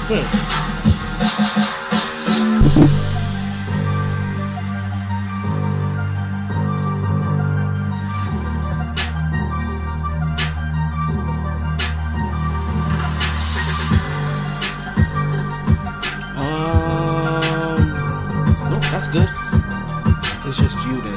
Nope, that's good. It's just you then.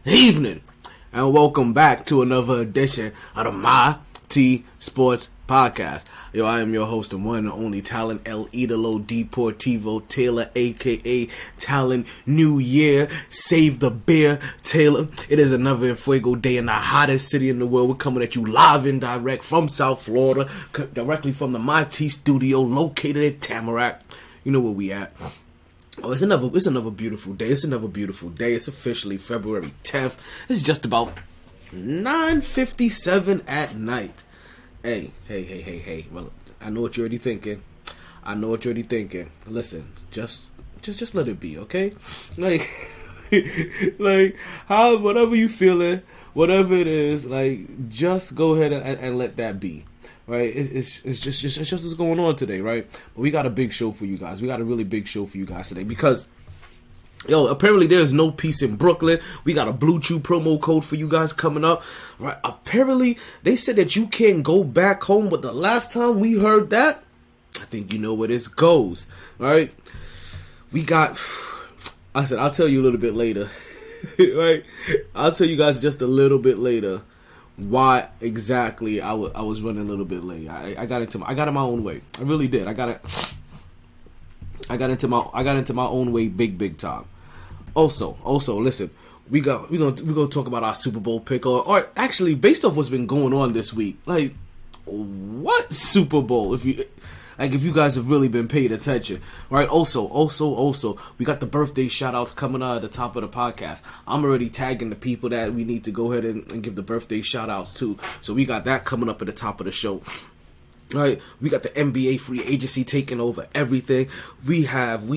Evening, and welcome back to another edition of the MyT Sports Podcast. Yo, I am your host and one and only Talent El Idolo Deportivo Taylor, aka Talent New Year. Save the beer, Taylor. It is another Fuego day in the hottest city in the world. We're coming at you live and direct from South Florida, directly from the MyT studio located at Tamarack. You know where we at. Oh, it's another beautiful day. It's another beautiful day. It's officially February 10th. It's just about 9:57 at night. Hey. Well, I know what you're already thinking. Listen, just let it be, okay? Like, how, whatever you feeling, whatever it is, like, just go ahead and let that be. Right, it's just what's going on today, right? But we got a big show for you guys. We got a really big show for you guys today because, apparently there's no peace in Brooklyn. We got a Blue Chew promo code for you guys coming up, right? Apparently they said that you can't go back home, but the last time we heard that, I think you know where this goes, right? I said I'll tell you a little bit later, right? I'll tell you guys just a little bit later why exactly I was running a little bit late. I got in my own way. I really did. I got into my own way big time. Also, listen, we're gonna talk about our Super Bowl pick, or actually based off what's been going on this week. Like, what Super Bowl? If you guys have really been paying attention, right? Also, we got the birthday shout-outs coming out at the top of the podcast. I'm already tagging the people that we need to go ahead and give the birthday shout-outs to. So we got that coming up at the top of the show. All right, we got the NBA free agency taking over everything. We have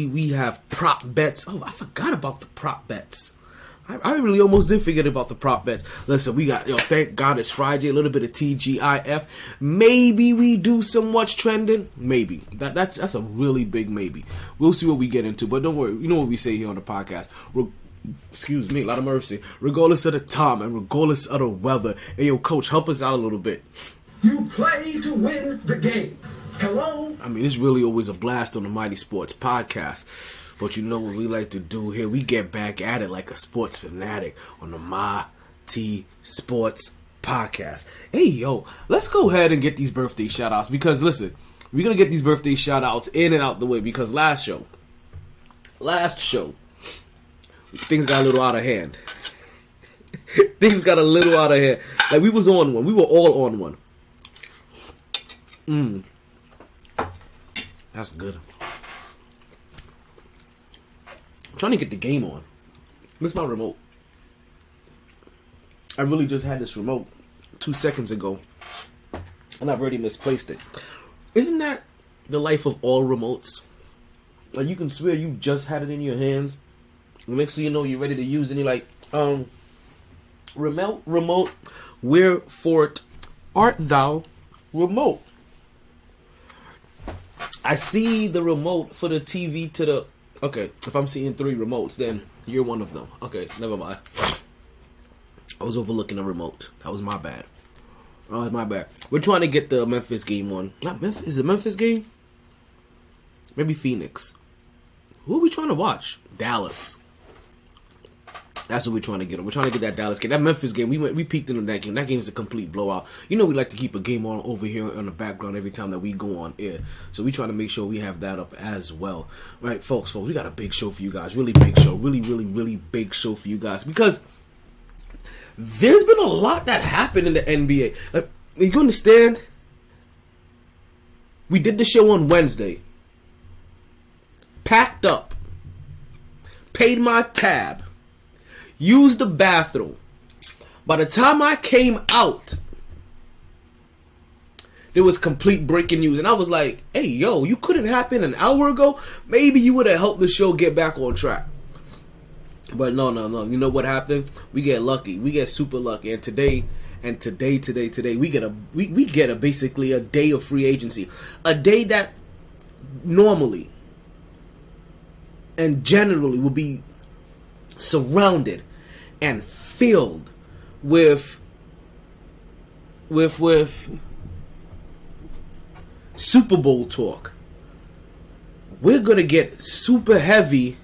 prop bets. Oh, I forgot about the prop bets. I really almost did forget about the prop bets. Listen, we got, thank God it's Friday, a little bit of TGIF. Maybe we do some what's trending. Maybe. That's a really big maybe. We'll see what we get into. But don't worry, you know what we say here on the podcast. Excuse me, a lot of mercy. Regardless of the time and regardless of the weather. Hey, coach, help us out a little bit. You play to win the game. Hello? I mean, it's really always a blast on the MyT Sports Podcast. But you know what we like to do here? We get back at it like a sports fanatic on the MyT Sports Podcast. Hey, let's go ahead and get these birthday shout-outs. Because, listen, we're going to get these birthday shout-outs in and out the way. Because last show, things got a little out of hand. Like, we was on one. We were all on one. That's good. I'm trying to get the game on. Where's my remote? I really just had this remote 2 seconds ago, and I've already misplaced it. Isn't that the life of all remotes? Like, you can swear you just had it in your hands, and next thing you know, you're ready to use it, and you're like, remote, wherefore art thou remote? I see the remote for the TV to the... Okay, if I'm seeing 3 remotes, then you're one of them. Okay, never mind. I was overlooking a remote. That was my bad. Oh, my bad. We're trying to get the Memphis game on. Not Memphis. Is it Memphis game? Maybe Phoenix. Who are we trying to watch? Dallas. That's what we're trying to get on. We're trying to get that Dallas game. That Memphis game, we peaked into that game. That game is a complete blowout. You know we like to keep a game on over here on the background every time that we go on air. So we try to make sure we have that up as well. Right, folks, we got a big show for you guys. Really big show. Really big show for you guys. Because there's been a lot that happened in the NBA. Like, you understand? We did the show on Wednesday. Packed up. paid my tab, used the bathroom. By the time I came out, there was complete breaking news. And I was like, hey, yo, you couldn't happen an hour ago? Maybe you would have helped the show get back on track. But no. You know what happened? We get lucky. We get super lucky. And today, we get a basically a day of free agency. A day that normally and generally will be surrounded and filled with Super Bowl talk. We're gonna get super heavy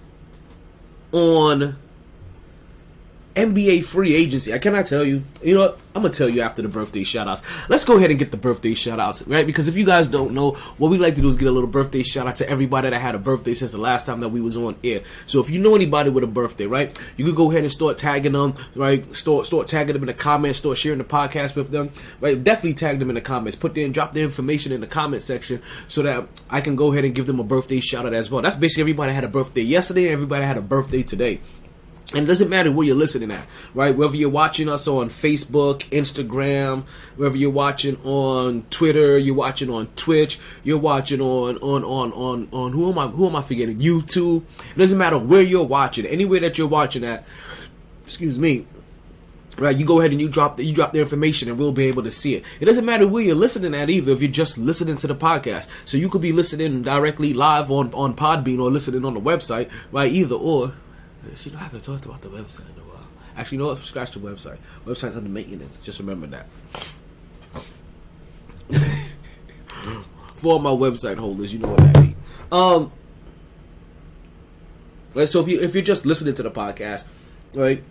on NBA free agency. I cannot tell you. You know what? I'm going to tell you after the birthday shout-outs. Let's go ahead and get the birthday shout-outs, right? Because if you guys don't know, what we like to do is get a little birthday shout-out to everybody that had a birthday since the last time that we was on air. So if you know anybody with a birthday, right, you could go ahead and start tagging them, right? Start tagging them in the comments, start sharing the podcast with them, right? Definitely tag them in the comments. Drop their information in the comment section so that I can go ahead and give them a birthday shout-out as well. That's basically everybody had a birthday yesterday, everybody had a birthday today. And it doesn't matter where you're listening at, right? Whether you're watching us on Facebook, Instagram, whether you're watching on Twitter, you're watching on Twitch, you're watching on who am I forgetting? YouTube. It doesn't matter where you're watching, anywhere that you're watching at. Excuse me. Right, you go ahead and you drop the information and we'll be able to see it. It doesn't matter where you're listening at either if you're just listening to the podcast. So you could be listening directly live on Podbean or listening on the website, right? Either or. I haven't talked about the website in a while. Actually, you know what? Scratch the website. Website's under maintenance. Just remember that. For all my website holders, you know what that means. Right, so if you're just listening to the podcast, right?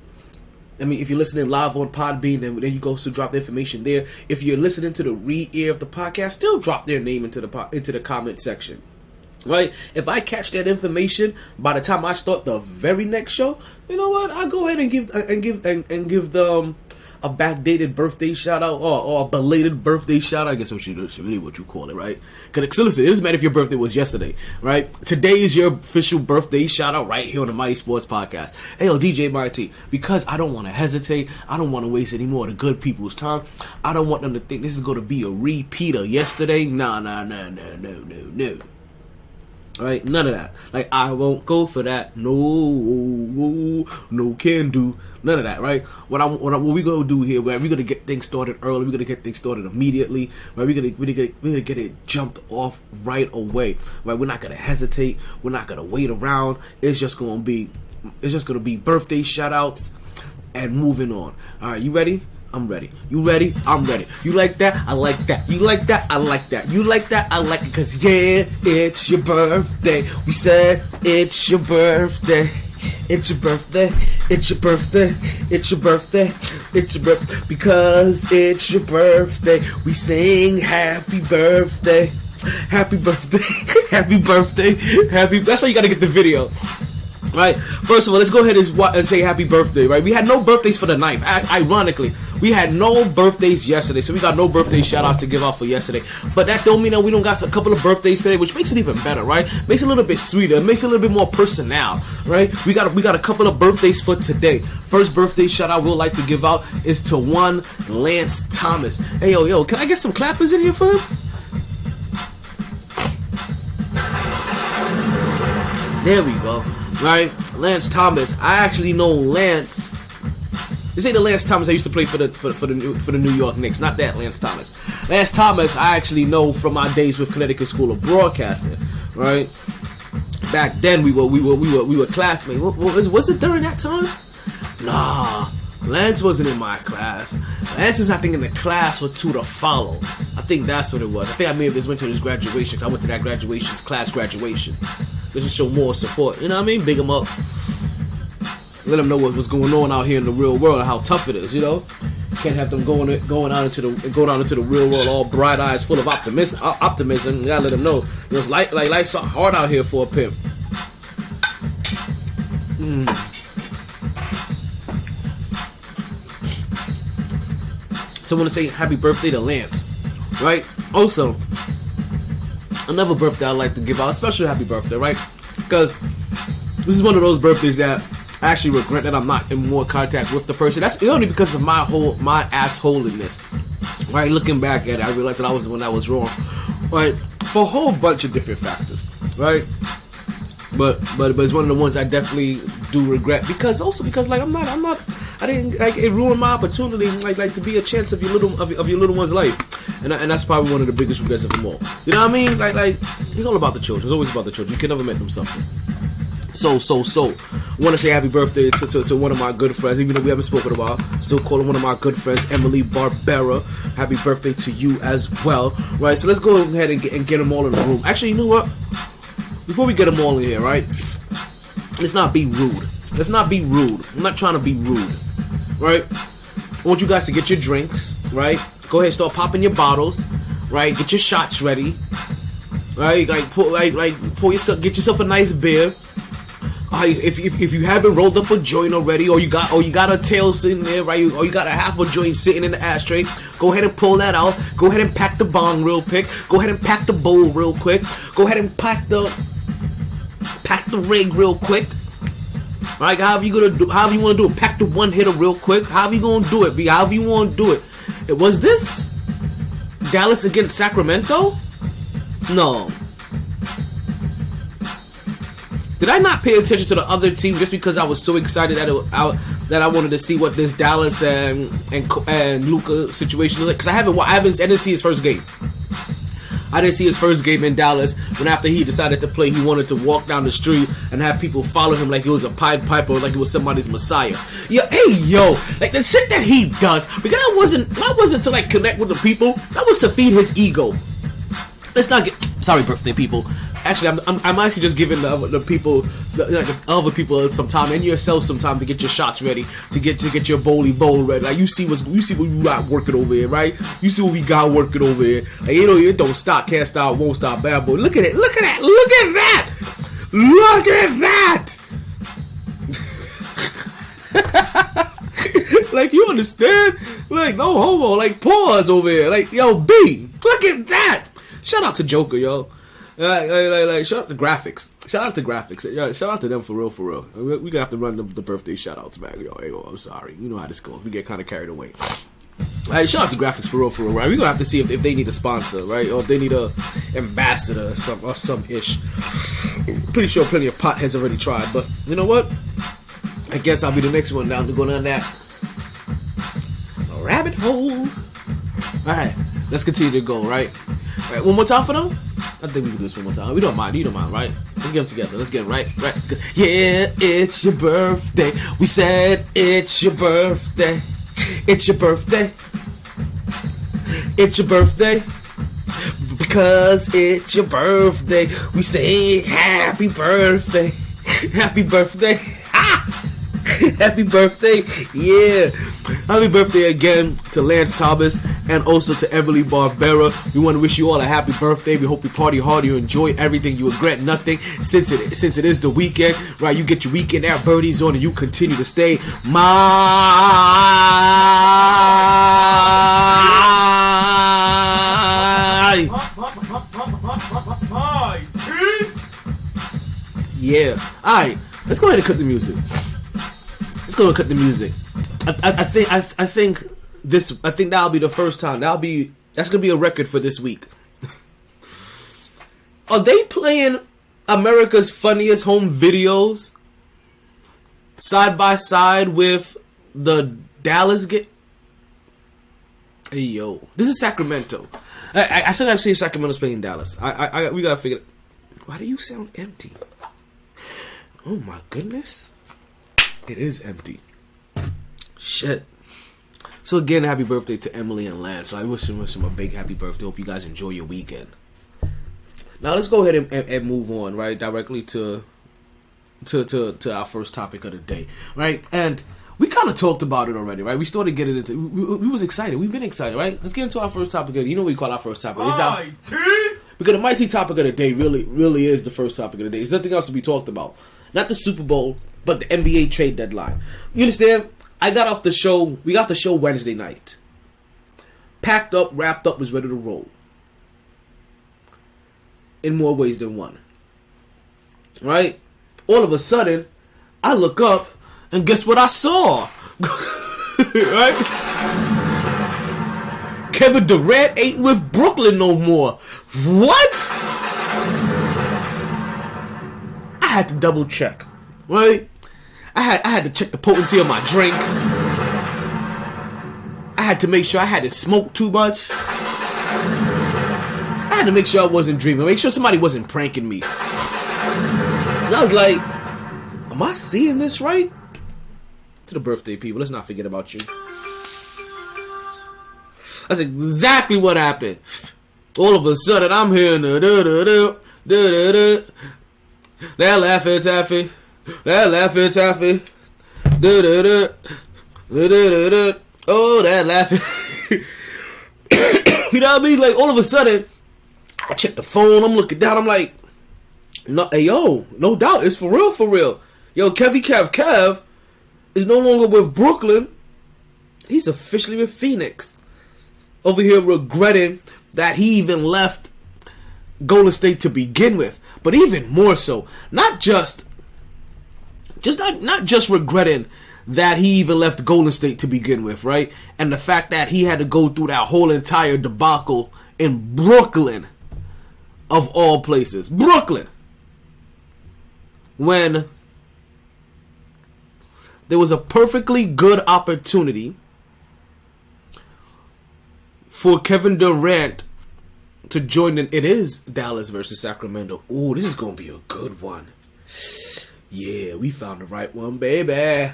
I mean, if you're listening live on Podbean, then you go to drop the information there. If you're listening to the re-air of the podcast, still drop their name into the comment section. Right? If I catch that information by the time I start the very next show, you know what? I'll go ahead and give them a backdated birthday shout out or a belated birthday shout out. I guess that's really what you call it, right? Because listen, it doesn't matter if your birthday was yesterday, right? Today is your official birthday shout out right here on the MyT Sports Podcast. Hey, yo, DJ MyT, because I don't want to hesitate. I don't want to waste any more of the good people's time. I don't want them to think this is going to be a repeat of yesterday. No. Right, none of that. Like, I won't go for that. No can do. None of that, right? What we gonna do here? Right, we're gonna get things started early. We're gonna get things started immediately. Right, we're gonna get it jumped off right away. Right, we're not gonna hesitate. We're not gonna wait around. It's just gonna be birthday shout outs and moving on. All right, you ready? I'm ready. You ready? I'm ready. You like that? I like that. You like that? I like that. You like that? I like it. Cause yeah, it's your birthday. We said it's your birthday. It's your birthday. It's your birthday. It's your birthday. It's your birthday. Because it's your birthday. We sing happy birthday. Happy birthday. Happy birthday. That's why you gotta get the video. Right, first of all, let's go ahead and say happy birthday, right? We had no birthdays for the 9th. Ironically, we had no birthdays yesterday, so we got no birthday shout-outs to give out for yesterday. But that don't mean that we don't got a couple of birthdays today, which makes it even better, right? Makes it a little bit sweeter. It makes it a little bit more personal, right? We got a couple of birthdays for today. First birthday shout-out we'll like to give out is to one Lance Thomas. Hey, yo, can I get some clappers in here for him? There we go. Right, Lance Thomas. I actually know Lance. This ain't the Lance Thomas I used to play for the New York Knicks. Not that Lance Thomas. Lance Thomas I actually know from my days with Connecticut School of Broadcasting. Right, back then we were classmates. Was it during that time? Nah, Lance wasn't in my class. Lance was, I think, in the class or two to follow. I think that's what it was. I think I may have just went to his graduation. I went to that class graduation. Just to show more support. You know what I mean? Big them up. Let them know what's going on out here in the real world and how tough it is, you know? Can't have them going out into the real world all bright eyes full of optimism. You gotta let them know. You know, life's hard out here for a pimp. So I want to say happy birthday to Lance. Right? Also, another birthday I'd like to give out, a special happy birthday, right? Because This is one of those birthdays that I actually regret that I'm not in more contact with the person. That's only because of my assholiness. Right, looking back at it, I realized that I was wrong. Right, for a whole bunch of different factors. Right, but it's one of the ones I definitely do regret because like I didn't like it ruined my opportunity like to be a chance of your little one's life, and that's probably one of the biggest regrets of them all. You know what I mean? Like it's all about the children. It's always about the children. You can never make them suffer. So I want to say happy birthday to one of my good friends, even though we haven't spoken about. Still calling one of my good friends, Emily Barbera. Happy birthday to you as well. Right, so let's go ahead and get them all in the room. Actually, you know what? Before we get them all in here, right? Let's not be rude. I'm not trying to be rude. Right? I want you guys to get your drinks. Right? Go ahead, start popping your bottles. Right? Get your shots ready. Right? Pour yourself, get yourself a nice beer. If you haven't rolled up a joint already, or you got a tail sitting there, right? Or you got a half a joint sitting in the ashtray, go ahead and pull that out. Go ahead and pack the bong real quick. Go ahead and pack the bowl real quick. Go ahead and pack the rig real quick. Right? However you want to do it. Pack the one hitter real quick. However you gonna do it, however you want to do it. Was this Dallas against Sacramento? No. Did I not pay attention to the other team just because I was so excited that I wanted to see what this Dallas and Luka situation was like? Because I didn't see his first game. I didn't see his first game in Dallas when after he decided to play, he wanted to walk down the street and have people follow him like it was a Pied Piper, like it was somebody's messiah. Yo, like the shit that he does, because that wasn't to like connect with the people. That was to feed his ego. Let's not get sorry, birthday people. Actually, I'm actually just giving the people, the other people some time and yourself some time to get your shots ready, to get your bowl ready. Like you see what we got working over here, right? You see what we got working over here. Like, you know, it don't stop, can't stop, won't stop, bad boy. Look at it, look at that, look at that, look at that. Like you understand? Like no homo. Like pause over here. Like yo, B, look at that. Shout out to Joker, yo. Like, shout out to graphics. Shout out to graphics. Yeah, shout out to them for real. We're gonna have to run the birthday shout outs back. Yo, I'm sorry. You know how this goes. We get kind of carried away. Alright, shout out to graphics for real, right? We're gonna have to see if they need a sponsor, right? Or if they need a ambassador or some ish. Pretty sure plenty of potheads already tried, but you know what? I guess I'll be the next one down to go down that rabbit hole. Alright, let's continue to go, right? Alright, one more time for them? I think we can do this one more time. We don't mind. You don't mind, right? Let's get them together. Let's get them right. Yeah, it's your birthday. We said it's your birthday. It's your birthday. It's your birthday. Because it's your birthday. We say happy birthday. Happy birthday. Happy birthday. Yeah. Happy birthday again to Lance Thomas and also to Emily Barbera. We want to wish you all a happy birthday. We hope you party hard, you enjoy everything, you regret nothing. Since it is the weekend, right? You get your weekend birdies on and you continue to stay yeah. Alright, let's go ahead and cut the music. I think that'll be the first time. That's gonna be a record for this week. Are they playing America's Funniest Home Videos side by side with the Dallas game? Hey yo, this is Sacramento. I said I've seen Sacramento's playing Dallas. We gotta figure. Why do you sound empty? Oh my goodness. It is empty. Shit. So again, happy birthday to Emily and Lance. So I wish them a big happy birthday. Hope you guys enjoy your weekend. Now let's go ahead and move on, right? Directly to our first topic of the day, right? And we kind of talked about it already, right? We started getting into. We was excited. We've been excited, right? Let's get into our first topic. You know what we call our first topic? MyT. Because the MyT topic of the day really is the first topic of the day. There's nothing else to be talked about. Not the Super Bowl, but the NBA trade deadline. You understand? We got the show Wednesday night. Packed up, wrapped up, was ready to roll. In more ways than one. Right? all of a sudden, I look up, and guess what I saw? Right? Kevin Durant ain't with Brooklyn no more. What? I had to double check, right? I had to check the potency of my drink. I had to make sure I hadn't smoked too much. I had to make sure I wasn't dreaming. Make sure somebody wasn't pranking me. 'Cause I was like, am I seeing this right? To the birthday people, let's not forget about you. That's exactly what happened. All of a sudden, I'm hearing that Laffy Taffy, that Laffy Taffy, oh, that Laffy. You know what I mean? Like, all of a sudden, I check the phone, I'm looking down, I'm like, no, hey, yo, no doubt, it's for real, for real. Yo, Kev is no longer with Brooklyn. He's officially with Phoenix. Over here regretting that he even left Golden State to begin with. But even more so, not just regretting that he even left Golden State to begin with, right? And the fact that he had to go through that whole entire debacle in Brooklyn, of all places. Brooklyn. When there was a perfectly good opportunity for Kevin Durant to join in. It is Dallas versus Sacramento. Ooh, this is going to be a good one. Yeah, we found the right one, baby.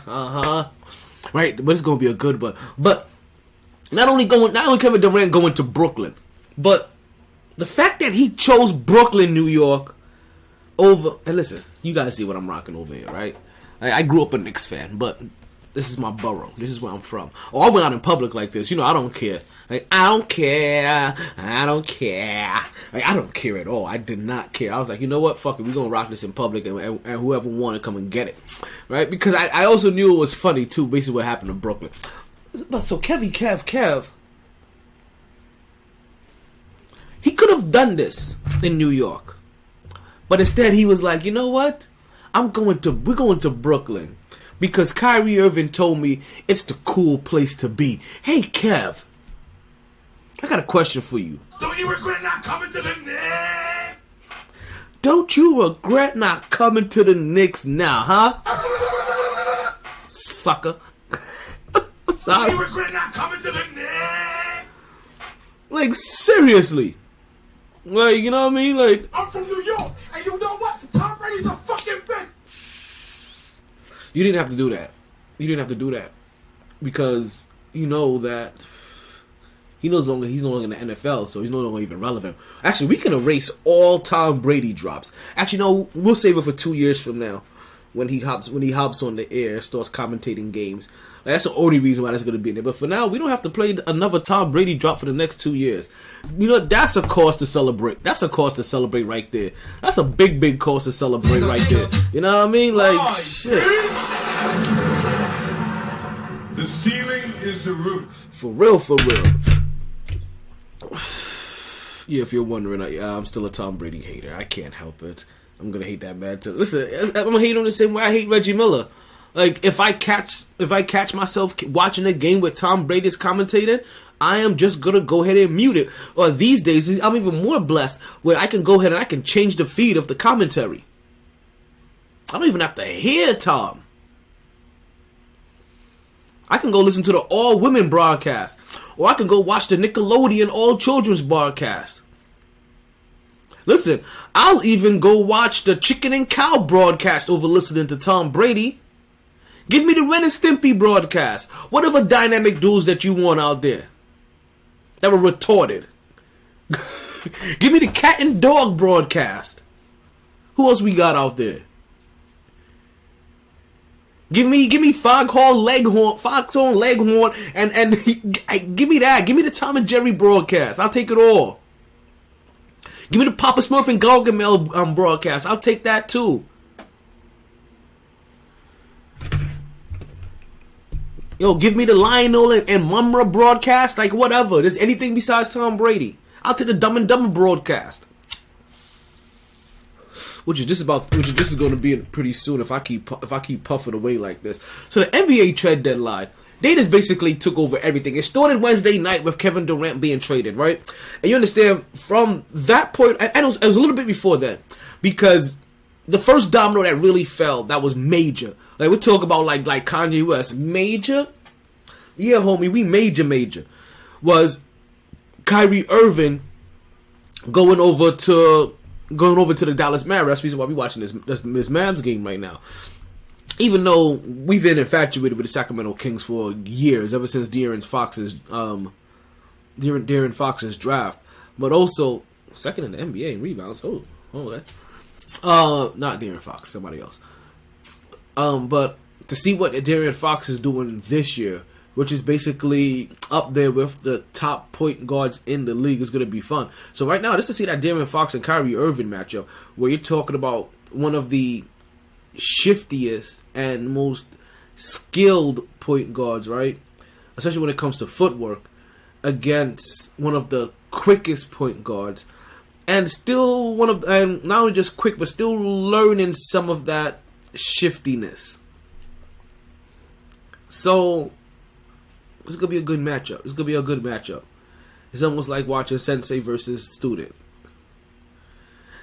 Right, but it's going to be a good one. But not only Kevin Durant going to Brooklyn, but the fact that he chose Brooklyn, New York, over. And listen, you guys see what I'm rocking over here, right? I grew up a Knicks fan, but this is my borough. This is where I'm from. Oh, I went out in public like this. You know, I don't care. Like, I don't care. Like, I don't care at all. I did not care. I was like, you know what? Fuck it. We're going to rock this in public, and whoever wanted, come and get it. Right? Because I also knew it was funny, too, basically what happened to Brooklyn. But so Kev, he could have done this in New York. But instead, he was like, you know what? We're going to Brooklyn. Because Kyrie Irving told me it's the cool place to be. Hey, Kev. I got a question for you. Don't you regret not coming to the Knicks? Don't you regret not coming to the Knicks now, huh? Sucker. Sorry. Don't you regret not coming to the Knicks? Like, seriously. Like, you know what I mean? Like, I'm from New York, and you know what? Tom Brady's a fucking bitch. You didn't have to do that. You didn't have to do that. Because you know that he's no longer in the NFL, so he's no longer even relevant. Actually, we can erase all Tom Brady drops. Actually, no, we'll save it for 2 years from now when he hops on the air, starts commentating games. Like, that's the only reason why that's going to be in there. But for now, we don't have to play another Tom Brady drop for the next 2 years. You know, that's a cause to celebrate. That's a cause to celebrate right there. That's a big, big cause to celebrate right there. You know what I mean? Like, shit. The ceiling is the roof. For real, for real. Yeah, if you're wondering, I'm still a Tom Brady hater. I can't help it. I'm gonna hate that man too. Listen, I'm gonna hate him the same way I hate Reggie Miller. Like, if I catch myself watching a game with Tom Brady's commentating, I am just gonna go ahead and mute it. Or these days, I'm even more blessed where I can go ahead and I can change the feed of the commentary. I don't even have to hear Tom. I can go listen to the all-women broadcast. Or I can go watch the Nickelodeon all-children's broadcast. Listen, I'll even go watch the Chicken and Cow broadcast over listening to Tom Brady. Give me the Ren and Stimpy broadcast. Whatever dynamic dudes that you want out there that were retarded. Give me the Cat and Dog broadcast. Who else we got out there? Give me Foghorn Leghorn, and give me that. Give me the Tom and Jerry broadcast. I'll take it all. Give me the Papa Smurf and Gargamel broadcast. I'll take that too. Yo, give me the Lionel and Mumra broadcast. Like, whatever. There's anything besides Tom Brady. I'll take the Dumb and Dumber broadcast. which is just going to be pretty soon if I keep puffing away like this. So the NBA trade deadline, they just basically took over everything. It started Wednesday night with Kevin Durant being traded, right? And you understand, from that point, and it was a little bit before that, because the first domino that really fell, that was major. Like, we talk about like Kanye West, major? Yeah, homie, we major. Was Kyrie Irving going over to the Dallas Mavericks. That's the reason why we're watching this Mavs game right now. Even though we've been infatuated with the Sacramento Kings for years, ever since De'Aaron Fox's draft, but also second in the NBA in rebounds. Okay. Not De'Aaron Fox, somebody else. But to see what De'Aaron Fox is doing this year, which is basically up there with the top point guards in the league, is going to be fun. So right now, just to see that De'Aaron Fox and Kyrie Irving matchup, where you're talking about one of the shiftiest and most skilled point guards, right? Especially when it comes to footwork, against one of the quickest point guards, and still and not only just quick, but still learning some of that shiftiness. So it's gonna be a good matchup. It's almost like watching sensei versus student.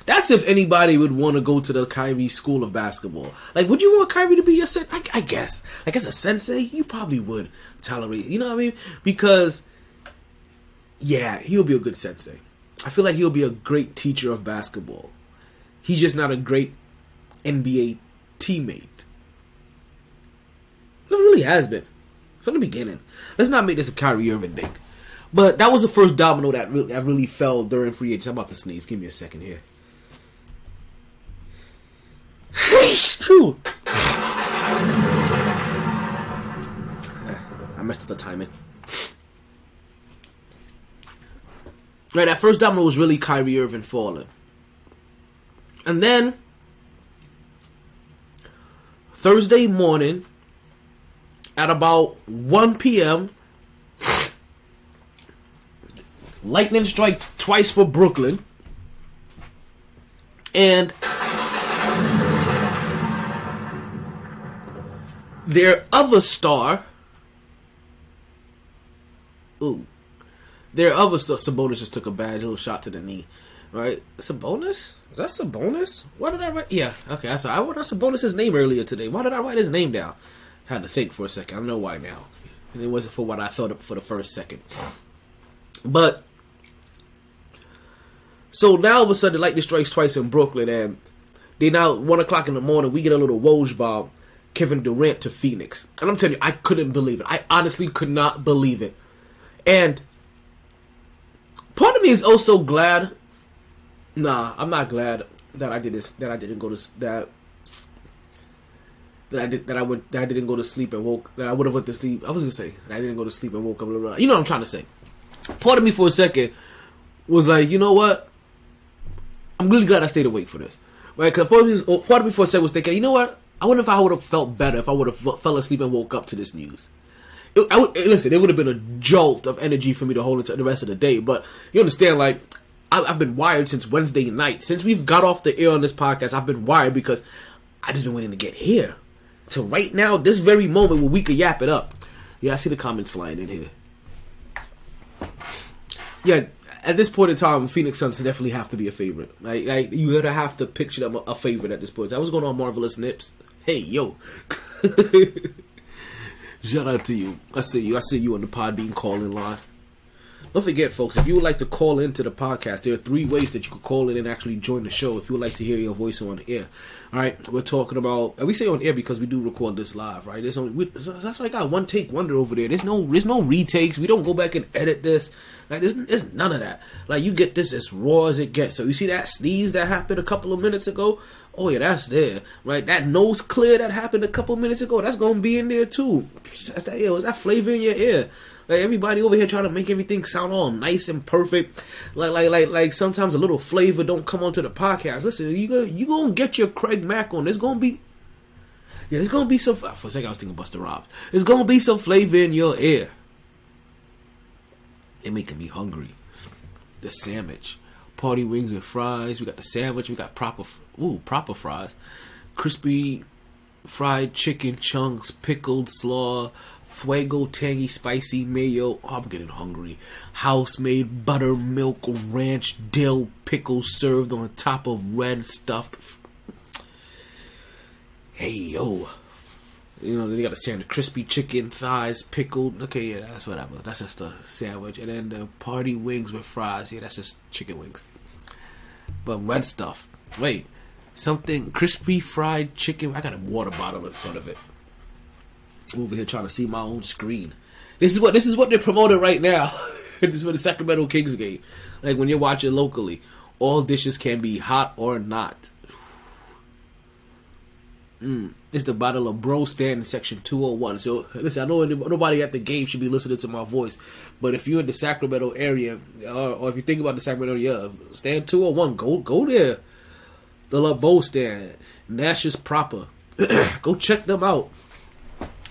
That's if anybody would want to go to the Kyrie school of basketball. Like, would you want Kyrie to be your sensei? I guess. Like, as a sensei, you probably would tolerate. You know what I mean? Because, yeah, he'll be a good sensei. I feel like he'll be a great teacher of basketball. He's just not a great NBA teammate. It really has been. From the beginning. Let's not make this a Kyrie Irving thing. But that was the first domino that really fell during free agency. I'm about to sneeze. Give me a second here. I messed up the timing. Right, that first domino was really Kyrie Irving falling. And then Thursday morning at about 1 p.m., lightning strike twice for Brooklyn. And their other star, Sabonis just took a bad little shot to the knee, right? Sabonis? Is that Sabonis? Why did I write? Yeah, okay. I wrote down Sabonis' name earlier today. Why did I write his name down? I had to think for a second. I know why now. And it wasn't for what I thought for the first second. But so now all of a sudden, lightning strikes twice in Brooklyn, and they now 1 o'clock in the morning. We get a little Woj bomb. Kevin Durant to Phoenix. And I'm telling you, I couldn't believe it. I honestly could not believe it. And part of me is also glad. Nah, I'm not glad that I did this. That I didn't go to that. That I didn't go to sleep and woke. That I would have went to sleep. I was gonna say that I didn't go to sleep and woke up. Blah, blah, blah. You know what I'm trying to say. Part of me for a second was like, you know what? I'm really glad I stayed awake for this. Right? Because part of me for a second was thinking, you know what? I wonder if I would have felt better if I would have fell asleep and woke up to this news. Listen, it would have been a jolt of energy for me to hold it to the rest of the day. But you understand, like, I've been wired since Wednesday night. Since we've got off the air on this podcast, I've been wired because I just been waiting to get here. So right now, this very moment where we could yap it up. Yeah, I see the comments flying in here. Yeah, at this point in time, Phoenix Suns definitely have to be a favorite. Like you gotta have to picture them a favorite at this point. What's going on, Marvelous Nips? Hey, yo. Shout out to you. I see you on the Podbean calling line. Don't forget, folks, if you would like to call into the podcast, there are 3 ways that you could call in and actually join the show if you would like to hear your voice on air. All right, we're talking about, and we say on air because we do record this live, right? That's why I got one take wonder over there. There's no retakes. We don't go back and edit this. Like, there's none of that. Like, you get this as raw as it gets. So you see that sneeze that happened a couple of minutes ago? Oh yeah, that's there, right? That nose clear that happened a couple of minutes ago, that's gonna be in there too. That's that. Is that flavor in your ear? Like, everybody over here trying to make everything sound all nice and perfect. Like sometimes a little flavor don't come onto the podcast. Listen, you gonna get your Craig Mack on. There's gonna be some. For a second, I was thinking Busta Rhymes. There's gonna be some flavor in your ear. It making me hungry. The sandwich. party wings with fries. We got the sandwich. We got proper fries. Crispy fried chicken chunks, pickled slaw, fuego tangy spicy mayo. Oh, I'm getting hungry. House-made buttermilk ranch dill pickle served on top of red stuffed. Hey, yo. You know, they got the standard crispy chicken thighs, pickled. Okay, yeah, that's whatever. That's just a sandwich. And then the party wings with fries. Yeah, that's just chicken wings. But red stuff. Wait, something crispy fried chicken. I got a water bottle in front of it. I'm over here trying to see my own screen. This is what they're promoting right now. This is for the Sacramento Kings game. Like when you're watching locally, all dishes can be hot or not. It's the bottle of Bro Stand in section 201. So listen, I know nobody at the game should be listening to my voice, but if you're in the Sacramento area, or if you think about the Sacramento area, stand 201, go there. The La Bo Stand, Nash's proper. Go check them out,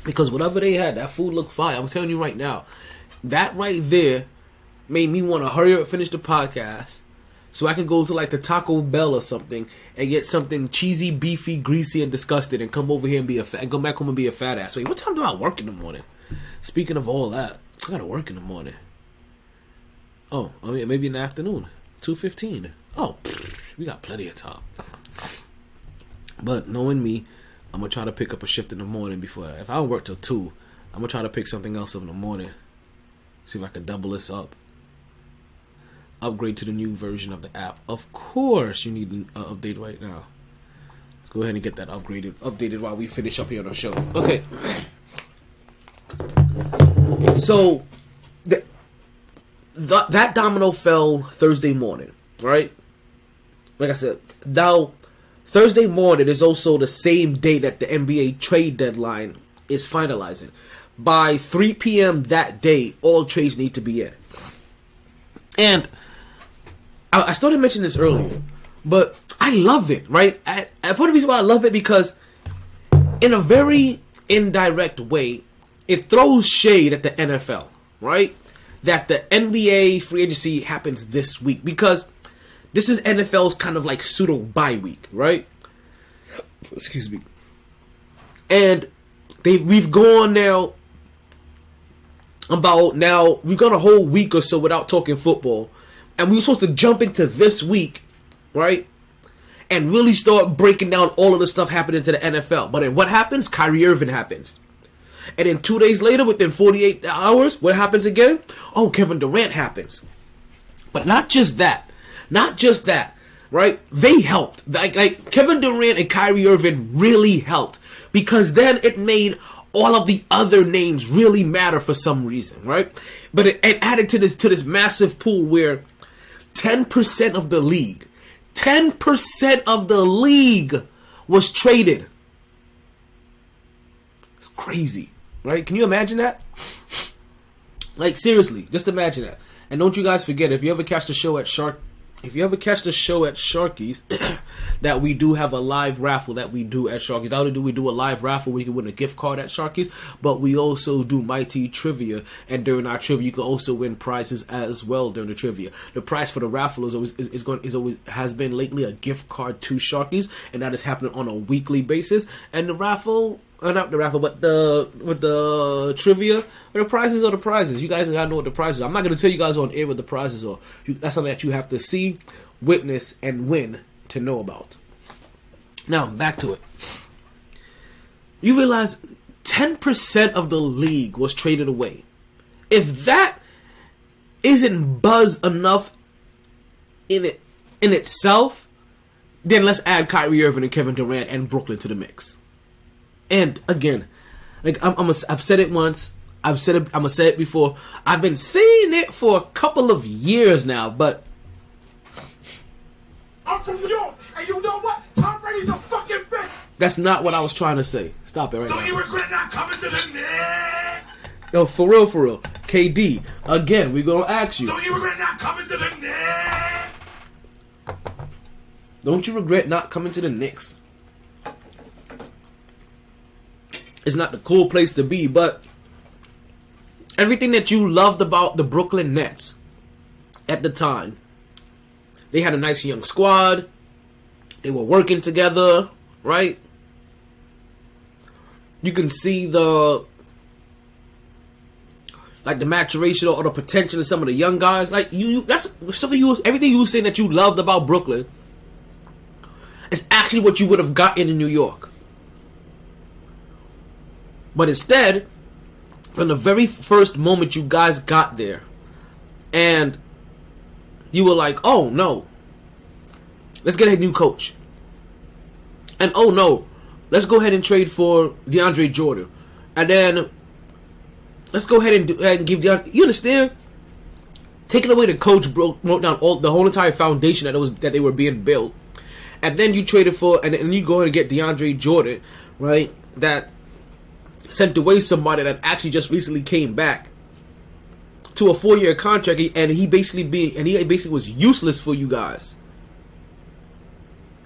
because whatever they had, that food looked fire. I'm telling you right now, that right there made me want to hurry up and finish the podcast, so I can go to like the Taco Bell or something and get something cheesy, beefy, greasy, and disgusting, and come over here and go back home and be a fat ass. Wait, what time do I work in the morning? Speaking of all that, I gotta work in the morning. Oh, I mean, maybe in the afternoon, 2:15. Oh, we got plenty of time. But knowing me, I'm gonna try to pick up a shift in the morning if I don't work till 2, I'm gonna try to pick something else up in the morning. See if I can double this up. Upgrade to the new version of the app. Of course, you need an update right now. Let's go ahead and get that updated while we finish up here on the show. Okay. So, that domino fell Thursday morning, right? Like I said, now Thursday morning is also the same day that the NBA trade deadline is finalizing. By 3 p.m. that day, all trades need to be in. And I started mentioning this earlier, but I love it, right? Part of the reason why I love it, because in a very indirect way, it throws shade at the NFL, right? That the NBA free agency happens this week, because this is NFL's kind of like pseudo bye week, right? Excuse me. And we've gone a whole week or so without talking football. And we were supposed to jump into this week, right? And really start breaking down all of the stuff happening to the NFL. But then what happens? Kyrie Irving happens. And then 2 days later, within 48 hours, what happens again? Oh, Kevin Durant happens. But not just that, right? They helped. Like Kevin Durant and Kyrie Irving really helped, because then it made all of the other names really matter for some reason, right? But it added to this massive pool where 10% of the league was traded. It's crazy, right? Can you imagine that? Like, seriously, just imagine that. And don't you guys forget, if you ever catch the show at Sharky's, that we do have a live raffle that we do at Sharky's. Not only do we do a live raffle where you can win a gift card at Sharky's, but we also do MyT trivia, and during our trivia you can also win prizes as well during the trivia. The prize for the raffle has been lately a gift card to Sharky's, and that is happening on a weekly basis. And the raffle, not the raffle, but the trivia, the prizes are the prizes. You guys gotta know what the prizes are. I'm not gonna tell you guys on air what the prizes are. That's something that you have to see, witness, and win to know about. Now, back to it. You realize 10% of the league was traded away. If that isn't buzz enough in itself, then let's add Kyrie Irving and Kevin Durant and Brooklyn to the mix. And again, like I've said it once, I'm gonna say it before. I've been saying it for a couple of years now, but I'm from New York, and you know what? Tom Brady's a fucking bitch. That's not what I was trying to say. Stop it right now. Don't you regret not coming to the net? No, for real. KD, again, we're gonna ask you. Don't you regret not coming to the net? Don't you regret not coming to the Knicks? It's not the cool place to be, but everything that you loved about the Brooklyn Nets at the time, They had a nice young squad. They were working together, right? You can see the maturation or the potential of some of the young guys. Like that's stuff everything you were saying that you loved about Brooklyn is actually what you would have gotten in New York. But instead, from the very first moment you guys got there, and you were like, oh no, let's get a new coach. And oh no, let's go ahead and trade for DeAndre Jordan. And then let's go ahead and give DeAndre, you understand? Taking away the coach wrote down the whole entire foundation that they were being built. And then you traded for, and you go ahead and get DeAndre Jordan, right? That sent away somebody that actually just recently came back to a 4-year contract, and he basically was useless for you guys,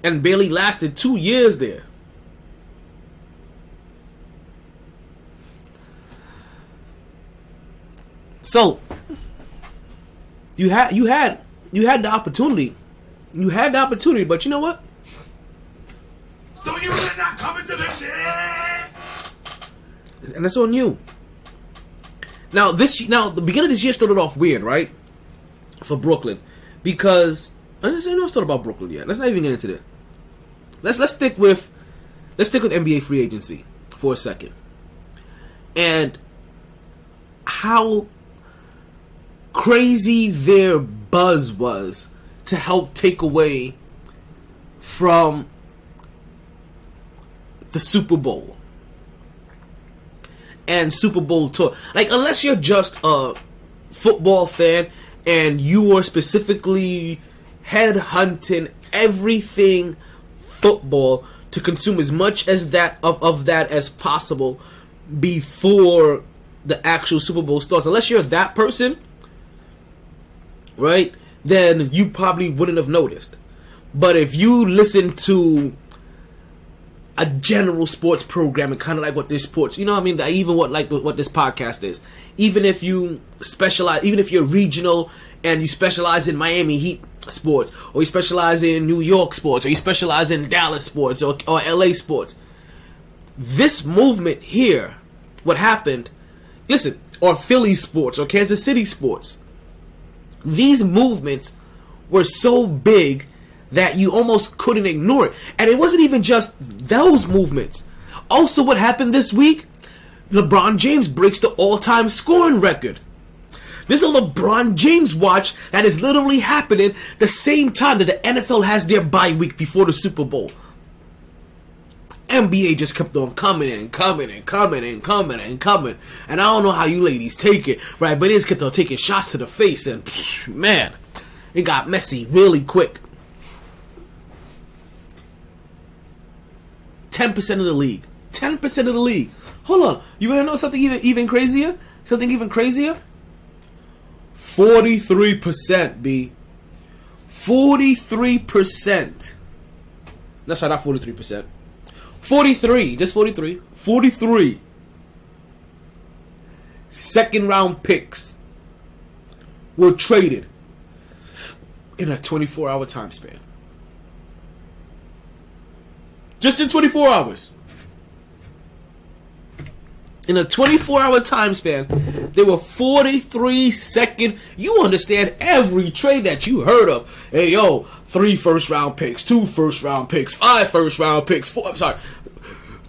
and barely lasted 2 years there. So you had the opportunity. You had the opportunity, but you know what? So you're not coming to the net. And that's on you. Now the beginning of this year started off weird, right? For Brooklyn, because I didn't know about Brooklyn yet. Let's not even get into that. Let's stick with NBA free agency for a second, and how crazy their buzz was to help take away from the Super Bowl and Super Bowl tour. Like, unless you're just a football fan and you are specifically headhunting everything football to consume as much as that of that as possible before the actual Super Bowl starts, unless you're that person, right, then you probably wouldn't have noticed. But if you listen to a general sports program, kind of like what this sports, you know what I mean, even what this podcast is, even if you specialize, even if you're regional and you specialize in Miami Heat sports, or you specialize in New York sports, or you specialize in Dallas sports, or LA sports, this movement here, what happened, listen, or Philly sports, or Kansas City sports, these movements were so big that you almost couldn't ignore it. And it wasn't even just those movements. Also, what happened this week, LeBron James breaks the all-time scoring record. There's a LeBron James watch that is literally happening the same time that the NFL has their bye week before the Super Bowl. NBA just kept on coming and coming and coming and coming and coming. And I don't know how you ladies take it, right? But it just kept on taking shots to the face, and man, it got messy really quick. 10% of the league. 10% of the league. Hold on. You want to know something even crazier? Something even crazier? 43%, B. 43%. That's not 43%. 43. Just 43. 43. Second round picks were traded in a 24-hour time span. Just in 24 hours. In a 24-hour time span, there were 43 second. You understand every trade that you heard of. Hey, yo, 3 first-round picks, 2 first-round picks, 5 first-round picks,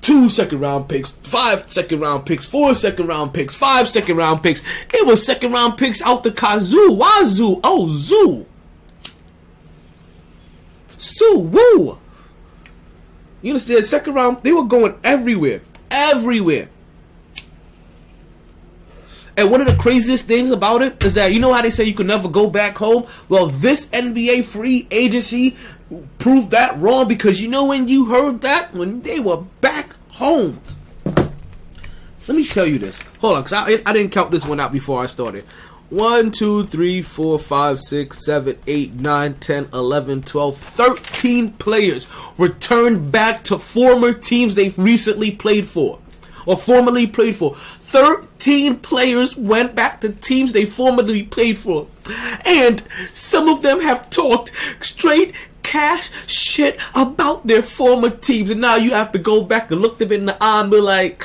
2 second-round picks, 5 second-round picks, 4 second-round picks, 5 second-round picks. It was second-round picks out the kazoo. Wazoo. Oh, zoo. Sue, woo. You understand? Second round, they were going everywhere. Everywhere. And one of the craziest things about it is that, you know how they say you can never go back home? Well, this NBA free agency proved that wrong, because you know when you heard that? When they were back home. Let me tell you this. Hold on, because I didn't count this one out before I started. 1, 2, 3, 4, 5, 6, 7, 8, 9, 10, 11, 12, 13 players returned back to former teams they've recently played for. or formerly played for. 13 players went back to teams they formerly played for. And some of them have talked straight cash shit about their former teams. And now you have to go back and look them in the eye and be like,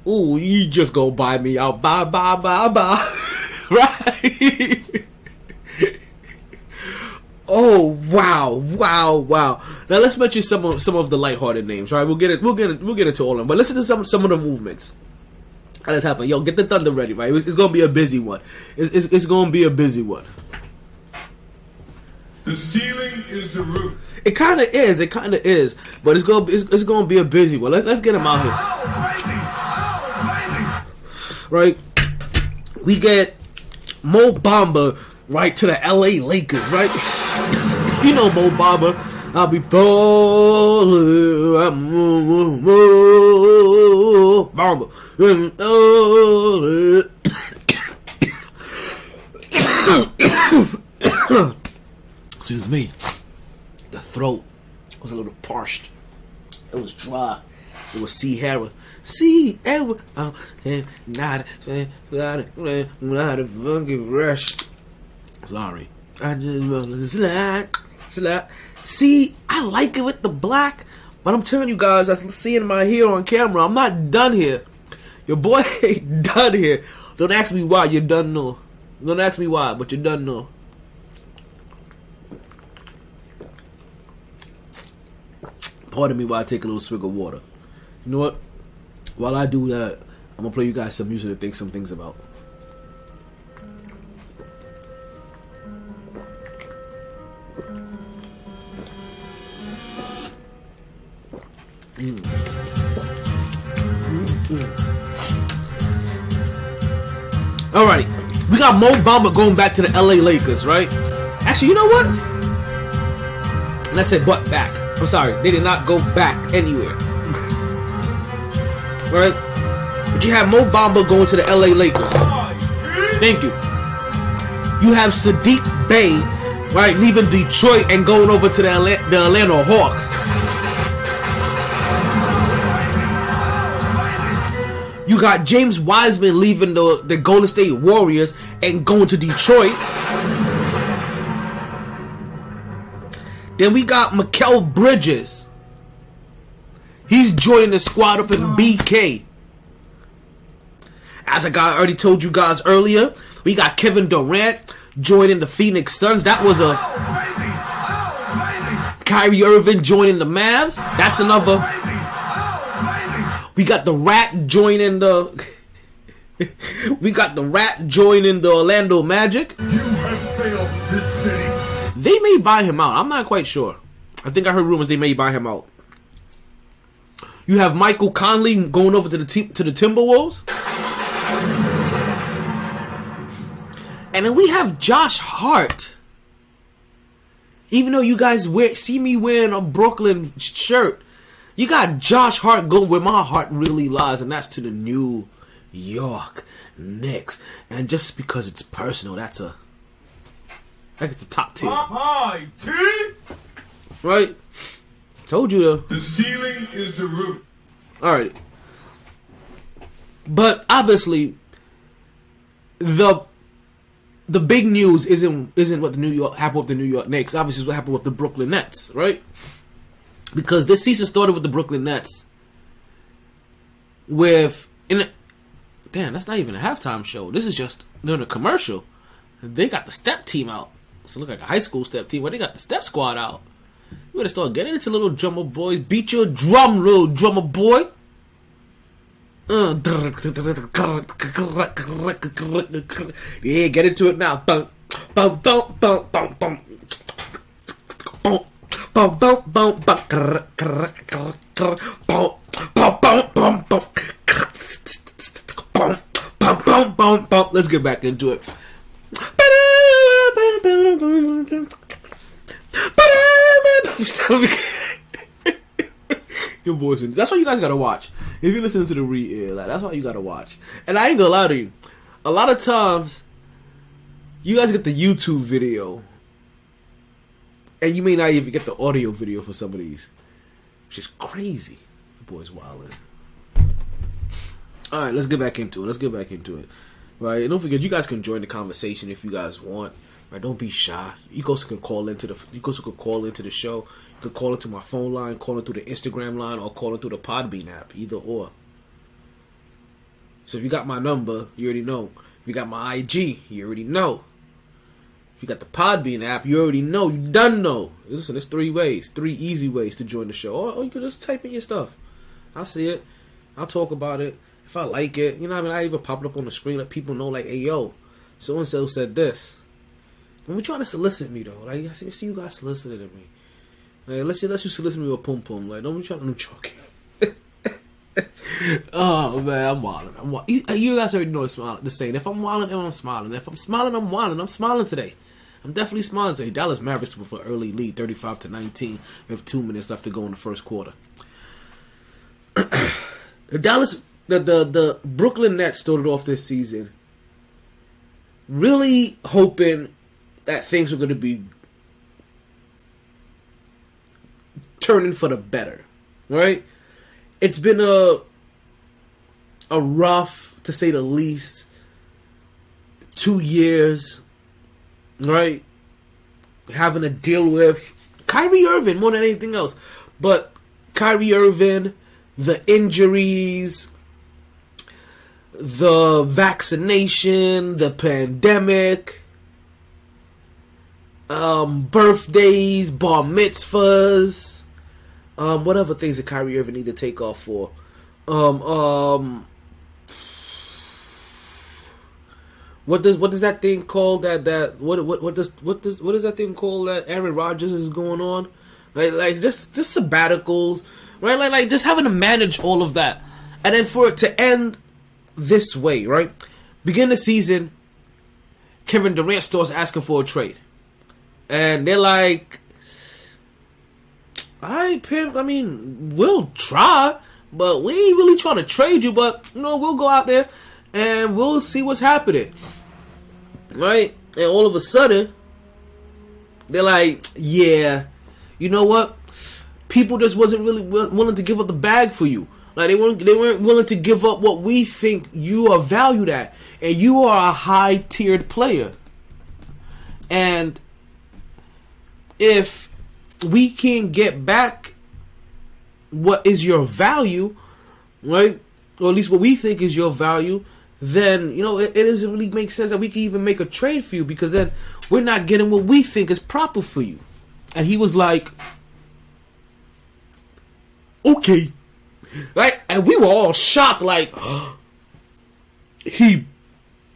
ooh, you just go buy me out. Bye. Right? Oh wow! Now let's mention some of the lighthearted names. Right, we'll get into all of them. But listen to some of the movements that has happened. Yo, get the thunder ready. Right, it's gonna be a busy one. It's gonna be a busy one. The ceiling is the roof. It kind of is. But it's gonna be a busy one. Let's get him out here. Right, we get Mo Bamba right to the LA Lakers. Right. You know Mo Bamba, I'll be falling, Bamba. Excuse me, the throat was a little parched. It was dry. It was Sierra. Not a funky rush. Sorry. I just want to slide. See, I like it with the black, but I'm telling you guys, I'm seeing my hair on camera. I'm not done here. Your boy ain't done here. Don't ask me why. You done know. Don't ask me why, but you done know. Pardon me while I take a little swig of water. You know what? While I do that, I'm gonna play you guys some music to think some things about. Alrighty, we got Mo Bamba going back to the LA Lakers, right? Actually, you know what? Let's say but back. I'm sorry, they did not go back anywhere. Right? But you have Mo Bamba going to the LA Lakers. Thank you. You have Sadiq Bey, right, leaving Detroit and going over to the Atlanta Hawks. You got James Wiseman leaving the Golden State Warriors and going to Detroit. Then we got Mikal Bridges. He's joining the squad up in BK. As I already told you guys earlier, we got Kevin Durant joining the Phoenix Suns. That was a Kyrie Irving joining the Mavs. That's another. We got the Rat joining the. We got the Rat joining the Orlando Magic. You have failed this city. They may buy him out. I'm not quite sure. I think I heard rumors they may buy him out. You have Michael Conley going over to the Timberwolves. And then we have Josh Hart. Even though you guys see me wearing a Brooklyn shirt, you got Josh Hart going where my heart really lies, and that's to the New York Knicks. And just because it's personal, that's the top tier. MyT. Right? Told you though. The ceiling is the roof. Alright. But obviously the big news isn't what happened with the New York Knicks. Obviously it's what happened with the Brooklyn Nets, right? Because this season started with the Brooklyn Nets damn, that's not even a halftime show. This is just doing a commercial. They got the step team out. So it look like a high school step team, but they got the step squad out. You better start getting into little drummer boys. Beat your drum, little drummer boy. Yeah, get into it now. Bum, bum, bum, bum, bum, bum. Bum, bum, bum, bum, bum. Let's get back into it. Your boys, that's what you guys gotta watch. If you listen to the re-air, that's what you gotta watch. And I ain't gonna lie to you, a lot of times you guys get the YouTube video, and you may not even get the audio video for some of these, which is crazy. Your boys wildin'. All right, let's get back into it. Right, and don't forget, you guys can join the conversation if you guys want. Right, don't be shy. You guys can call into the show. You can call into my phone line, call in through the Instagram line, or call in through the Podbean app. Either or. So if you got my number, you already know. If you got my IG, you already know. If you got the Podbean app, you already know. You done know. Listen, there's 3 easy ways to join the show. Or you can just type in your stuff. I'll see it. I'll talk about it. If I like it, you know what I mean? I even pop it up on the screen, let people know, like, hey, yo, so-and-so said this. And we're trying to solicit me, though. Like, I see you guys soliciting me. Like, let's you solicit me with pum-pum. Like, don't be trying to do joking. Oh, man, I'm wilding. You guys already know the saying. If I'm wilding, I'm smiling. If I'm smiling, I'm wilding. I'm smiling today. I'm definitely smiling today. Dallas Mavericks with an early lead, 35-19. We have 2 minutes left to go in the first quarter. The Brooklyn Nets started off this season really hoping that things were going to be turning for the better, right? It's been a rough, to say the least, 2 years, right? Having to deal with Kyrie Irving more than anything else. But Kyrie Irving, the injuries, the vaccination, the pandemic, birthdays, bar mitzvahs, what other things did Kyrie Irving need to take off for? What does that thing called what is that thing called that Aaron Rodgers is going on? Like just sabbaticals, right? Like just having to manage all of that, and then for it to end this way, right? Begin the season, Kevin Durant starts asking for a trade, and they're like, "All right, pimp. I mean, we'll try, but we ain't really trying to trade you. But we'll go out there and we'll see what's happening, right?" And all of a sudden, they're like, "Yeah, you know what? People just wasn't really willing to give up the bag for you. Like they weren't willing to give up what we think you are valued at, and you are a high tiered player. And if we can't get back what is your value, right, or at least what we think is your value, then it doesn't really make sense that we can even make a trade for you, because then we're not getting what we think is proper for you." And he was like, "Okay." Right? And we were all shocked, like, he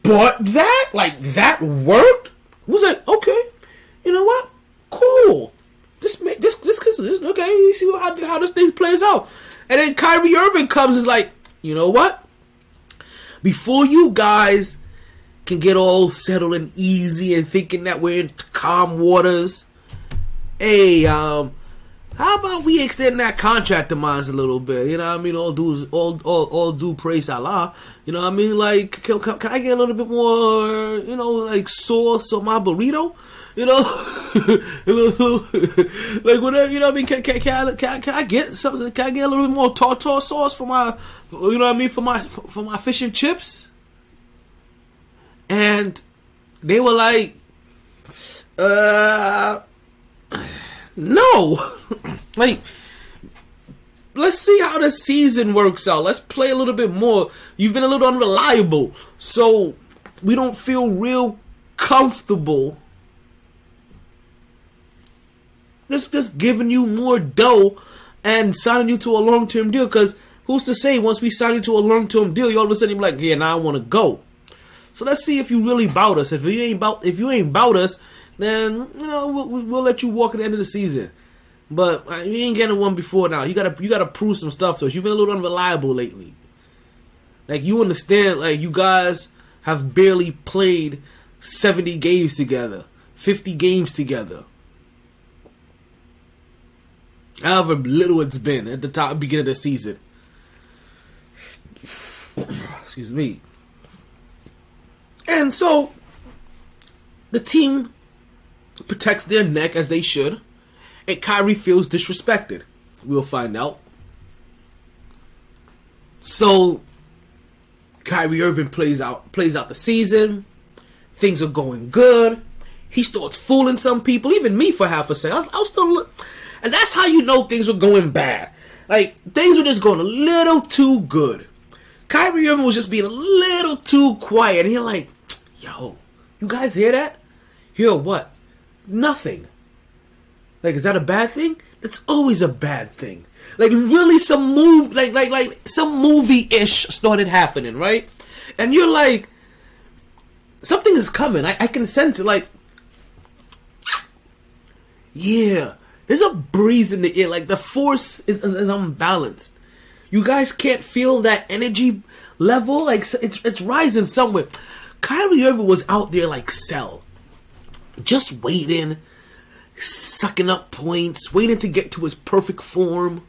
bought that? Like, that worked? We was like, okay, you know what? Cool. This okay, you see how this thing plays out. And then Kyrie Irving comes and is like, you know what? Before you guys can get all settled and easy and thinking that we're in calm waters, hey, how about we extend that contract of mine a little bit? You know what I mean? All due praise to Allah. You know what I mean? Like, can I get a little bit more, like sauce on my burrito? Like whatever. You know what I mean? Can I get something? Can I get a little bit more tartar sauce for my, you know what I mean, for my fish and chips? And they were like, no. Like, let's see how the season works out. Let's play a little bit more. You've been a little unreliable, so we don't feel real comfortable just giving you more dough and signing you to a long-term deal. Because who's to say once we sign you to a long-term deal, you all of a sudden be like, yeah, now I want to go. So let's see if you really bout us. If you ain't bout us, then we'll let you walk at the end of the season. But you ain't getting one before now. You gotta prove some stuff to us. You've been a little unreliable lately. Like, you understand, like, you guys have barely played 70 games together, 50 games together. However little it's been at the beginning of the season. Excuse me. And so the team protects their neck as they should, and Kyrie feels disrespected. We'll find out. So Kyrie Irving plays out the season. Things are going good. He starts fooling some people, even me for half a second. I was still, and that's how you know things were going bad. Like, things were just going a little too good. Kyrie Irving was just being a little too quiet. And you're like, yo, you guys hear that? Hear what? Nothing. Like, is that a bad thing? That's always a bad thing. Like, really some some movie-ish started happening, right? And you're like, something is coming. I can sense it. Like, yeah, there's a breeze in the air. Like, the force is unbalanced. You guys can't feel that energy level? Like, it's rising somewhere. Kyrie Irving was out there like Cell. Just waiting, sucking up points, waiting to get to his perfect form.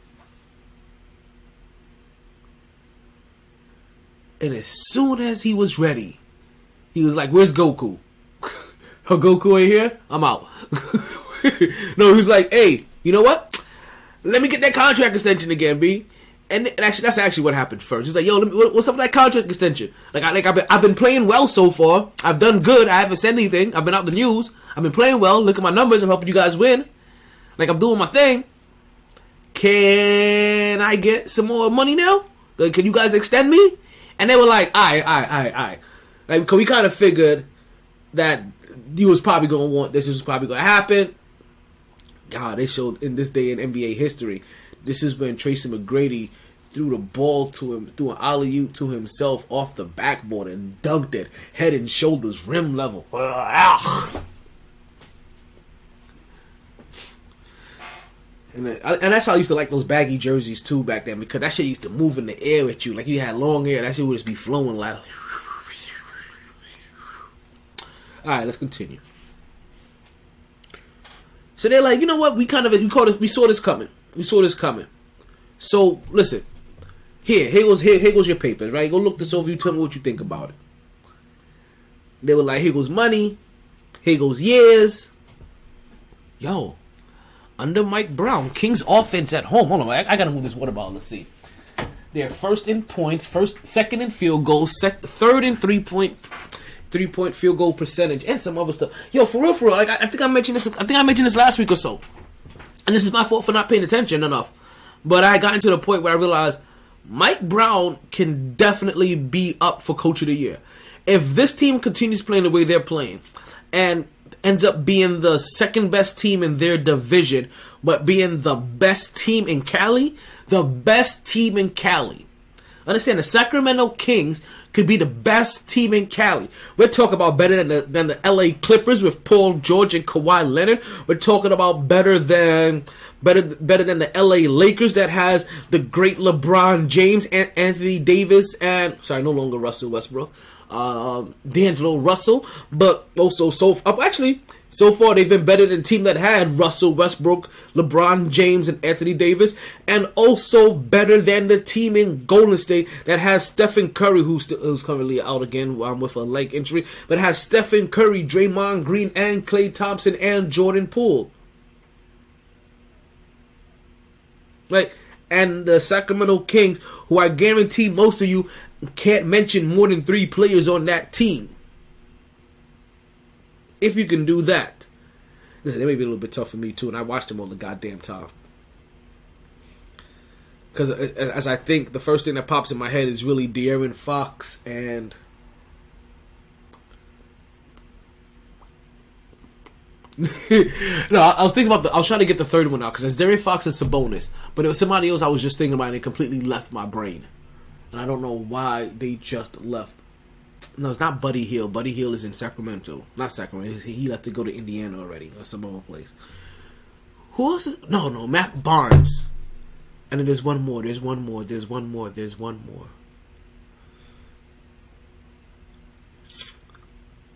And as soon as he was ready, he was like, where's Goku? Oh, Goku ain't here? I'm out. No, he was like, hey, you know what? Let me get that contract extension again, B. And actually, that's actually what happened first. He's like, yo, what's up with that contract extension? I've been playing well so far. I've done good. I haven't said anything. I've been out the news. I've been playing well. Look at my numbers. I'm helping you guys win. Like, I'm doing my thing. Can I get some more money now? Like, can you guys extend me? And they were like, aye. Like, because we kind of figured that you was probably going to want this. This was probably going to happen. God, they showed in this day in NBA history. This is when Tracy McGrady threw the ball to him, threw an alley-oop to himself off the backboard and dunked it, head and shoulders, rim level. And that's how I used to like those baggy jerseys too back then, because that shit used to move in the air with you. Like, you had long hair, that shit would just be flowing like. Alright, let's continue. So they're like, you know what? We saw this coming. So listen, here goes your papers, right? Go look this over. You tell me what you think about it. They were like, here goes money, here goes years. Yo, under Mike Brown, Kings offense at home. Hold on, I gotta move this water bottle. Let's see. They're first in points, second in field goals, third in three-point field goal percentage, and some other stuff. Yo, for real. Like, I think I mentioned this last week or so. And this is my fault for not paying attention enough. But I got into the point where I realized Mike Brown can definitely be up for Coach of the Year. If this team continues playing the way they're playing and ends up being the second best team in their division, but being the best team in Cali, understand, the Sacramento Kings could be the best team in Cali. We're talking about better than the LA Clippers with Paul George and Kawhi Leonard. We're talking about better than the LA Lakers that has the great LeBron James and Anthony Davis and no longer Russell Westbrook, D'Angelo Russell, but also so far they've been better than the team that had Russell Westbrook, LeBron James, and Anthony Davis, and also better than the team in Golden State that has Stephen Curry, who's currently out again with a leg injury, but has Stephen Curry, Draymond Green, and Klay Thompson, and Jordan Poole. Right? And the Sacramento Kings, who I guarantee most of you can't mention more than 3 players on that team. If you can do that. Listen, it may be a little bit tough for me too, and I watched them all the goddamn time. Because as I think, the first thing that pops in my head is really De'Aaron Fox and... No, I was trying to get the third one out, because it's De'Aaron Fox and Sabonis. But it was somebody else I was just thinking about, and it completely left my brain. And I don't know why they just left. No, it's not Buddy Hield. Buddy Hield is in Sacramento. Not Sacramento. He left to go to Indiana already, or some other place. Who else is... No, Matt Barnes. And then there's one more.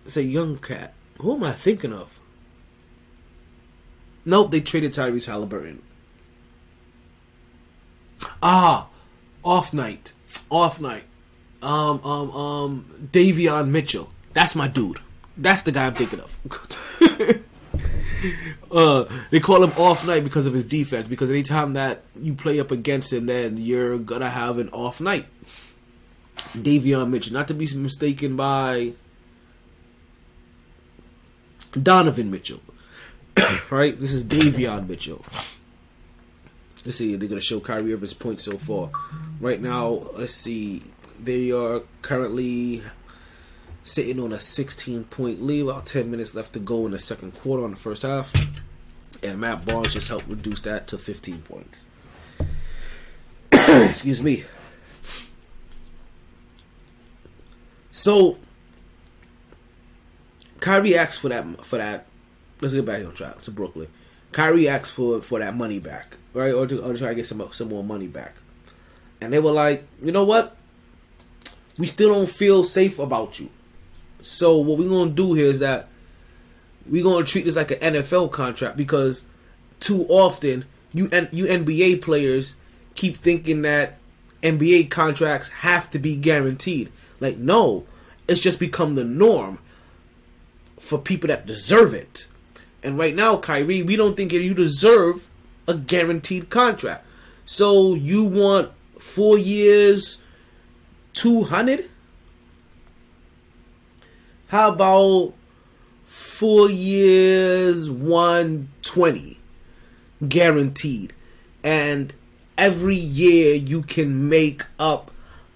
It's a young cat. Who am I thinking of? Nope, they traded Tyrese Halliburton. Off night. Davion Mitchell. That's my dude. That's the guy I'm thinking of. They call him off night because of his defense. Because anytime that you play up against him, then you're gonna have an off night. Davion Mitchell, not to be mistaken by Donovan Mitchell. Right? This is Davion Mitchell. Let's see, they're going to show Kyrie Irving's points so far. Right now, let's see, they are currently sitting on a 16-point lead. About 10 minutes left to go in the second quarter on the first half. And Matt Barnes just helped reduce that to 15 points. Excuse me. So, Kyrie asked for that. Let's get back on track to Brooklyn. Kyrie asked for that money back, right? Or to try to get some more money back. And they were like, you know what? We still don't feel safe about you. So what we're going to do here is that we're going to treat this like an NFL contract, because too often you NBA players keep thinking that NBA contracts have to be guaranteed. Like, no, it's just become the norm for people that deserve it. And right now, Kyrie, we don't think you deserve a guaranteed contract. So you want 4 years, 200? How about 4 years, 120 guaranteed? And every year you can make up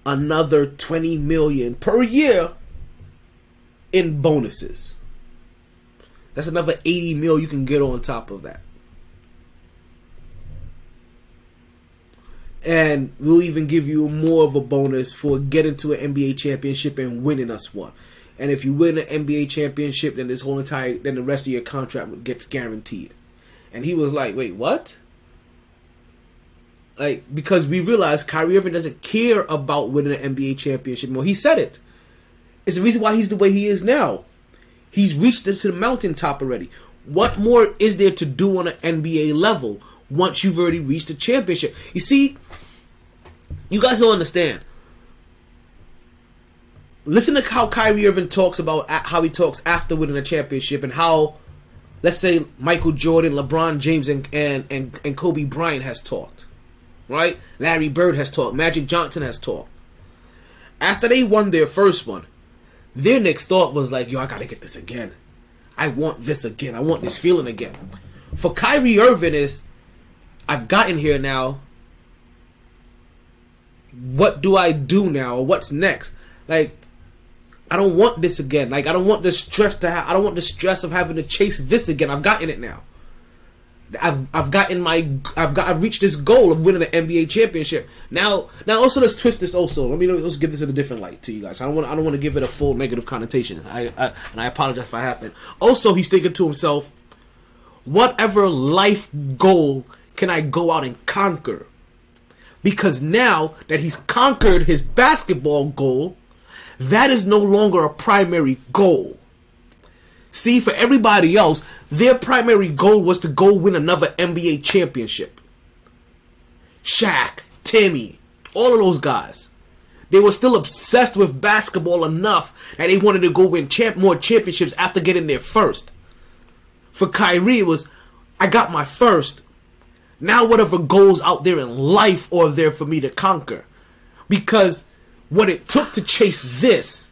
another $20 million per year in bonuses. That's another $80 million you can get on top of that. And we'll even give you more of a bonus for getting to an NBA championship and winning us one. And if you win an NBA championship, then then the rest of your contract gets guaranteed. And he was like, wait, what? Like, because we realized Kyrie Irving doesn't care about winning an NBA championship. Well, he said it. It's the reason why he's the way he is now. He's reached into the mountaintop already. What more is there to do on an NBA level once you've already reached a championship? You see, you guys don't understand. Listen to how Kyrie Irving talks about how he talks after winning a championship, and how, let's say, Michael Jordan, LeBron James, and Kobe Bryant has talked. Right? Larry Bird has talked. Magic Johnson has talked. After they won their first one, their next thought was like, yo, I gotta get this again. I want this again. I want this feeling again. For Kyrie Irving is, I've gotten here now. What do I do now? Or what's next? Like, I don't want this again. Like, I don't want the stress I don't want the stress of having to chase this again. I've gotten it now. I've reached this goal of winning an NBA championship. Now also let's twist this also. Let's give this in a different light to you guys. I don't want to give it a full negative connotation. And I apologize if I happen. Also, he's thinking to himself, whatever life goal can I go out and conquer? Because now that he's conquered his basketball goal, that is no longer a primary goal. See, for everybody else, their primary goal was to go win another NBA championship. Shaq, Timmy, all of those guys. They were still obsessed with basketball enough that they wanted to go win more championships after getting their first. For Kyrie, it was, I got my first. Now whatever goals out there in life are there for me to conquer. Because what it took to chase this,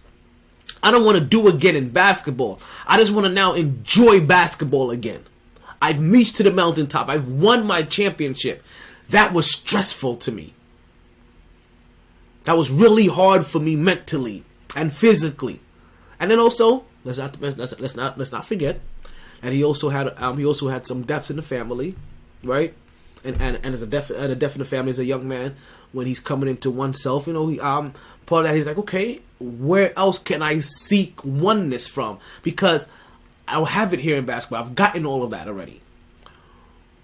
I don't want to do again in basketball. I just want to now enjoy basketball again. I've reached to the mountaintop. I've won my championship. That was stressful to me. That was really hard for me mentally and physically. And then also, let's not forget, and he also had some deaths in the family, right? And as a death in the family as a young man, when he's coming into oneself, part of that, he's like, okay, where else can I seek oneness from? Because I'll have it here in basketball. I've gotten all of that already.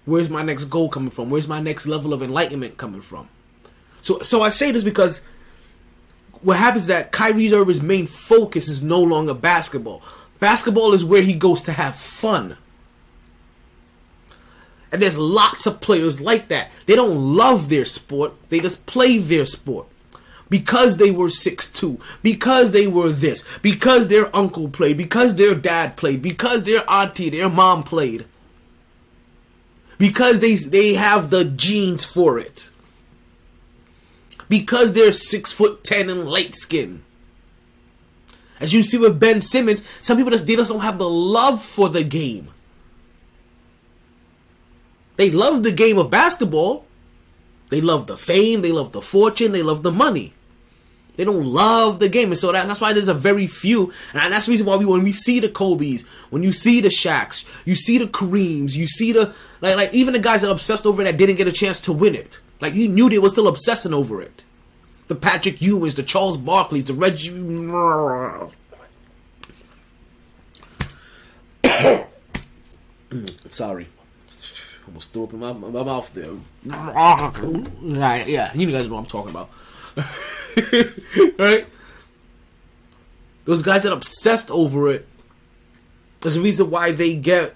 Where's my next goal coming from? Where's my next level of enlightenment coming from? So I say this because what happens is that Kyrie Irving's main focus is no longer basketball. Basketball is where he goes to have fun. And there's lots of players like that. They don't love their sport. They just play their sport. Because they were 6'2", because they were this, because their uncle played, because their dad played, because their auntie, their mom played. Because they have the genes for it. because they're 6'10" and light skinned. As you see with Ben Simmons, some people they just don't have the love for the game. They love the game of basketball. They love the fame, they love the fortune, they love the money. They don't love the game. And so that's why there's a very few. And that's the reason why when we see the Kobe's, when you see the Shaqs, you see the Kareems, you see the, like even the guys that are obsessed over it that didn't get a chance to win it. Like, you knew they were still obsessing over it. The Patrick Ewings, the Charles Barkleys, the Reggie... Sorry. Almost threw up in my mouth there. Yeah, you guys know what I'm talking about. Right? Those guys that are obsessed over it, there's a reason why they get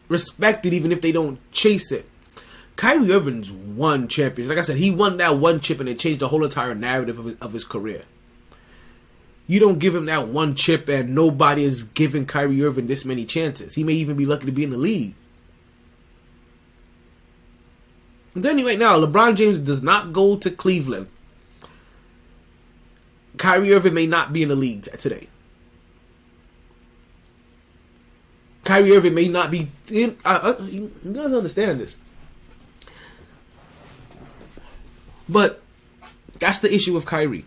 respected even if they don't chase it. Kyrie Irving's won champions. Like I said, he won that one chip and it changed the whole entire narrative of his career. You don't give him that one chip and nobody is giving Kyrie Irving this many chances. He may even be lucky to be in the league. I'm telling you right now, LeBron James does not go to Cleveland. Kyrie Irving may not be in the league today. Kyrie Irving may not be in... you guys understand this. But that's the issue with Kyrie.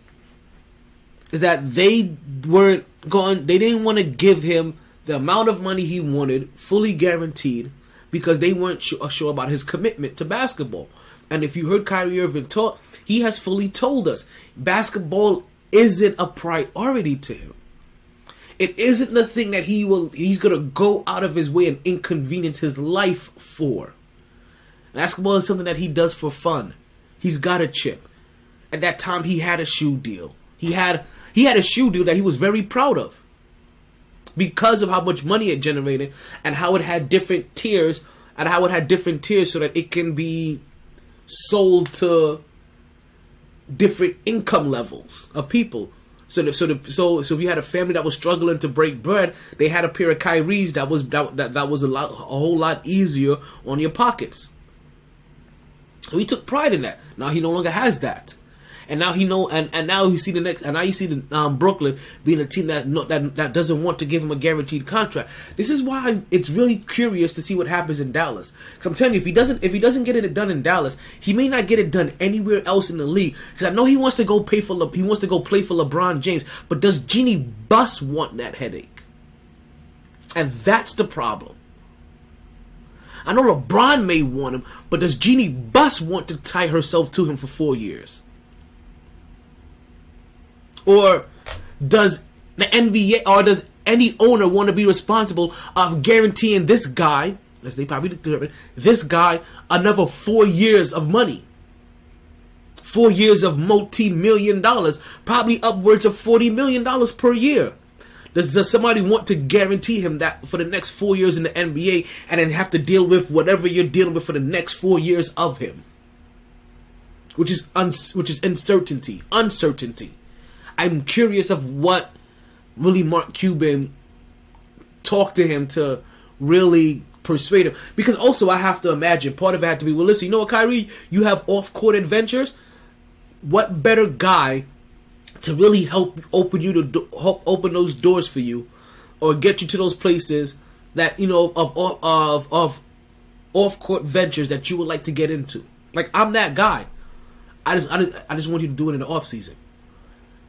Is that they didn't want to give him the amount of money he wanted, fully guaranteed, because they weren't sure about his commitment to basketball. And if you heard Kyrie Irving talk, he has fully told us basketball isn't a priority to him. It isn't the thing that he's gonna go out of his way and inconvenience his life for. Basketball is something that he does for fun. He's got a chip. At that time, he had a shoe deal. He had a shoe deal that he was very proud of because of how much money it generated and how it had different tiers so that it can be sold to different income levels of people. So if you had a family that was struggling to break bread, they had a pair of Kyries that was a whole lot easier on your pockets. So he took pride in that. Now he no longer has that. And now now you see the Brooklyn being a team that doesn't want to give him a guaranteed contract. This is why it's really curious to see what happens in Dallas. Because I'm telling you, if he doesn't get it done in Dallas, he may not get it done anywhere else in the league. Because I know he wants to go play for LeBron James, but does Jeannie Buss want that headache? And that's the problem. I know LeBron may want him, but does Jeannie Buss want to tie herself to him for 4 years? Or does the NBA or does any owner want to be responsible of guaranteeing this guy, as they probably determine, this guy another 4 years of money? 4 years of multi-million dollars, probably upwards of $40 million per year. Does somebody want to guarantee him that for the next 4 years in the NBA and then have to deal with whatever you're dealing with for the next 4 years of him? Which is uncertainty. I'm curious of what really Mark Cuban talked to him to really persuade him. Because also I have to imagine part of it had to be, well, listen, you know what, Kyrie? You have off-court adventures. What better guy to really help open those doors for you, or get you to those places that of off-court ventures that you would like to get into? Like, I'm that guy. I just want you to do it in the off season.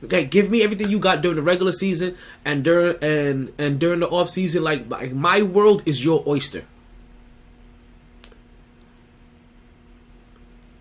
Okay, give me everything you got during the regular season and during the off season. Like my world is your oyster.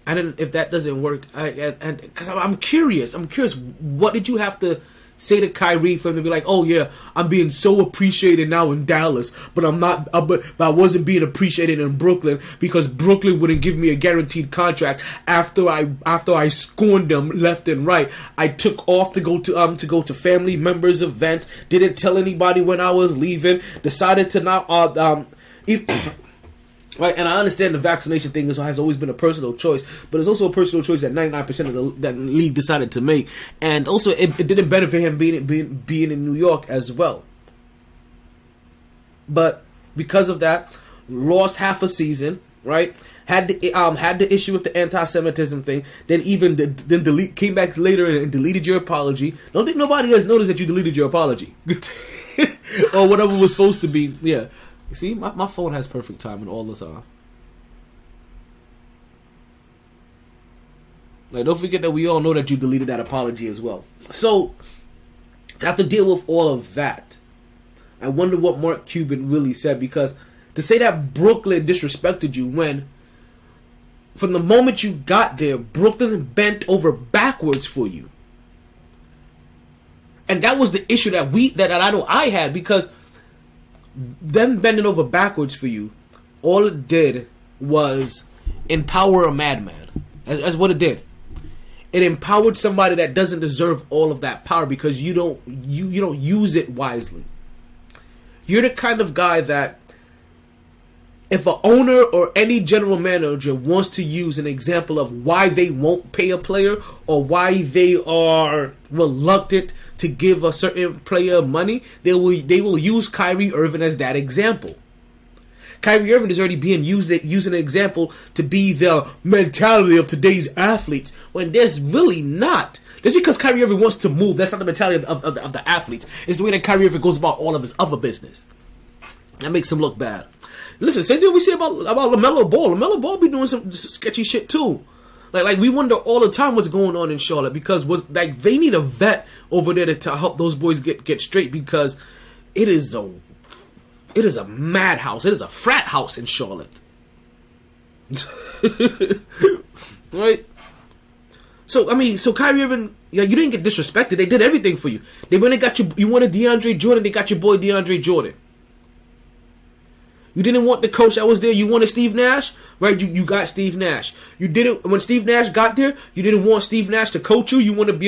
And if that doesn't work, because I'm curious. What did you have to say to Kyrie for him to be like, oh yeah, I'm being so appreciated now in Dallas, but I'm not. But I wasn't being appreciated in Brooklyn because Brooklyn wouldn't give me a guaranteed contract after I scorned them left and right. I took off to go to family members' events. Didn't tell anybody when I was leaving. Decided to not Right, and I understand the vaccination thing has always been a personal choice, but it's also a personal choice that 99% of the league decided to make, and also it didn't benefit him being in New York as well. But because of that, lost half a season, right? had the issue with the anti-Semitism thing, then came back later and deleted your apology. Don't think nobody has noticed that you deleted your apology or whatever was supposed to be. Yeah, you see, my phone has perfect timing all the time. Like, don't forget that we all know that you deleted that apology as well. So, to have to deal with all of that, I wonder what Mark Cuban really said, because to say that Brooklyn disrespected you when, from the moment you got there, Brooklyn bent over backwards for you. And that was the issue that I know I had, because them bending over backwards for you, all it did was empower a madman. That's what it did. It empowered somebody that doesn't deserve all of that power, because you don't use it wisely. You're the kind of guy that, if an owner or any general manager wants to use an example of why they won't pay a player or why they are reluctant to give a certain player money, they will use Kyrie Irving as that example. Kyrie Irving is already being used as an example to be the mentality of today's athletes, when there's really not. Just because Kyrie Irving wants to move, that's not the mentality of the athletes. It's the way that Kyrie Irving goes about all of his other business. That makes him look bad. Listen, same thing we say about LaMelo Ball. LaMelo Ball be doing some sketchy shit too. Like we wonder all the time what's going on in Charlotte, because they need a vet over there to help those boys get straight, because it is a madhouse. It is a frat house in Charlotte. Right? So Kyrie Irving, you didn't get disrespected. They did everything for you. They went and got you wanted DeAndre Jordan, they got your boy DeAndre Jordan. You didn't want the coach that was there. You wanted Steve Nash, right? You got Steve Nash. You didn't, when Steve Nash got there, you didn't want Steve Nash to coach you. You want to be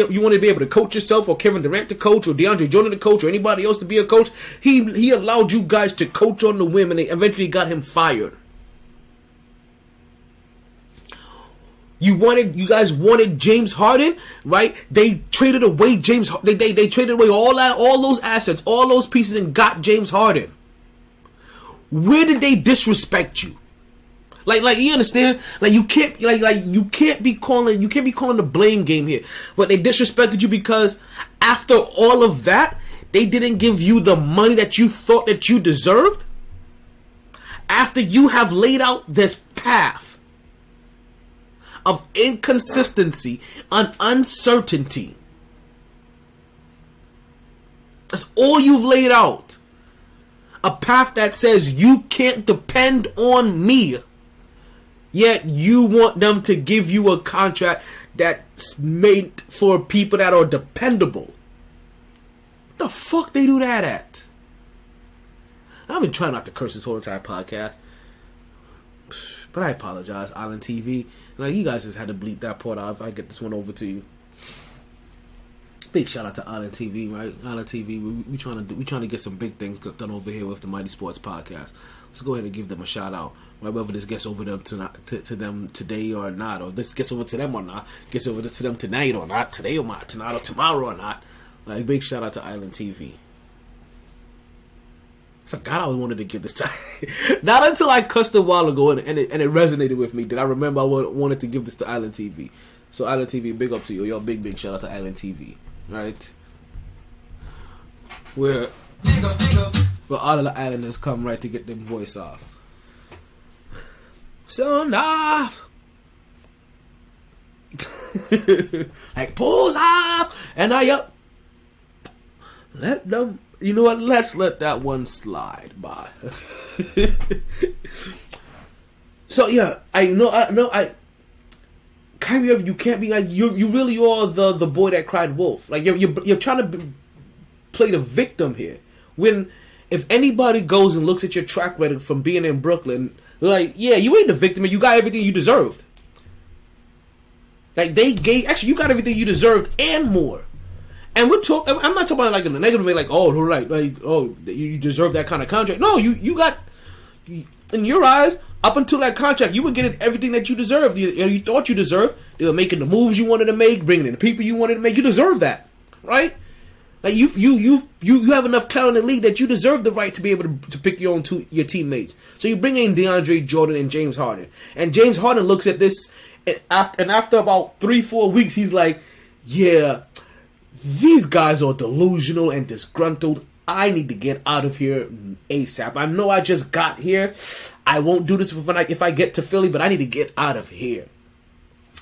able to coach yourself, or Kevin Durant to coach, or DeAndre Jordan to coach, or anybody else to be a coach. He allowed you guys to coach on the whim, and they eventually got him fired. You guys wanted James Harden, right? They traded away They traded away all those assets, all those pieces, and got James Harden. Where did they disrespect you? Like you understand? Like you can't be calling the blame game here. But they disrespected you because after all of that, they didn't give you the money that you thought that you deserved. After you have laid out this path of inconsistency and uncertainty. That's all you've laid out. A path that says you can't depend on me. Yet you want them to give you a contract that's made for people that are dependable. What the fuck they do that at? I've been trying not to curse this whole entire podcast. But I apologize, Island TV. Like, you guys just had to bleep that part out if I get this one over to you. Big shout out to Island TV, right? Island TV, we trying to get some big things done over here with the Mighty Sports Podcast. Let's go ahead and give them a shout out. Right, whether this gets over them to them today or not, or this gets over to them or not, gets over to them tonight or not, today or not, tonight or tomorrow or not. Like, big shout out to Island TV. Forgot I wanted to give this time. Not until I cussed a while ago and it resonated with me that I remember I wanted to give this to Island TV. So Island TV, big up to you. Yo, big shout out to Island TV. Right? Where all of the islanders come right to get them voice off. Sound off. Like, pulls off. And I up. Let them. You know what? Let's let that one slide by. So yeah, Kyrie Irving, you can't be like you really are the boy that cried wolf. Like you're trying to play the victim here. When if anybody goes and looks at your track record from being in Brooklyn, they're like, yeah, you ain't the victim, and you got everything you deserved. Like you got everything you deserved and more. And I'm not talking about like in a negative way, like you deserve that kind of contract. No, you got, in your eyes, up until that contract, you were getting everything that you deserved. You thought you deserved. They were making the moves you wanted to make, bringing in the people you wanted to make. You deserve that, right? Like you have enough talent in the league that you deserve the right to be able to pick your your teammates. So you bring in DeAndre Jordan and James Harden, and James Harden looks at this, and after about 3-4 weeks, he's like, "Yeah, these guys are delusional and disgruntled. I need to get out of here ASAP. I know I just got here. I won't do this if I get to Philly, but I need to get out of here."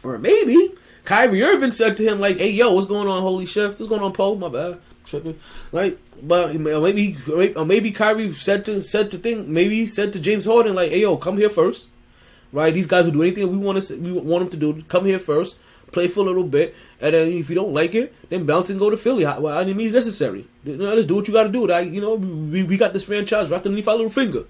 Or maybe Kyrie Irving said to him, like, "Hey, yo, what's going on, Holy Chef? What's going on, Poe? My bad, tripping." Like, but maybe Kyrie said to James Harden, like, "Hey, yo, come here first, right? These guys will do anything we want them to do. Come here first, play for a little bit, and then if you don't like it, then bounce and go to Philly. Well, any means necessary. Let's do what you got to do. We got this franchise wrapped underneath our little finger.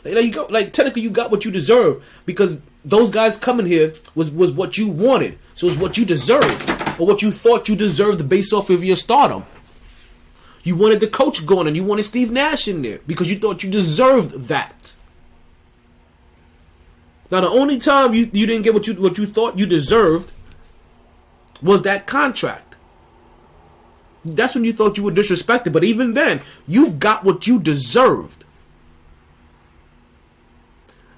Like technically, you got what you deserve because those guys coming here was what you wanted. So it's what you deserved, or what you thought you deserved based off of your stardom. You wanted the coach going, and you wanted Steve Nash in there because you thought you deserved that. Now, the only time you didn't get what you thought you deserved was that contract. That's when you thought you were disrespected. But even then, you got what you deserved.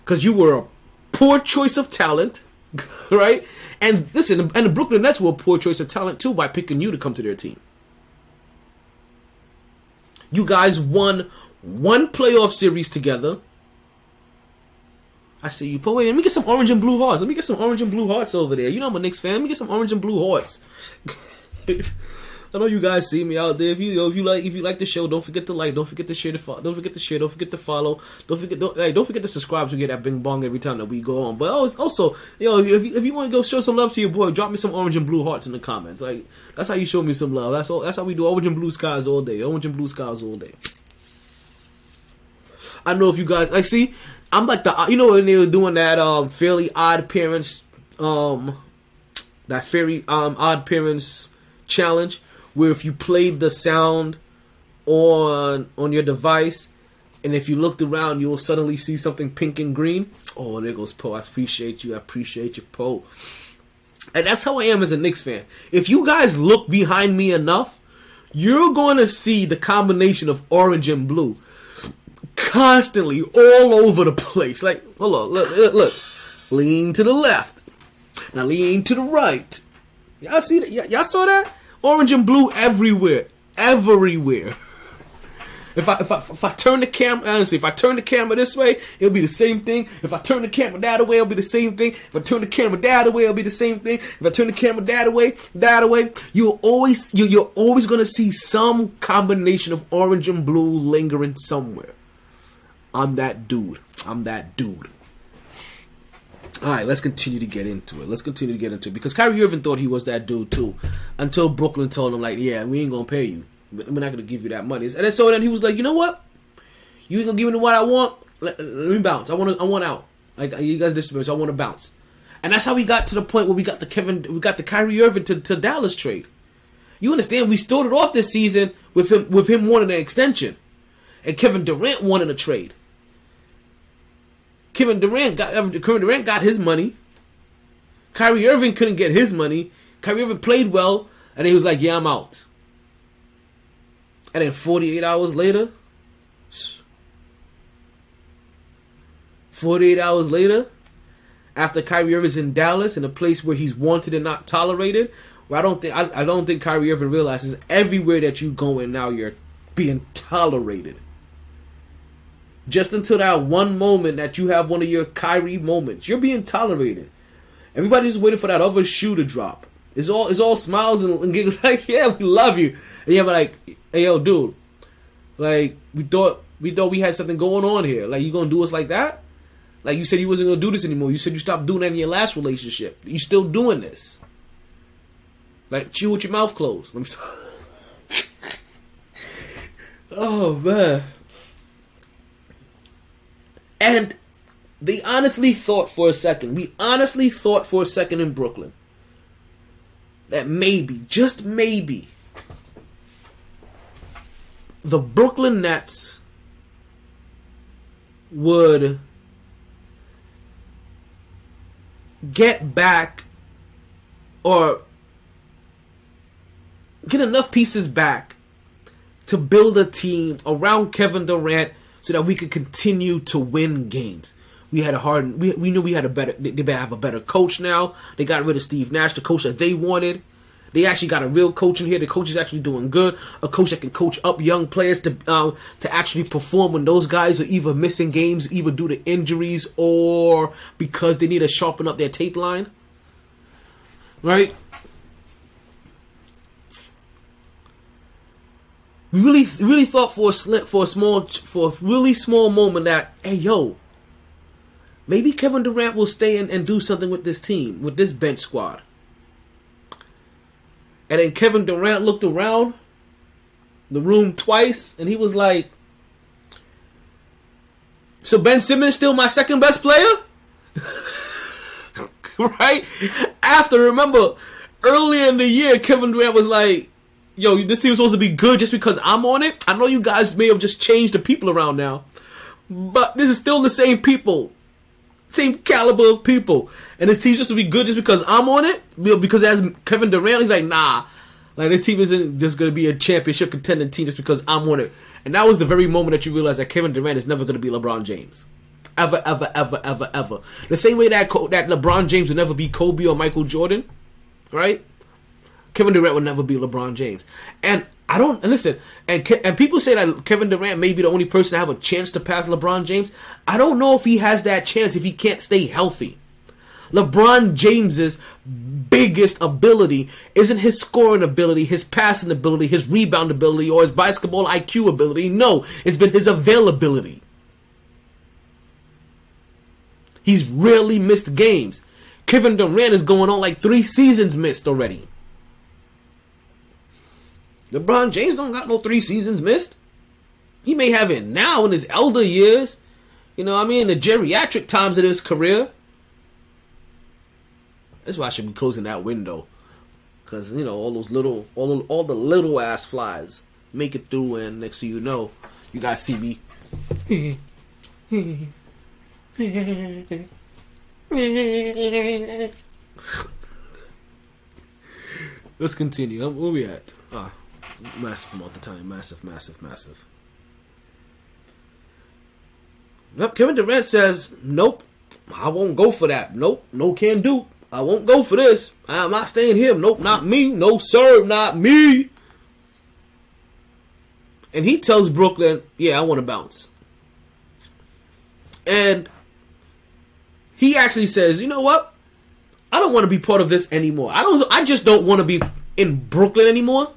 Because you were a poor choice of talent, right? And listen, and the Brooklyn Nets were a poor choice of talent too by picking you to come to their team. You guys won one playoff series together. I see you. But wait, let me get some orange and blue hearts. Let me get some orange and blue hearts over there. You know I'm a Knicks fan. Let me get some orange and blue hearts. I know you guys see me out there. If you like the show, don't forget to like, don't forget to share, don't forget to follow, don't forget to subscribe to get that bing bong every time that we go on. But also, if you want to go show some love to your boy, drop me some orange and blue hearts in the comments. Like, that's how you show me some love. That's how we do orange and blue skies all day. Orange and blue skies all day. I know if you guys see, I'm like when they were doing that Fairly Odd Parents Odd Parents challenge, where if you played the sound on your device, and if you looked around, you will suddenly see something pink and green. Oh, there goes Poe. I appreciate you, Poe. And that's how I am as a Knicks fan. If you guys look behind me enough, you're going to see the combination of orange and blue constantly all over the place. Like, hold on, look. Lean to the left. Now lean to the right. Y'all see that? Y'all saw that? Orange and blue everywhere. If I turn the camera, honestly, if I turn the camera this way, it'll be the same thing. If I turn the camera that way, it'll be the same thing. If I turn the camera that way, it'll be the same thing. If I turn the camera that way, you're always gonna see some combination of orange and blue lingering somewhere. I'm that dude. Alright, let's continue to get into it. Because Kyrie Irving thought he was that dude too. Until Brooklyn told him, like, yeah, we ain't gonna pay you. We're not gonna give you that money. And then he was like, you know what? You ain't gonna give me what I want? Let me bounce. I want out. Like, you guys disrespect, so I want to bounce. And that's how we got to the point where we got the Kyrie Irving to Dallas trade. You understand? We started off this season with him wanting an extension. And Kevin Durant wanted a trade. Kevin Durant got his money. Kyrie Irving couldn't get his money. Kyrie Irving played well, and he was like, yeah, I'm out. And then 48 hours later, after Kyrie Irving's in Dallas, in a place where he's wanted and not tolerated, where I don't think Kyrie Irving realizes everywhere that you go in now, you're being tolerated. Just until that one moment that you have one of your Kyrie moments, you're being tolerated. Everybody's just waiting for that other shoe to drop. It's all smiles and giggles. Like, yeah, we love you. And you're like, hey, yo, dude, like, we thought we had something going on here. Like, you gonna do us like that? Like, you said you wasn't gonna do this anymore. You said you stopped doing that in your last relationship. You still doing this? Like, chew with your mouth closed. Let me stop. Oh man. And we honestly thought for a second in Brooklyn that maybe, just maybe, the Brooklyn Nets would get back or get enough pieces back to build a team around Kevin Durant so that we could continue to win games. We knew we had they have a better coach now. They got rid of Steve Nash, the coach that they wanted. They actually got a real coach in here. The coach is actually doing good. A coach that can coach up young players to actually perform when those guys are either missing games, either due to injuries or because they need to sharpen up their tape line. Right? We really thought for a really small moment that, hey, yo, maybe Kevin Durant will stay and do something with this team, with this bench squad. And then Kevin Durant looked around the room twice, and he was like, so Ben Simmons still my second best player? Right? After, remember, earlier in the year, Kevin Durant was like, yo, this team's supposed to be good just because I'm on it. I know you guys may have just changed the people around now, but this is still the same people. Same caliber of people. And this team's just to be good just because I'm on it? Because as Kevin Durant, he's like, nah. Like, this team isn't just going to be a championship contending team just because I'm on it. And that was the very moment that you realize that Kevin Durant is never going to be LeBron James. Ever, ever, ever, ever, ever. The same way that LeBron James will never be Kobe or Michael Jordan. Right? Kevin Durant will never be LeBron James. And I don't, and listen, and people say that Kevin Durant may be the only person to have a chance to pass LeBron James. I don't know if he has that chance if he can't stay healthy. LeBron James's biggest ability isn't his scoring ability, his passing ability, his rebound ability, or his basketball IQ ability. No, it's been his availability. He's rarely missed games. Kevin Durant is going on like 3 seasons missed already. LeBron James don't got no 3 seasons missed. He may have it now in his elder years. You know what I mean? The geriatric times of his career. That's why I should be closing that window. Because, you know, all the little ass flies make it through, and next thing you know, you guys see me. Let's continue. Where we at? Massive amount of time. Massive. Yep, Kevin Durant says, nope, I won't go for that. Nope, no can do. I won't go for this. I'm not staying here. Nope, not me. No, sir, not me. And he tells Brooklyn, yeah, I want to bounce. And he actually says, you know what? I don't want to be part of this anymore. I just don't want to be in Brooklyn anymore.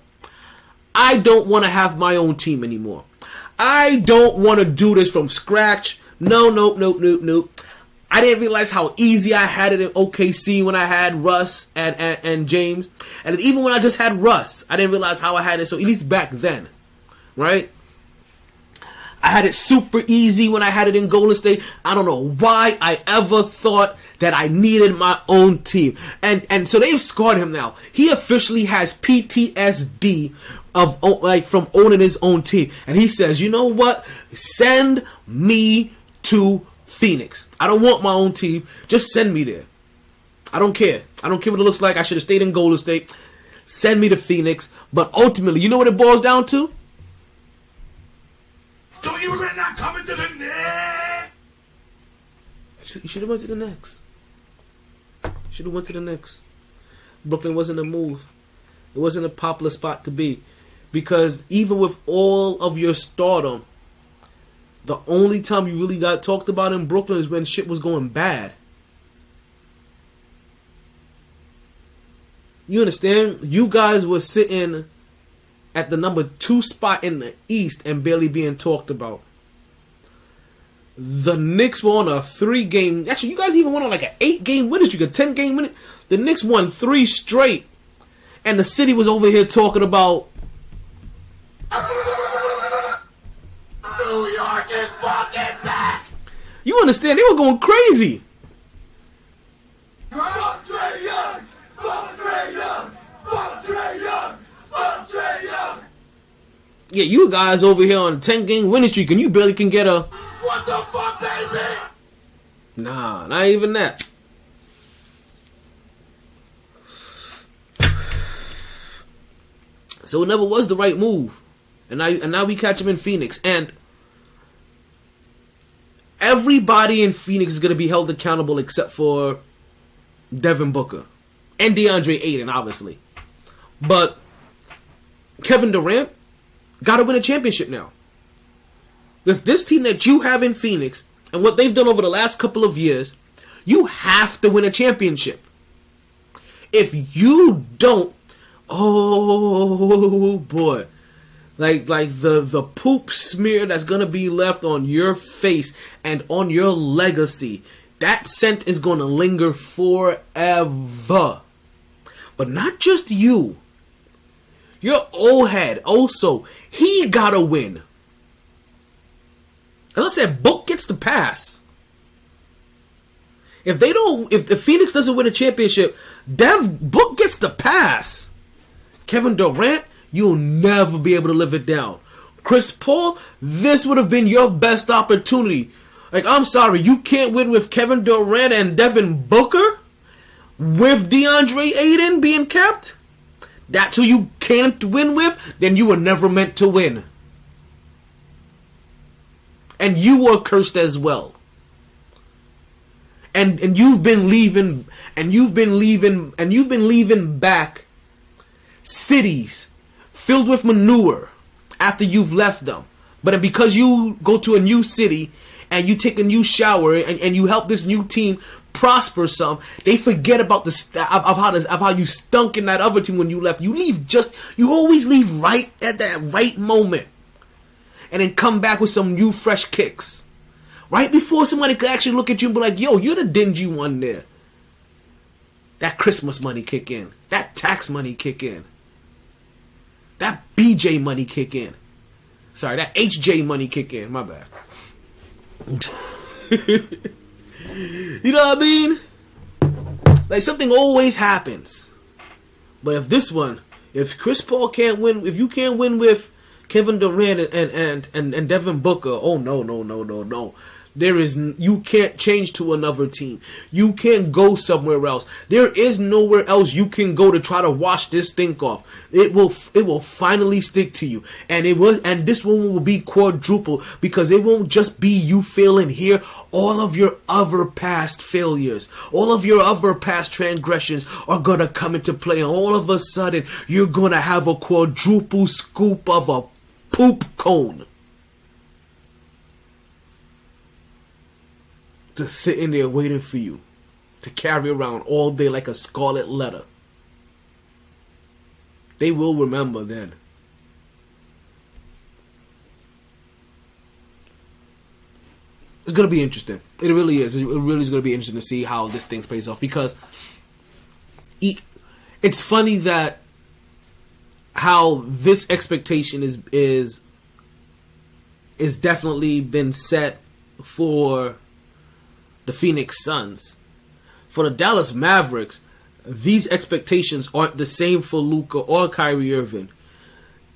I don't want to have my own team anymore. I don't want to do this from scratch. Nope. I didn't realize how easy I had it in OKC when I had Russ and James. And even when I just had Russ, I didn't realize how I had it. So at least back then, right? I had it super easy when I had it in Golden State. I don't know why I ever thought that I needed my own team. And so they've scarred him now. He officially has PTSD from owning his own team. And he says, you know what? Send me to Phoenix. I don't want my own team. Just send me there. I don't care. I don't care what it looks like. I should have stayed in Golden State. Send me to Phoenix. But ultimately, you know what it boils down to? Don't you regret not coming to the net? You should have went to the Knicks. Should have went to the Knicks. Brooklyn wasn't a move. It wasn't a popular spot to be. Because even with all of your stardom, the only time you really got talked about in Brooklyn is when shit was going bad. You understand? You guys were sitting at the number 2 spot in the East and barely being talked about. The Knicks were on a 3-game... Actually, you guys even won on like an 8-game winning streak, a 10-game winning... The Knicks won 3 straight. And the city was over here talking about... New York is fucking back. You understand? They were going crazy. Fuck Trae Young. Fuck Trae Young. Fuck Trae Young. Fuck Trae Young. Yeah, you guys over here on a 10-game winning streak and you barely can get a... What the fuck, baby? Nah, not even that. So it never was the right move. And now we catch him in Phoenix. And everybody in Phoenix is going to be held accountable except for Devin Booker. And DeAndre Ayton, obviously. But Kevin Durant got to win a championship now. With this team that you have in Phoenix and what they've done over the last couple of years, you have to win a championship. If you don't, oh boy, like the poop smear that's gonna be left on your face and on your legacy, that scent is gonna linger forever. But not just you. Your old head also, he gotta win. As I said, Book gets the pass. If the Phoenix doesn't win a championship, Book gets the pass. Kevin Durant, you'll never be able to live it down. Chris Paul, this would have been your best opportunity. Like, I'm sorry, you can't win with Kevin Durant and Devin Booker? With DeAndre Ayton being kept? That's who you can't win with? Then you were never meant to win. And you were cursed as well. And you've been leaving back cities filled with manure after you've left them. But because you go to a new city and you take a new shower and you help this new team prosper some, they forget about how you stunk in that other team when you left. You always leave right at that right moment. And then come back with some new fresh kicks. Right before somebody could actually look at you and be like, yo, you're the dingy one there. That Christmas money kick in. That tax money kick in. That BJ money kick in. Sorry, that HJ money kick in. My bad. You know what I mean? Like, something always happens. But if Chris Paul can't win, if you can't win with Kevin Durant and Devin Booker, oh no. You can't change to another team. You can't go somewhere else. There is nowhere else you can go to try to wash this thing off. It will finally stick to you. And this one will be quadruple, because it won't just be you failing here. All of your other past failures, all of your other past transgressions are gonna come into play, and all of a sudden you're gonna have a quadruple scoop of a poop cone to sit in there waiting for you to carry around all day like a scarlet letter. They will remember then. It's going to be interesting. It really is. It really is going to be interesting to see how this thing plays off, because it's funny that how this expectation is definitely been set for the Phoenix Suns. For the Dallas Mavericks, these expectations aren't the same for Luka or Kyrie Irving.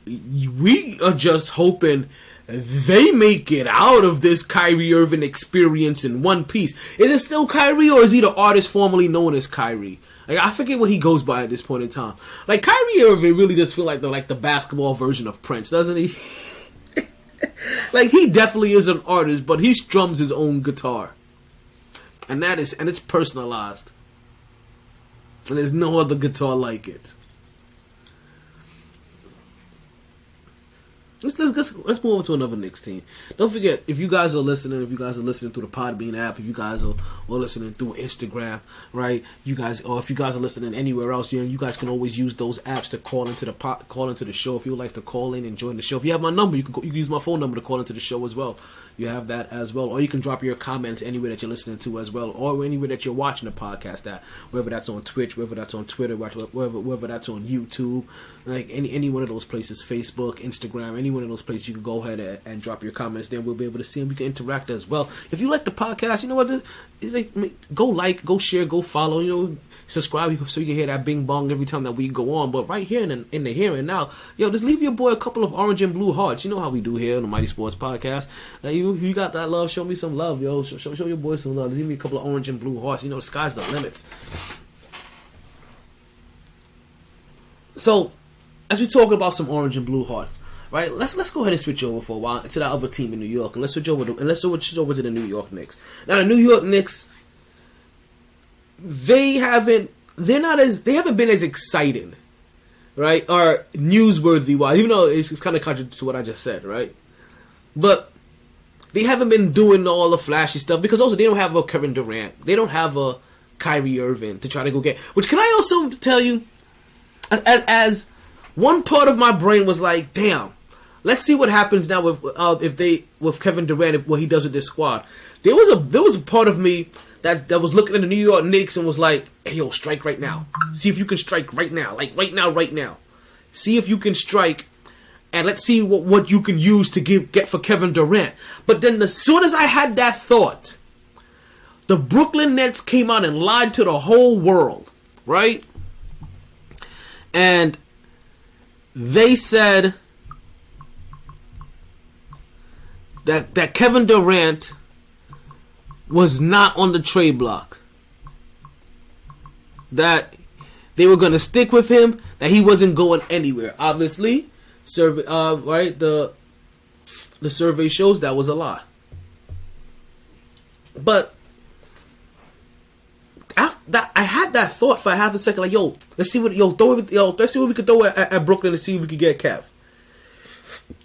We are just hoping they make it out of this Kyrie Irving experience in one piece. Is it still Kyrie, or is he the artist formerly known as Kyrie? Like, I forget what he goes by at this point in time. Like, Kyrie Irving really does feel like the basketball version of Prince, doesn't he? Like, he definitely is an artist, but he strums his own guitar. And it's personalized. And there's no other guitar like it. Let's move on to another Knicks team. Don't forget, if you guys are listening through the Podbean app, if you guys are listening through Instagram, right? Or if you guys are listening anywhere else, you guys can always use those apps to call into the show. If you would like to call in and join the show, if you have my number, you can use my phone number to call into the show as well. You have that as well. Or you can drop your comments anywhere that you're listening to as well, or anywhere that you're watching the podcast at, whether that's on Twitch, whether that's on Twitter, whether that's on YouTube, like any one of those places, Facebook, Instagram, any one of those places, you can go ahead and drop your comments there. We'll be able to see them. We can interact as well. If you like the podcast, you know what? Go share, go follow, subscribe so you can hear that bing bong every time that we go on. But right here in the here and now, just leave your boy a couple of orange and blue hearts. You know how we do here on the Mighty Sports Podcast. You got that love, show me some love, yo. Show your boy some love. Leave me a couple of orange and blue hearts. The sky's the limits. So, as we talk about some orange and blue hearts, right? Let's go ahead and switch over for a while to that other team in New York, and let's switch over to the New York Knicks. Now the New York Knicks, they haven't been as exciting, right, or newsworthy wise, even though it's kind of contradictory to what I just said, right? But they haven't been doing all the flashy stuff because also they don't have a Kevin Durant, they don't have a Kyrie Irving to try to go get. Which, can I also tell you, as one part of my brain was like, damn, let's see what happens now with Kevin Durant, what he does with this squad. There was a part of me that was looking at the New York Knicks and was like, hey, yo, strike right now. See if you can strike right now. Like, right now. See if you can strike, and let's see what you can use to get for Kevin Durant. But then as soon as I had that thought, the Brooklyn Nets came out and lied to the whole world, right? And they said that Kevin Durant was not on the trade block. That they were going to stick with him, that he wasn't going anywhere. Obviously, right? The survey shows that was a lie. But I had that thought for half a second, like, let's see what we could throw at Brooklyn and see if we could get Kev.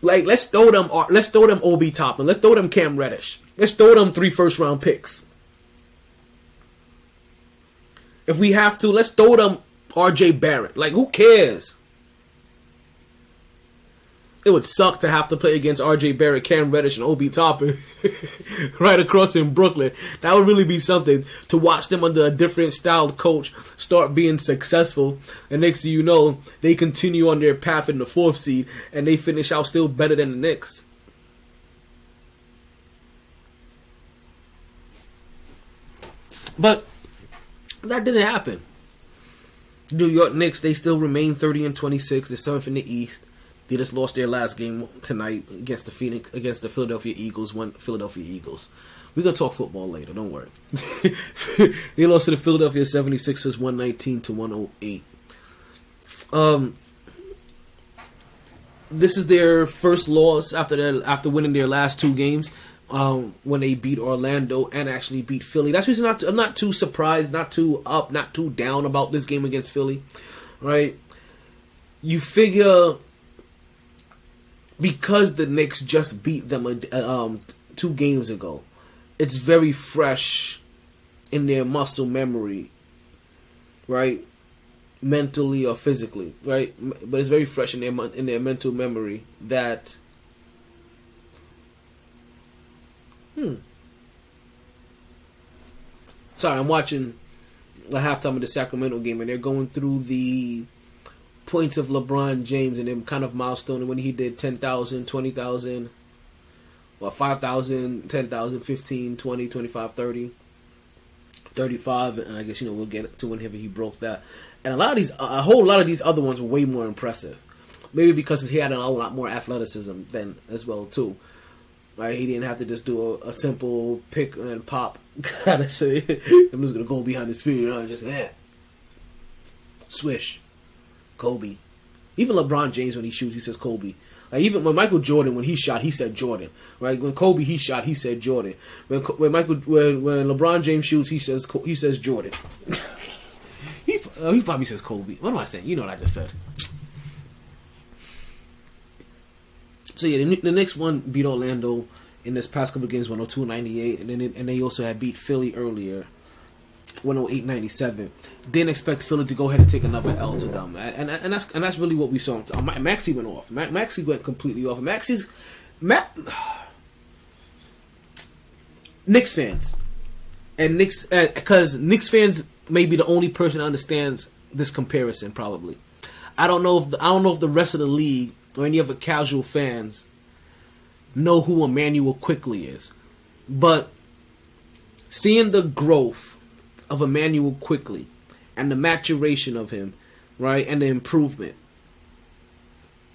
Like, let's throw them Obi Toppin, let's throw them Cam Reddish, let's throw them 3 first-round picks. If we have to, let's throw them RJ Barrett. Like, who cares? It would suck to have to play against RJ Barrett, Cam Reddish, and Obi Toppin right across in Brooklyn. That would really be something, to watch them under a different styled coach start being successful. And next thing you know, they continue on their path in the 4th seed, and they finish out still better than the Knicks. But that didn't happen. New York Knicks, they still remain 30-26. They're 7th in the East. They just lost their last game tonight against the Philadelphia Eagles. Philadelphia Eagles. We're going to talk football later, don't worry. They lost to the Philadelphia 76ers 119-108. This is their first loss after winning their last 2 games, when they beat Orlando and actually beat Philly. That's the reason I'm not too surprised, not too up, not too down about this game against Philly. Right? You figure, because the Knicks just beat them 2 games ago, it's very fresh in their muscle memory, right? Mentally or physically, right? But it's very fresh in their mental memory that Sorry, I'm watching the halftime of the Sacramento game, and they're going through the points of LeBron James and them kind of milestone, and when he did 10,000, 20,000, 5,000, 10,000, 15, 20, 25, 30, 35, and I guess, we'll get to whenever he broke that. And a whole lot of these other ones were way more impressive. Maybe because he had a lot more athleticism then as well too. Right? He didn't have to just do a simple pick and pop kind of say, I'm just gonna go behind the speed and just swish. Kobe. Even LeBron James, when he shoots, he says Kobe. Like, even when Michael Jordan, when he shot, he said Jordan. Right? When Kobe he shot, he said Jordan. When LeBron James shoots, he says Jordan. he probably says Kobe. What am I saying? You know what I just said. So yeah, the Knicks beat Orlando in this past couple of games, 102-98, and they also had beat Philly earlier, 108-97. Didn't expect Philly to go ahead and take another L to them, and that's really what we saw. Maxey went off. Maxey went completely off. Knicks fans, and because Knicks fans may be the only person that understands this comparison. Probably, I don't know if the rest of the league or any other casual fans know who Emmanuel Quickley is, but seeing the growth of Emmanuel Quickley and the maturation of him, right, and the improvement,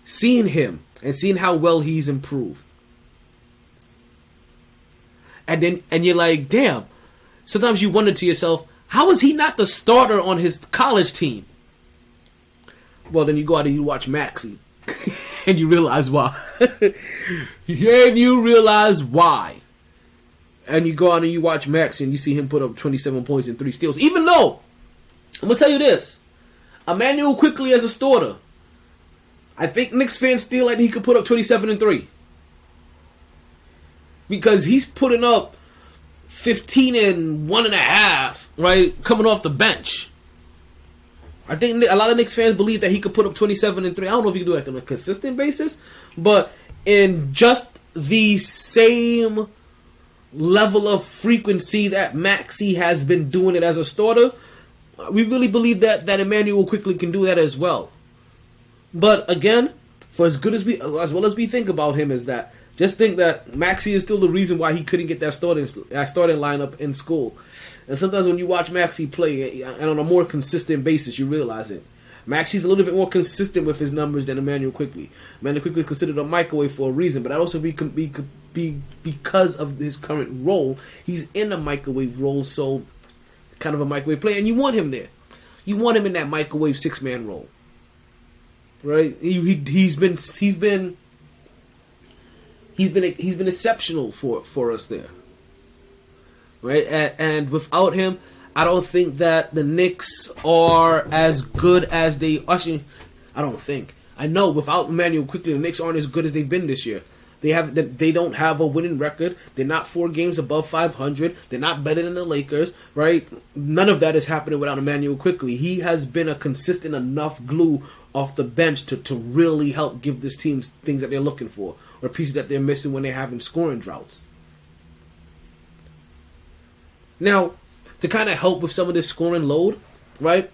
seeing him and seeing how well he's improved, and you're like, damn. Sometimes you wonder to yourself, how is he not the starter on his college team? Well, then you go out and you watch Maxey. And you realize why. And you realize why. And you go on and you watch Max and you see him put up 27 points and 3 steals. Even though, I'm going to tell you this, Emmanuel Quickly as a starter, I think Knicks fans feel like he could put up 27 and 3. Because he's putting up 15 and 1.5, right, coming off the bench. I think a lot of Knicks fans believe that he could put up 27 and 3. I don't know if he can do it on a consistent basis, but in just the same level of frequency that Maxey has been doing it as a starter, we really believe that Emmanuel Quickly can do that as well. But again, for as well as we think about him, is that just think that Maxey is still the reason why he couldn't get that starting lineup in school. And sometimes when you watch Maxey play, and on a more consistent basis, you realize it. Maxey's a little bit more consistent with his numbers than Emmanuel Quickly. Emmanuel Quickly is considered a microwave for a reason, but that also be because of his current role. He's in a microwave role, so kind of a microwave player, and you want him there. You want him in that microwave 6-man role, right? He's been exceptional for us there, right? And without him, I don't think that the Knicks are as good as they actually. I don't think. I know without Emmanuel Quickly, the Knicks aren't as good as they've been this year. They don't have a winning record. They're not 4 games above 500. They're not better than the Lakers, right? None of that is happening without Emmanuel Quickly. He has been a consistent enough glue off the bench to really help give this team things that they're looking for, or pieces that they're missing when they're having scoring droughts. Now, to kind of help with some of this scoring load, right?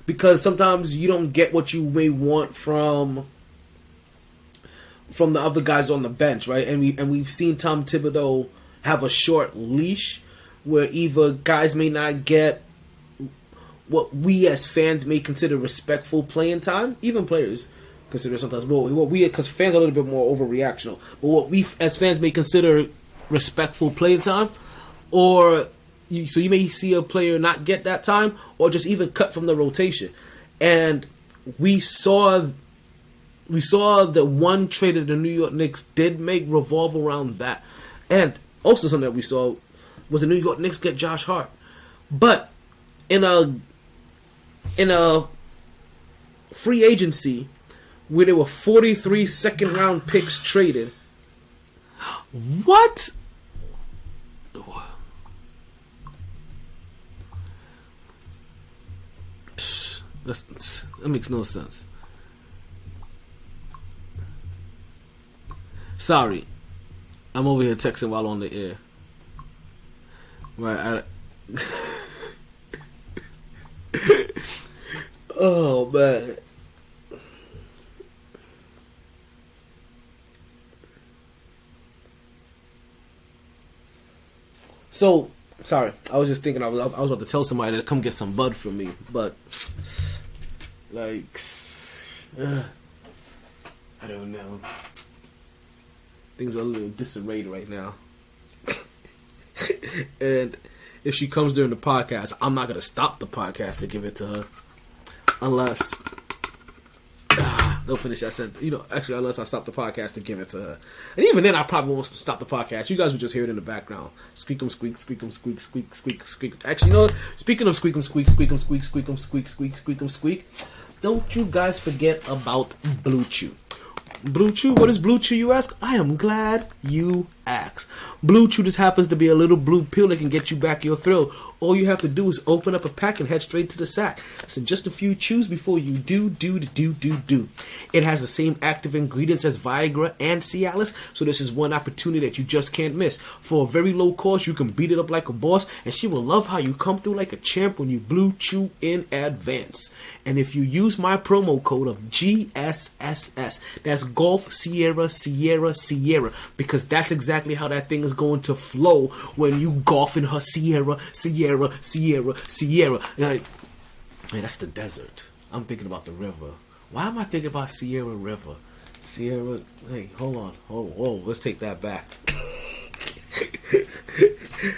Because sometimes you don't get what you may want from the other guys on the bench, right? And we've seen Tom Thibodeau have a short leash where either guys may not get what we as fans may consider respectful playing time, even players consider sometimes more, because fans are a little bit more overreactional, but what we as fans may consider respectful playing time, so you may see a player not get that time, or just even cut from the rotation. And we saw the one trade that the New York Knicks did make revolve around that. And also something that we saw was the New York Knicks get Josh Hart. But in a free agency where there were 43 second round picks traded. What? That makes no sense. Sorry, I'm over here texting while on the air. Right. Oh man. So sorry, I was just thinking I was about to tell somebody to come get some bud from me, but like I don't know. Things are a little disarrayed right now. And if she comes during the podcast, I'm not going to stop the podcast to give it to her. Unless... they'll finish that sentence. Actually, unless I stop the podcast to give it to her. And even then, I probably won't stop the podcast. You guys will just hear it in the background. Squeak 'em, squeak, squeak 'em, squeak, squeak, squeak, squeak. Actually, you know what? Speaking of squeak 'em, squeak, squeak 'em, squeak, squeak 'em, squeak, squeak, squeak 'em, squeak. Don't you guys forget about Blue Chew. Blue Chew? What is Blue Chew, you ask? I am glad you asked. Blue Chew just happens to be a little blue pill that can get you back your thrill. All you have to do is open up a pack and head straight to the sack. So just a few chews before you do. It has the same active ingredients as Viagra and Cialis, so this is one opportunity that you just can't miss. For a very low cost, you can beat it up like a boss, and she will love how you come through like a champ when you Blue Chew in advance. And if you use my promo code of GSSS, that's Golf Sierra Sierra Sierra, because that's exactly how that thing is going to flow when you golf in her Sierra Sierra Sierra Sierra. Like, man, that's the desert. I'm thinking about the river. Why am I thinking about Sierra River? Sierra, hey, hold on. Whoa, let's take that back.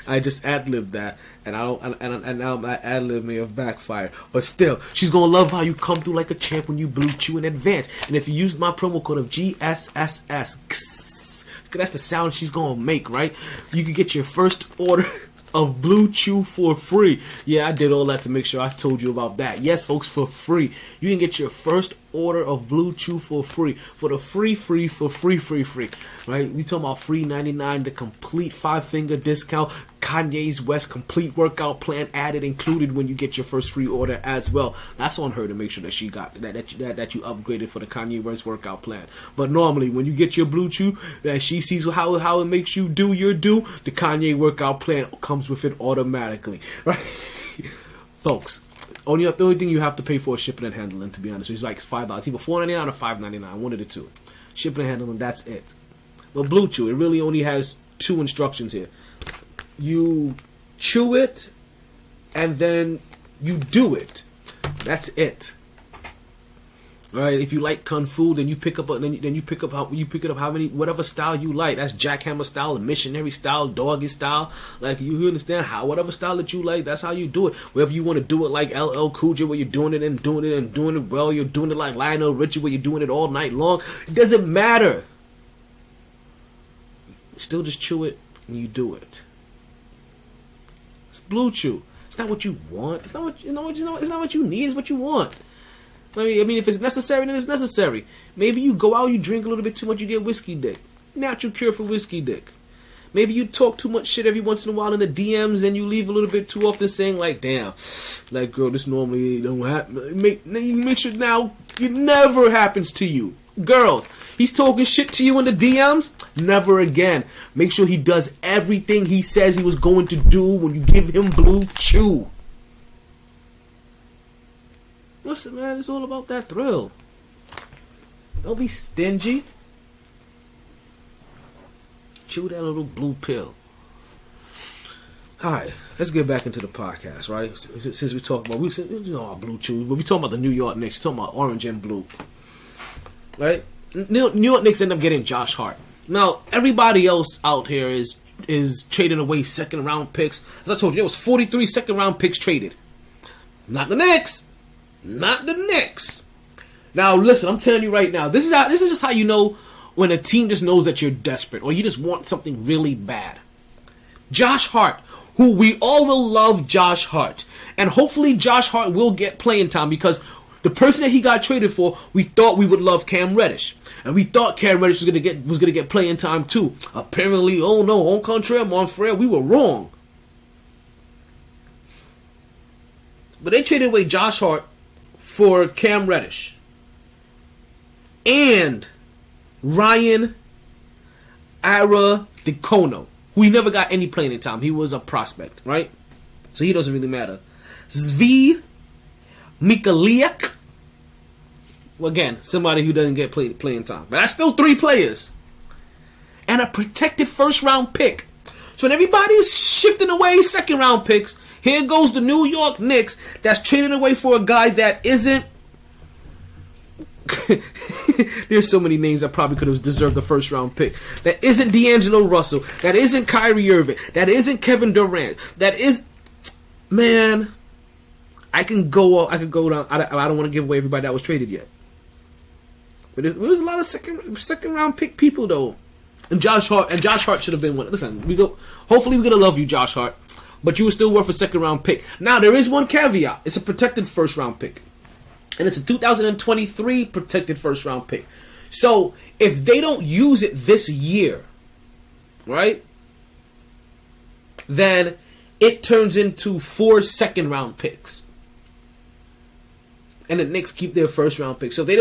I just ad-libbed that. And I don't, and now my ad lib may have backfired, but still, she's gonna love how you come through like a champ when you Blue Chew in advance. And if you use my promo code of GSSS, that's the sound she's gonna make, right? You can get your first order of Blue Chew for free. Yeah, I did all that to make sure I told you about that. Yes, folks, for free. You can get your first order of Blue Chew for free. For the free, right? We talking about free 99, the complete 5-finger discount, Kanye's West complete workout plan added, included when you get your first free order as well. That's on her to make sure that she got that you upgraded for the Kanye West workout plan. But normally, when you get your Blue Chew, that she sees how it makes you do your do, the Kanye workout plan comes with it automatically, right? Folks, the only thing you have to pay for is shipping and handling, to be honest. It's like $5. Either $4.99 or $5.99, one of the two. Shipping and handling, that's it. But Blue Chew, it really only has 2 instructions here. You chew it, and then you do it. That's it. All right. If you like kung fu, then you pick up whatever style you like. That's jackhammer style, missionary style, doggy style. Like, you understand how whatever style that you like, that's how you do it. Whether you want to do it like LL Cool J, where you're doing it well, you're doing it like Lionel Richie, where you're doing it all night long. It doesn't matter. You still just chew it and you do it. Blue Chew. It's not what you want. It's not what you need. It's what you want. I mean, if it's necessary, then it's necessary. Maybe you go out, you drink a little bit too much, you get whiskey dick. Natural cure for whiskey dick. Maybe you talk too much shit every once in a while in the DMs, and you leave a little bit too often saying like, "Damn, like girl, this normally don't happen." Make sure now it never happens to you, girls. He's talking shit to you in the DMs. Never again. Make sure he does everything he says he was going to do when you give him Blue Chew. Listen, man, it's all about that thrill. Don't be stingy. Chew that little blue pill. Alright, let's get back into the podcast, right? Since we talk about, our Blue Chew, but we talking about the New York Knicks. We're talking about orange and blue. Right? New York Knicks end up getting Josh Hart. Now, everybody else out here is trading away second round picks. As I told you, there was 43 second round picks traded. Not the Knicks. Not the Knicks. Now, listen, I'm telling you right now, this is just how you know when a team just knows that you're desperate or you just want something really bad. Josh Hart, who we all will love Josh Hart. And hopefully Josh Hart will get playing time, because the person that he got traded for, we thought we would love Cam Reddish. And we thought Cam Reddish was gonna get playing time too. Apparently, oh no, on contraire, mon frere, we were wrong. But they traded away Josh Hart for Cam Reddish and Ryan Aradicono, who he never got any playing time. He was a prospect, right? So he doesn't really matter. Zvi Mikaliak. Well, again, somebody who doesn't get playing time. But that's still 3 players. And a protected first round pick. So when everybody's shifting away second round picks, here goes the New York Knicks that's trading away for a guy that isn't... There's so many names that probably could have deserved the first round pick. That isn't D'Angelo Russell. That isn't Kyrie Irving. That isn't Kevin Durant. That is... Man... I can go down. I don't want to give away everybody that was traded yet. But there's a lot of second round pick people though. And Josh Hart should have been one. Listen, hopefully we're gonna love you, Josh Hart. But you were still worth a second round pick. Now there is one caveat. It's a protected first round pick. And it's a 2023 protected first round pick. So if they don't use it this year, right? Then it turns into 4 second round picks. And the Knicks keep their first round pick. So if they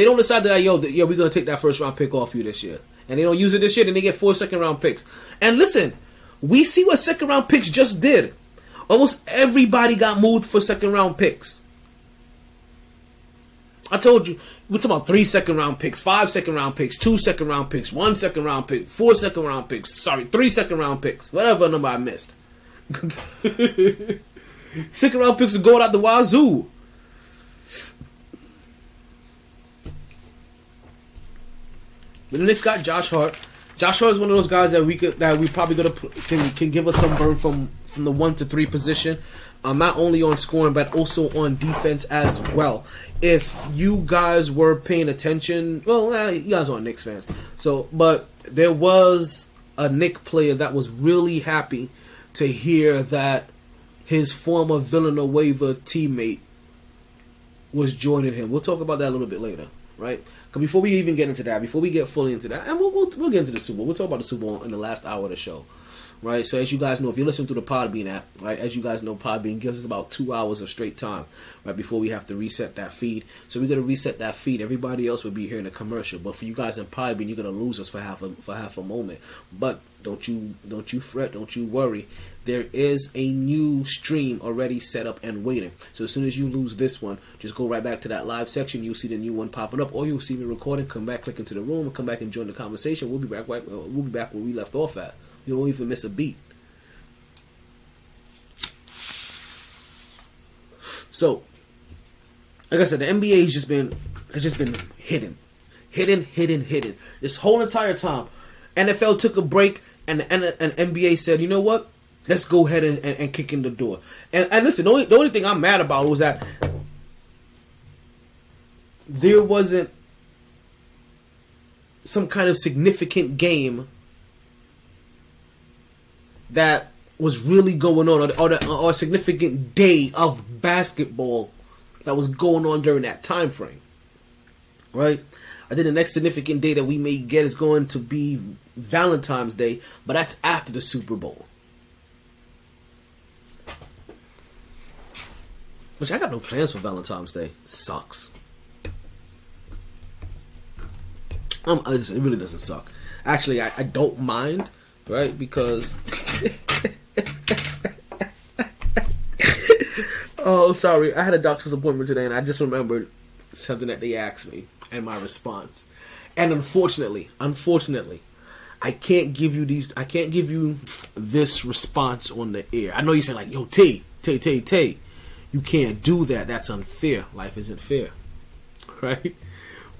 don't decide that we're gonna take that first round pick off you this year, and they don't use it this year, then they get 4 second round picks. And listen, we see what second round picks just did. Almost everybody got moved for second round picks. I told you, we're talking about 3 second round picks, 5 second round picks, 2 second round picks, 1 second round pick, 4 second round picks. Sorry, 3 second round picks. Whatever number I missed. Second round picks are going out the wazoo. But the Knicks got Josh Hart. Josh Hart is one of those guys that we probably can give us some burn from the 1 to 3 position, not only on scoring but also on defense as well. If you guys were paying attention, well, you guys aren't Knicks fans, but there was a Knicks player that was really happy to hear that his former Villanova teammate was joining him. We'll talk about that a little bit later, right? Because before we even get into that, before we get fully into that, and we'll get into the Super Bowl. We'll talk about the Super Bowl in the last hour of the show, right? So as you guys know, if you're listening to the Podbean app, right, as you guys know, Podbean gives us about 2 hours of straight time, right, before we have to reset that feed. So we're gonna reset that feed. Everybody else will be hearing a commercial, but for you guys in Podbean, you're gonna lose us for half a moment. But don't you fret, don't you worry. There is a new stream already set up and waiting. So as soon as you lose this one, just go right back to that live section. You'll see the new one popping up, or you'll see me recording. Come back, click into the room, and come back and join the conversation. We'll be back. We'll be back where we left off at. You won't even miss a beat. So, like I said, the NBA has just been hidden. This whole entire time, NFL took a break, and NBA said, you know what? Let's go ahead and kick in the door. And listen, the only thing I'm mad about was that there wasn't some kind of significant game that was really going on, or a significant day of basketball that was going on during that time frame. Right? I think the next significant day that we may get is going to be Valentine's Day, but that's after the Super Bowl. Which I got no plans for Valentine's Day. It sucks. It really doesn't suck. Actually, I don't mind, right? Because oh, sorry. I had a doctor's appointment today, and I just remembered something that they asked me and my response. And unfortunately, I can't give you this response on the air. I know you're saying like, yo, Tay. You can't do that. That's unfair. Life isn't fair. Right?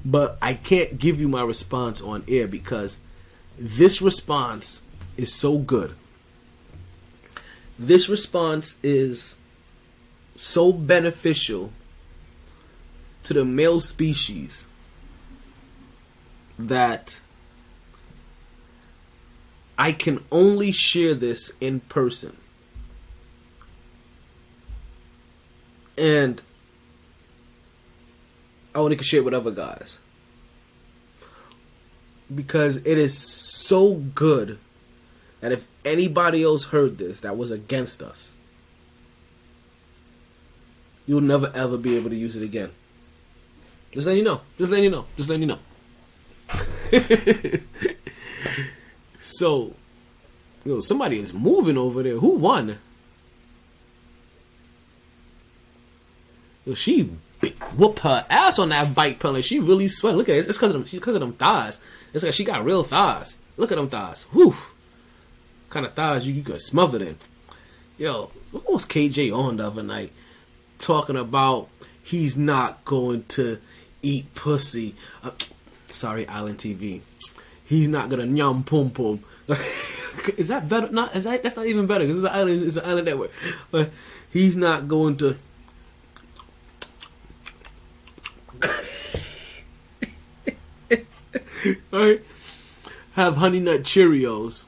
But I can't give you my response on air because this response is so good. This response is so beneficial to the male species that I can only share this in person. And I only can share it with other guys. Because it is so good that if anybody else heard this that was against us, you'll never ever be able to use it again. Just letting you know. So, somebody is moving over there. Who won? She whooped her ass on that bike pellet. She really sweated. Look at it. It's because of them thighs. It's like she got real thighs. Look at them thighs. Whew. Kind of thighs you could smother them. Yo, what was KJ on the other night? Talking about he's not going to eat pussy. Sorry, Island TV. He's not gonna nyam pum pum. Is that better? That's not even better because it's an island network. But he's not going to. Right? Have Honey Nut Cheerios,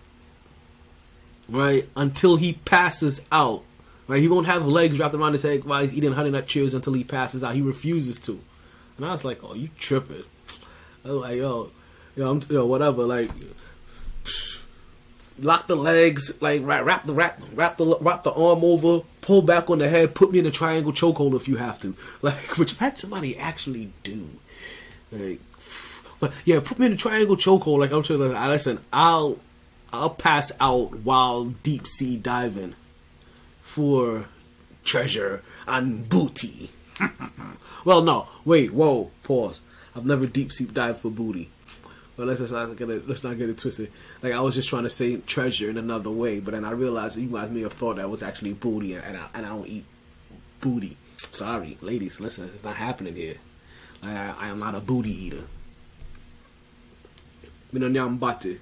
right? Until he passes out, right? He won't have legs wrapped around his head while he's eating Honey Nut Cheerios until he passes out. He refuses to. And I was like, "Oh, you tripping?" I was like, "Yo, whatever." Like, lock the legs, like wrap the arm over, pull back on the head, put me in a triangle chokehold if you have to. Like, which I've had somebody actually do. Like, but yeah, put me in a triangle chokehold. Like I'm sure. Like, listen, I'll pass out while deep sea diving for treasure and booty. Well, no, wait, whoa, pause. I've never deep sea dived for booty. But let's not get it twisted. Like I was just trying to say treasure in another way, but then I realized that you guys may have thought that was actually booty, and I don't eat booty. Sorry, ladies, listen, it's not happening here. I am not a booty eater. Minonyambate.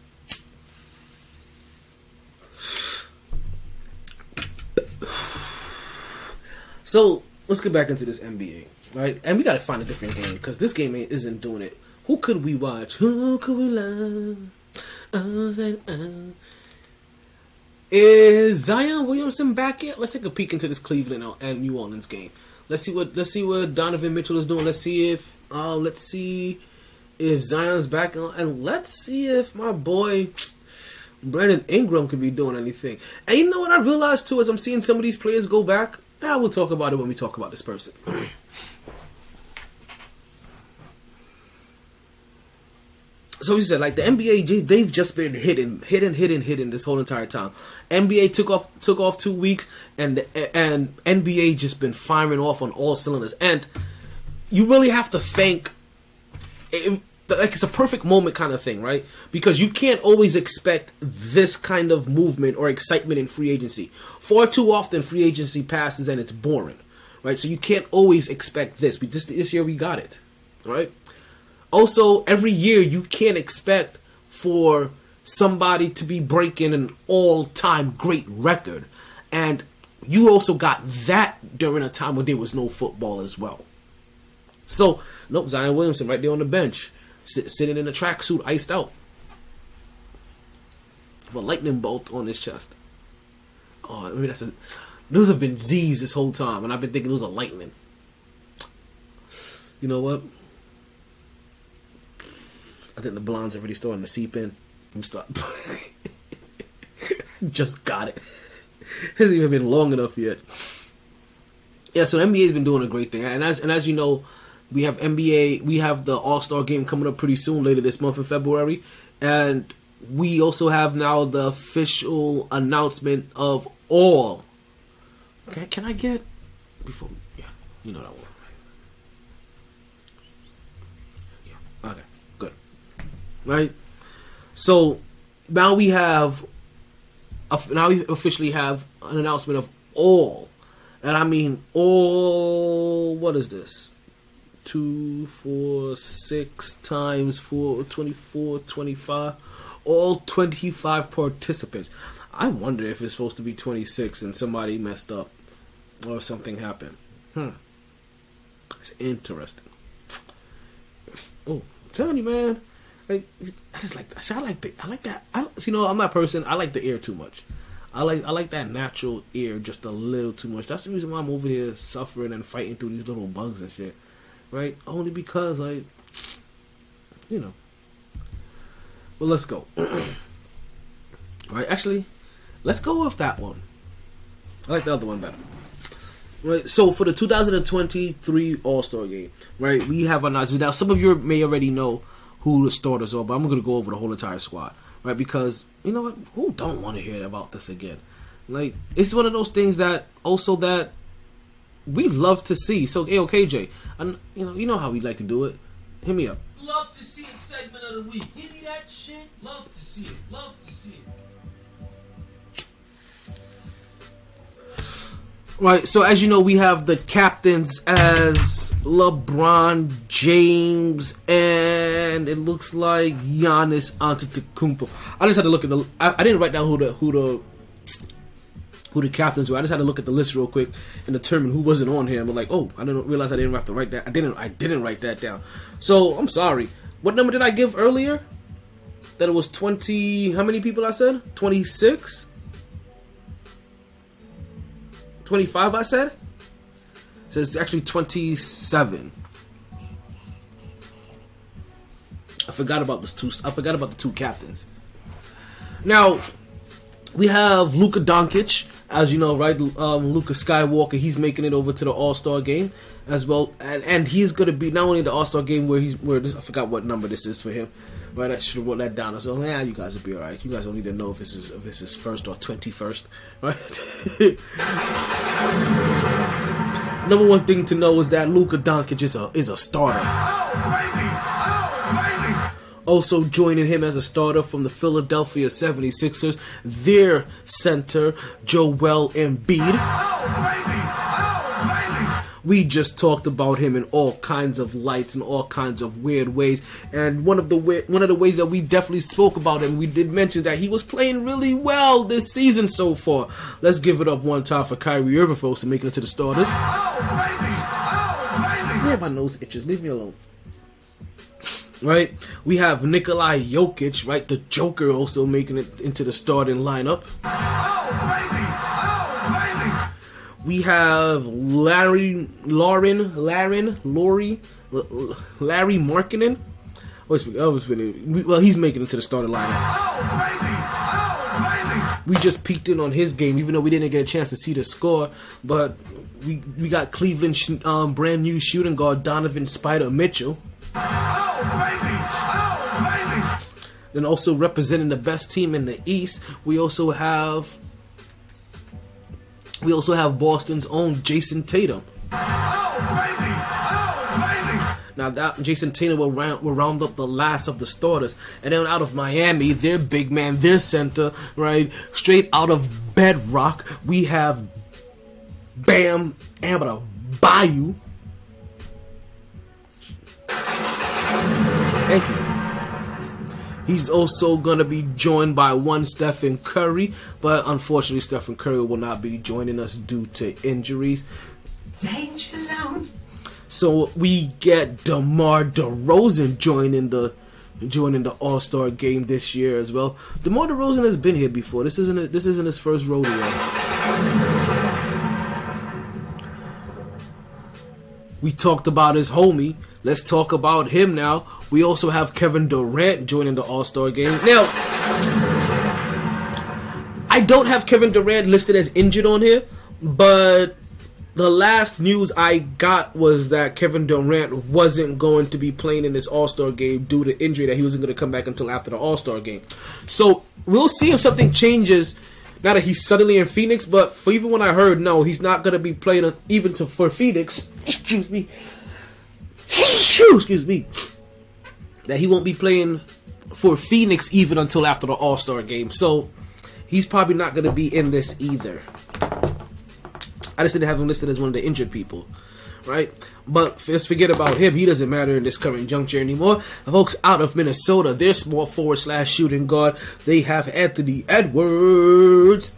So let's get back into this NBA, right? And we got to find a different game because this game isn't doing it. Who could we watch? Who could we love? Is Zion Williamson back yet? Let's take a peek into this Cleveland and New Orleans game. Let's see what Donovan Mitchell is doing. Let's see if Zion's back, and let's see if my boy Brandon Ingram could be doing anything. And you know what I realized too, as I'm seeing some of these players go back. We'll talk about it when we talk about this person. So you said, like, the NBA, they've just been hitting this whole entire time. NBA took off 2 weeks, and NBA just been firing off on all cylinders. And you really have to thank, like, it's a perfect moment kind of thing, right? Because you can't always expect this kind of movement or excitement in free agency. Far too often, free agency passes and it's boring, right? So you can't always expect this. But this year we got it, right? Also, every year you can't expect for somebody to be breaking an all-time great record. And you also got that during a time when there was no football as well. So, nope, Zion Williamson right there on the bench, sitting in a tracksuit, iced out. With a lightning bolt on his chest. Oh, I mean, those have been Z's this whole time, and I've been thinking those are lightning. You know what? I think the blonde's already starting to seep in. I'm starting. Just got it. It hasn't even been long enough yet. Yeah, so NBA's been doing a great thing, and as you know, we have NBA. We have the All-Star game coming up pretty soon, later this month in February, and we also have now the official announcement of all. Okay, can I get before? Yeah, you know that one. Yeah. Okay. Right, so now we officially have an announcement of all, and I mean all. What is this? 2, 4, 6 times 4, 24, 25. All 25 participants. I wonder if it's supposed to be 26 and somebody messed up or something happened. It's interesting. Oh, I'm telling you, man. Like, I just like that. I like that. You know, I'm that person. I like the air too much. I like that natural air just a little too much. That's the reason why I'm over here suffering and fighting through these little bugs and shit. Right? Only because, like, you know. Well, let's go. Right? Actually, let's go with that one. I like the other one better. Right? So for the 2023 All-Star Game, right? We have announced now. Some of you may already know who the starters are, but I'm going to go over the whole entire squad, right? Because, you know what? Who don't want to hear about this again? Like, it's one of those things that we love to see. So, hey, KJ, and you know how we like to do it. Hit me up. Love to see it segment of the week. Give me that shit. Love to see it. Love to see it. Right, so as you know, we have the captains as LeBron James, and it looks like Giannis Antetokounmpo. I just had to look at I didn't write down who the captains were. I just had to look at the list real quick and determine who wasn't on here. I'm like, oh, I didn't realize I didn't have to write that. I didn't write that down. So I'm sorry. What number did I give earlier? That it was 20. How many people I said? 26. 25, I said? So it's actually 27. I forgot about the two captains. Now, we have Luka Doncic, as you know, right? Luka Skywalker, he's making it over to the All-Star game as well, and he's going to be not only the All-Star game where I forgot what number this is for him. Right, I should have wrote that down. So, you guys will be alright. You guys don't need to know if this is first or 21st. Right? Number one thing to know is that Luka Doncic is a starter. Also joining him as a starter from the Philadelphia 76ers, their center, Joel Embiid. We just talked about him in all kinds of lights and all kinds of weird ways. And one of the ways that we definitely spoke about him, we did mention that he was playing really well this season so far. Let's give it up one time for Kyrie Irving, folks, to make it to the starters. Yeah, my nose itches. Leave me alone. Right, we have Nikola Jokic, right, the Joker, also making it into the starting lineup. We have Larry Markkinen. Well, he's making it to the starting lineup. We just peeked in on his game, even though we didn't get a chance to see the score. But we got Cleveland brand new shooting guard Donovan Spider Mitchell. Then also representing the best team in the East, we also have Boston's own Jason Tatum. Now that Jason Tatum will round up the last of the starters, and then out of Miami, their big man, their center, right, straight out of bedrock, we have Bam Adebayo. Thank you. He's also going to be joined by one Stephen Curry, but unfortunately Stephen Curry will not be joining us due to injuries. Danger zone. So we get DeMar DeRozan joining the All-Star game this year as well. DeMar DeRozan has been here before. This isn't his first rodeo. We talked about his homie. Let's talk about him now. We also have Kevin Durant joining the All-Star game. Now, I don't have Kevin Durant listed as injured on here, but the last news I got was that Kevin Durant wasn't going to be playing in this All-Star game due to injury, that he wasn't going to come back until after the All-Star game. So, we'll see if something changes now that he's suddenly in Phoenix, but for even when I heard, no, he's not going to be playing even for Phoenix. Excuse me. That he won't be playing for Phoenix even until after the All-Star game. So, he's probably not going to be in this either. I just didn't have him listed as one of the injured people, right? But let's forget about him. He doesn't matter in this current juncture anymore. The folks out of Minnesota, their small forward / shooting guard, they have Anthony Edwards.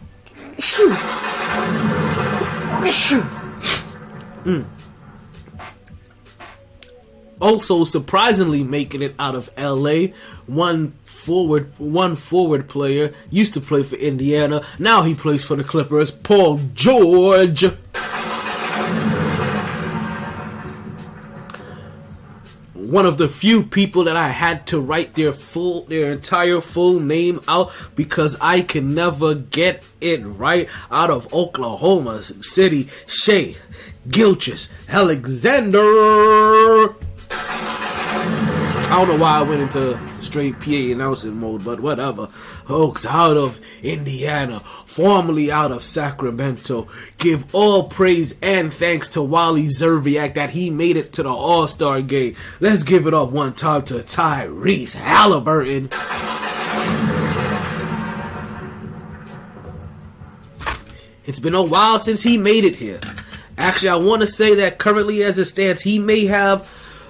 Also, surprisingly making it out of LA, one forward player, used to play for Indiana, now he plays for the Clippers, Paul George. One of the few people that I had to write their entire full name out because I can never get it right. Out of Oklahoma City, Shea Gilgeous-Alexander. I don't know why I went into straight PA announcing mode, but whatever. Folks out of Indiana, formerly out of Sacramento, give all praise and thanks to Wally Zerviak that he made it to the All-Star game. Let's give it up one time to Tyrese Halliburton. It's been a while since he made it here. Actually, I want to say that currently as it stands, he may have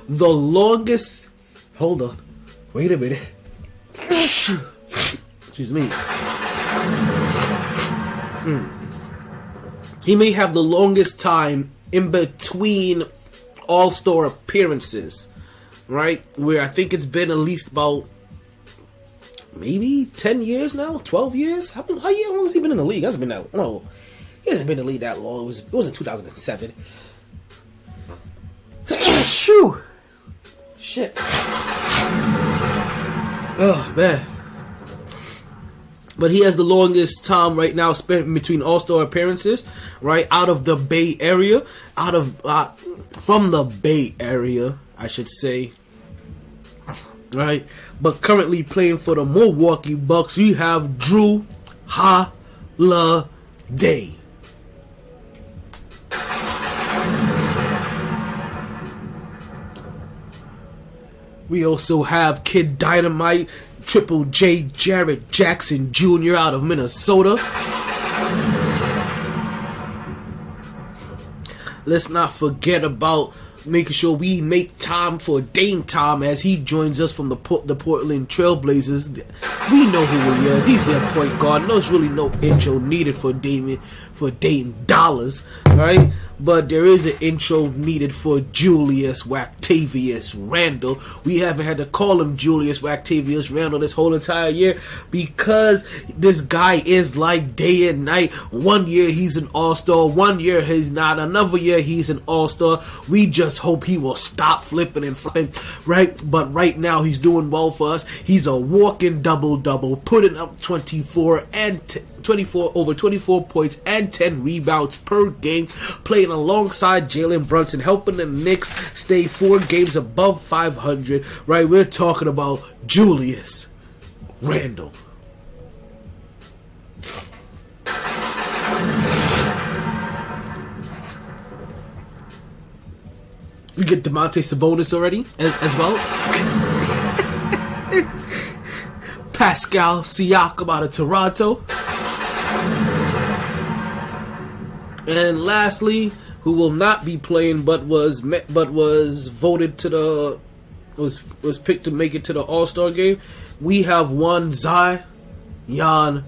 the longest... Hold on. Wait a minute. Excuse me. He may have the longest time in between All-Star appearances, right? Where I think it's been at least about maybe 10 years now, 12 years. How long has he been in the league? He hasn't been that long. He hasn't been in the league that long. It was in 2007. Shoo. Shit. Oh, man. But he has the longest time right now spent in between All-Star appearances, right, out of the Bay Area, from the Bay Area, I should say, right, but currently playing for the Milwaukee Bucks, we have Drew Holiday. We also have Kid Dynamite, Triple J Jarrett Jackson Jr. out of Minnesota. let's not forget about making sure we make time for Dame Time as he joins us from the Portland Trailblazers. We know who he is. He's their point guard. There's really no intro needed for Dame Dollars, right? But there is an intro needed for Julius Wactavius Randle. We haven't had to call him Julius Wactavius Randle this whole entire year because this guy is like day and night. 1 year he's an all-star, 1 year he's not, another year he's an all-star. We just hope he will stop flipping and flipping, right? But right now he's doing well for us. He's a walking double-double, putting up 24 over 24 points and 10 rebounds per game, playing alongside Jalen Brunson, helping the Knicks stay 4 games above 500, right? We're talking about Julius Randle. We get Domantas Sabonis already as well. Pascal Siakam out of Toronto. And lastly, who will not be playing but was voted to the was picked to make it to the All-Star game, we have one Zion Williamson.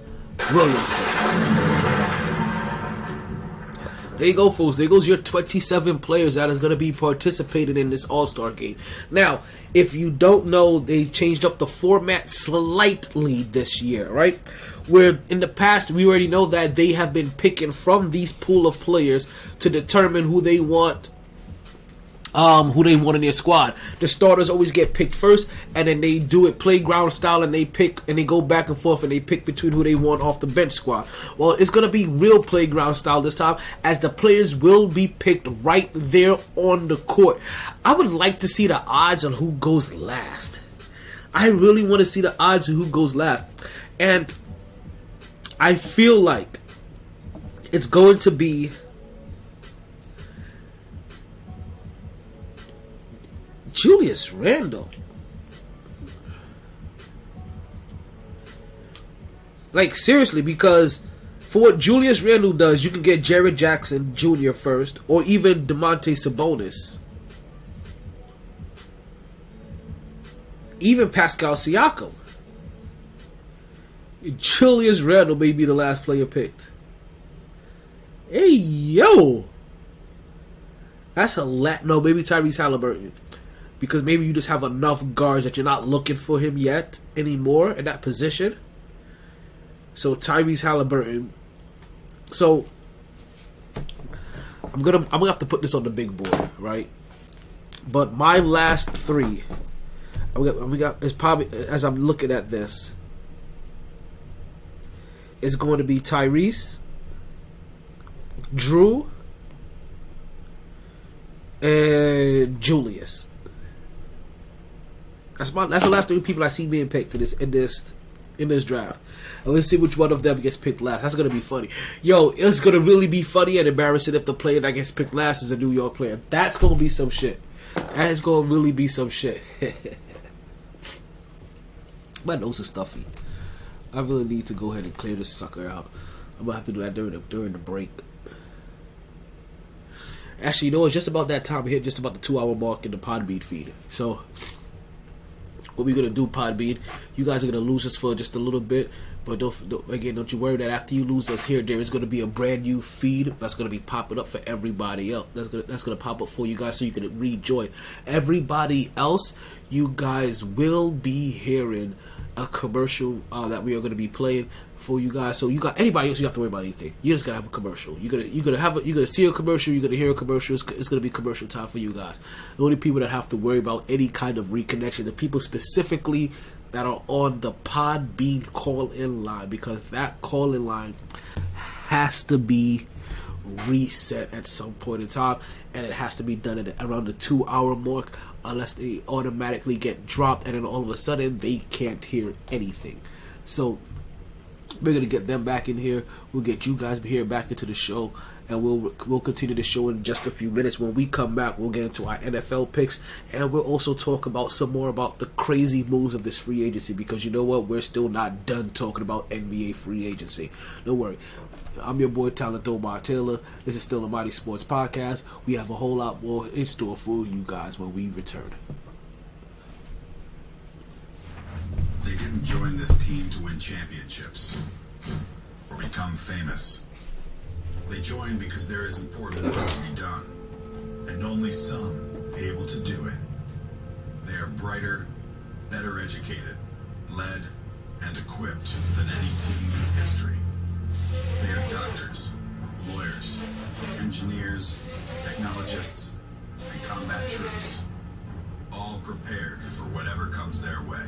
There you go, folks. There goes your 27 players that is going to be participating in this All-Star game. Now, if you don't know, they changed up the format slightly this year, right? Where in the past, we already know that they have been picking from these pool of players to determine who they want in their squad. The starters always get picked first, and then they do it playground style, and they pick and they go back and forth and they pick between who they want off the bench squad. Well, it's gonna be real playground style this time, as the players will be picked right there on the court. I would like to see the odds on who goes last. I really want to see the odds of who goes last, and I feel like it's going to be Julius Randle. Like, seriously, because for what Julius Randle does, you can get Jared Jackson Jr. first, or even Domantas Sabonis. Even Pascal Siakam. Julius Randle may be the last player picked. Hey, yo! That's a lot. No, maybe Tyrese Halliburton. Because maybe you just have enough guards that you're not looking for him yet anymore in that position. So Tyrese Halliburton. So I'm gonna have to put this on the big board, right? But my last three, we got is probably, as I'm looking at this, is going to be Tyrese, Drew, and Julius. That's the last 3 people I see being picked in this draft. And let's see which one of them gets picked last. That's gonna be funny. Yo, it's gonna really be funny and embarrassing if the player that gets picked last is a New York player. That's gonna be some shit. That is gonna really be some shit. My nose is stuffy. I really need to go ahead and clear this sucker out. I'm gonna have to do that during the break. Actually, you know, it's just about that time. We hit just about the 2-hour mark in the Podbean feed. So what we're gonna do, Podbean, you guys are gonna lose us for just a little bit, but don't you worry that after you lose us here, there is gonna be a brand new feed that's gonna be popping up for everybody else. That's gonna pop up for you guys so you can rejoin. Everybody else, you guys will be hearing a commercial that we are gonna be playing for you guys. So you got anybody else, you don't have to worry about anything. You just gotta have a commercial. You're gonna see a commercial. You're gonna hear a commercial. It's gonna be commercial time for you guys. The only people that have to worry about any kind of reconnection, the people specifically that are on the Podbean call-in line, because that call-in line has to be reset at some point in time, and it has to be done at around the 2-hour mark, unless they automatically get dropped, and then all of a sudden they can't hear anything. So We're gonna get them back in here. We'll get you guys here back into the show, and we'll continue the show in just a few minutes. When we come back, we'll get into our NFL picks, and we'll also talk about some more about the crazy moves of this free agency. Because you know what, we're still not done talking about NBA free agency. Don't worry. I'm your boy Talent Omar Taylor. This is still a MyT Sports Podcast. We have a whole lot more in store for you guys when we return. They didn't join this team to win championships or become famous. They joined because there is important work to be done, and only some able to do it. They are brighter, better educated, led, and equipped than any team in history. They are doctors, lawyers, engineers, technologists, and combat troops, all prepared for whatever comes their way.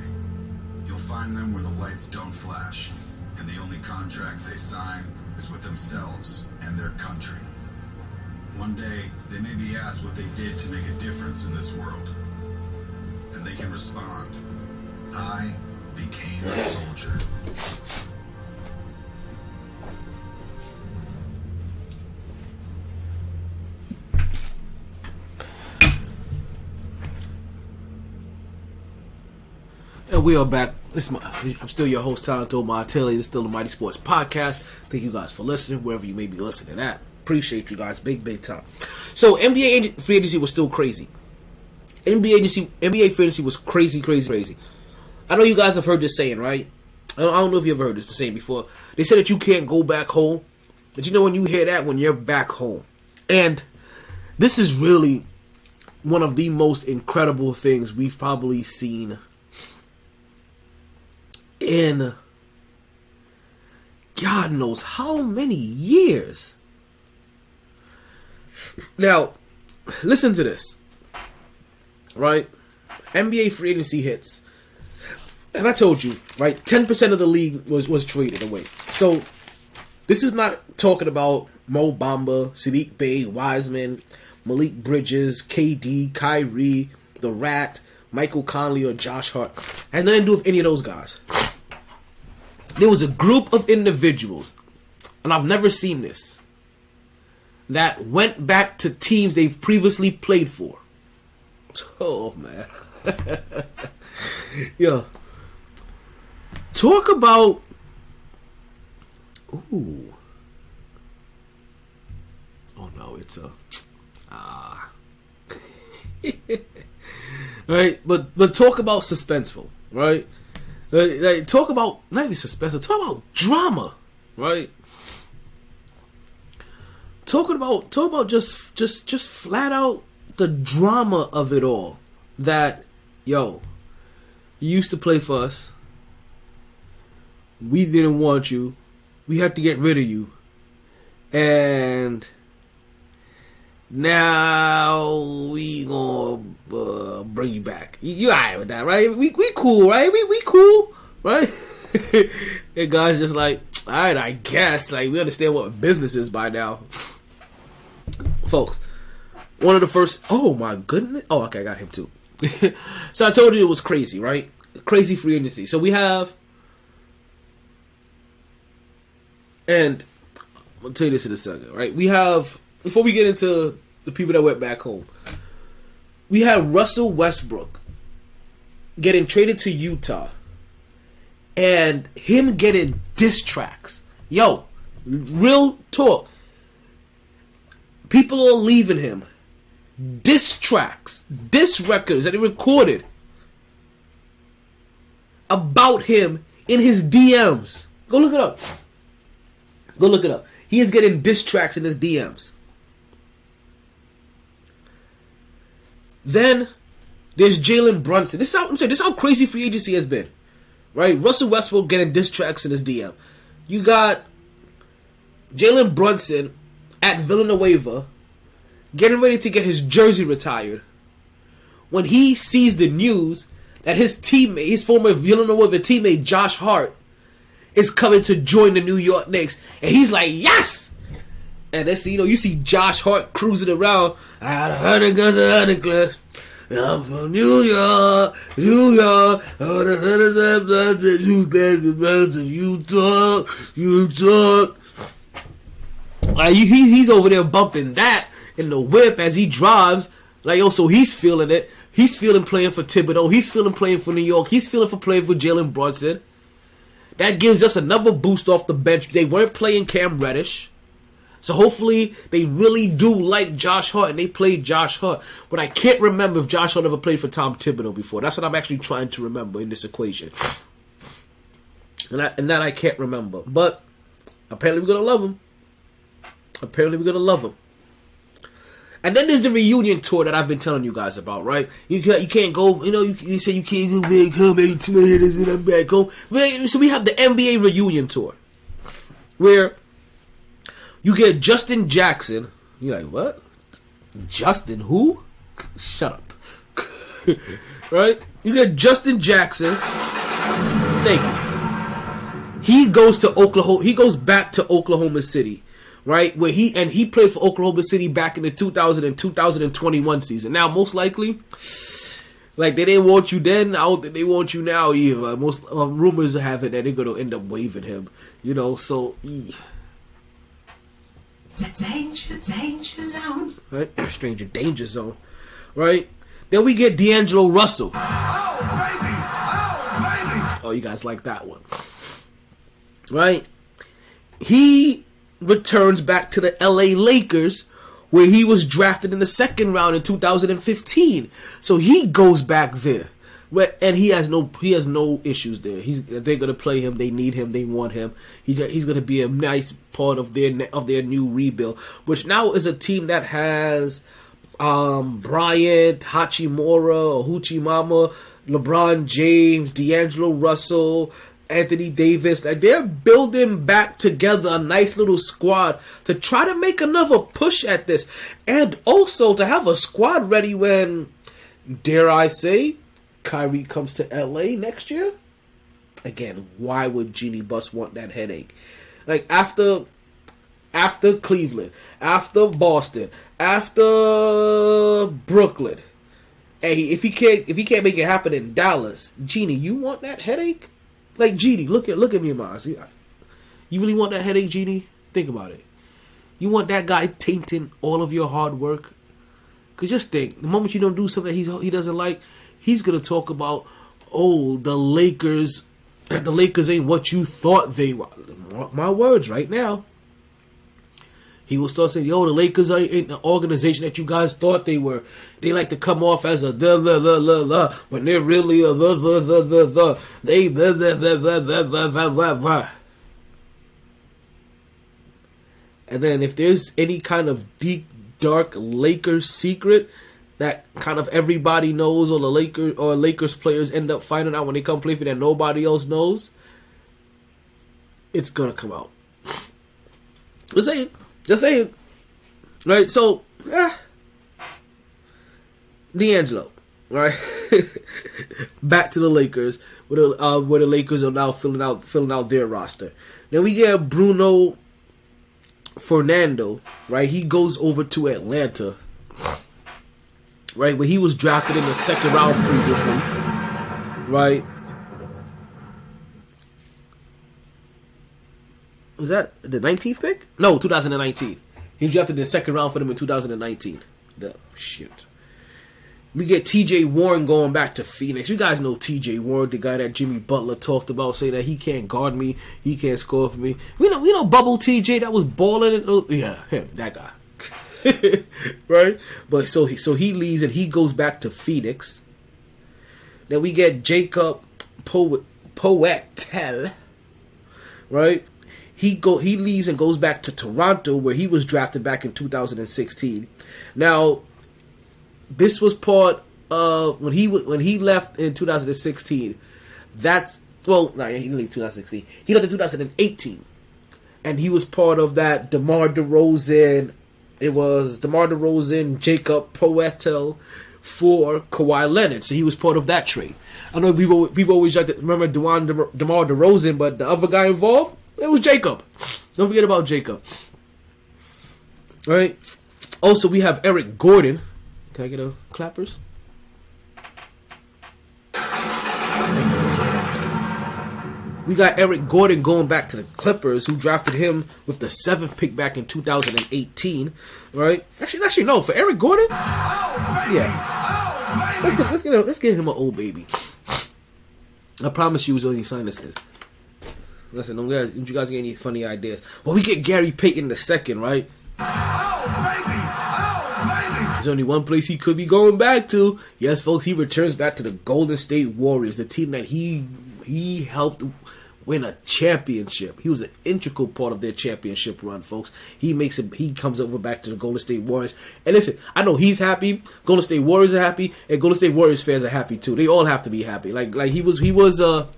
You'll find them where the lights don't flash, and the only contract they sign is with themselves and their country. One day, they may be asked what they did to make a difference in this world, and they can respond, I became a soldier. And we are back. I'm still your host, Talent Omar Taylor. This is still the MyT Sports Podcast. Thank you guys for listening, wherever you may be listening at. Appreciate you guys, big time. So NBA free agency was still crazy. NBA free agency was crazy. I know you guys have heard this saying, right? I don't know if you ever heard this saying before. They said that you can't go back home, but you know when you hear that, when you're back home, and this is really one of the most incredible things we've probably seen in God knows how many years. Now, listen to this. Right? NBA free agency hits. And I told you, right? 10% of the league was traded away. So, this is not talking about Mo Bamba, Sadiq Bey, Wiseman, Malik Bridges, KD, Kyrie, The Rat, Michael Conley, or Josh Hart. It had nothing to do with any of those guys. There was a group of individuals, and I've never seen this, that went back to teams they've previously played for. Oh, man. Yo. Talk about... Ooh. Oh, no, it's a... Right? But talk about suspenseful, right? Like, talk about, not even suspenseful, talk about drama, right? Talk about just flat out the drama of it all. That, yo, you used to play for us. We didn't want you. We had to get rid of you. And now we gonna bring you back. You alright with that, right? We cool, right? We cool, right? And guys just like, alright, I guess. Like, we understand what business is by now. Folks, one of the first... Oh, my goodness. Oh, okay, I got him too. So I told you it was crazy, right? Crazy free agency. So we have... And I'll tell you this in a second, right? We have... Before we get into the people that went back home, we had Russell Westbrook getting traded to Utah and him getting diss tracks. Yo, real talk. People are leaving him diss tracks, diss records that he recorded about him in his DMs. Go look it up. Go look it up. He is getting diss tracks in his DMs. Then there's Jalen Brunson. This is how crazy free agency has been, right? Russell Westbrook getting diss tracks in his DM. You got Jalen Brunson at Villanueva getting ready to get his jersey retired when he sees the news that his teammate, his former Villanueva teammate Josh Hart, is coming to join the New York Knicks, and he's like, yes. And that's, you see Josh Hart cruising around. I got 100 guns, 100 clips. I'm from New York, New York. All the others that you guys, you talk, you talk. Like he's over there bumping that in the whip as he drives. Like, yo, so he's feeling it. He's feeling playing for Thibodeau. He's feeling playing for New York. He's feeling for playing for Jalen Brunson. That gives us another boost off the bench. They weren't playing Cam Reddish. So hopefully they really do like Josh Hart and they played Josh Hart. But I can't remember if Josh Hart ever played for Tom Thibodeau before. That's what I'm actually trying to remember in this equation. And that I can't remember. But apparently we're going to love him. Apparently we're going to love him. And then there's the reunion tour that I've been telling you guys about, right? You can't go, you say you can't go back home, maybe 2 hitters and I'm back home. So we have the NBA reunion tour, where you get Justin Jackson. You're like, what? Justin who? Shut up. Right? You get Justin Jackson. Thank you. He goes to Oklahoma. He goes back to Oklahoma City. Right, where he played for Oklahoma City back in the 2000 and 2021 season. Now, most likely, like they didn't want you then, I don't think they want you now either. Most rumors have it that they're going to end up waiving him. So danger zone, right? Stranger danger zone, right? Then we get D'Angelo Russell. Oh, baby! Oh, baby! Oh, you guys like that one, right? He returns back to the LA Lakers, where he was drafted in the second round in 2015. So he goes back there, and he has no issues there. They're gonna play him. They need him. They want him. He's gonna be a nice part of their new rebuild, which now is a team that has Bryant, Hachimura, Huchimama, LeBron James, D'Angelo Russell, Anthony Davis. Like, they're building back together a nice little squad to try to make another push at this, and also to have a squad ready when, dare I say, Kyrie comes to LA next year. Again, why would Jeannie Buss want that headache? Like, after Cleveland, after Boston, after Brooklyn, hey, if he can't make it happen in Dallas, Jeannie, you want that headache? Like, Jeannie, look at me in my eyes. You really want that headache, Jeannie? Think about it. You want that guy tainting all of your hard work? Because just think, the moment you don't do something he doesn't like, he's going to talk about, oh, the Lakers ain't what you thought they were. Mark my words right now. He will start saying, yo, the Lakers ain't the organization that you guys thought they were. They like to come off as a when they're really a They And then if there's any kind of deep, dark Lakers secret that kind of everybody knows, or the Lakers players end up finding out when they come play for that nobody else knows, it's gonna come out. Just saying. Right, so D'Angelo, right? Back to the Lakers, where the Lakers are now filling out their roster. Then we get Bruno Fernando, right? He goes over to Atlanta, right? Where he was drafted in the second round previously, right? Was that the 19th pick? No, 2019. He was drafted in the second round for them in 2019. Shit. We get TJ Warren going back to Phoenix. You guys know TJ Warren, the guy that Jimmy Butler talked about, saying that he can't guard me, he can't score for me. We know Bubble TJ that was balling. Yeah, him, that guy. Right? But so he leaves and he goes back to Phoenix. Then we get Jacob Poeltl, right? He leaves and goes back to Toronto, where he was drafted back in 2016. Now, this was part of when he left in 2016. He didn't leave 2016. He left in 2018, and he was part of that DeMar DeRozan. It was DeMar DeRozan, Jacob Poeltl for Kawhi Leonard. So he was part of that trade. I know people always like to remember DeMar DeRozan, but the other guy involved, it was Jacob. Don't forget about Jacob. All right. Also, we have Eric Gordon. Can I get a clappers? We got Eric Gordon going back to the Clippers, who drafted him with the 7th pick back in 2018. Right? Actually, no. For Eric Gordon, yeah. Let's get him an old baby. I promise you, when he signed this. Listen, don't you guys get any funny ideas? Well, we get Gary Payton II, right? There's only one place he could be going back to. Yes, folks, he returns back to the Golden State Warriors, the team that he helped win a championship. He was an integral part of their championship run, folks. He comes over back to the Golden State Warriors. And listen, I know he's happy. Golden State Warriors are happy, and Golden State Warriors fans are happy too. They all have to be happy. Like he was a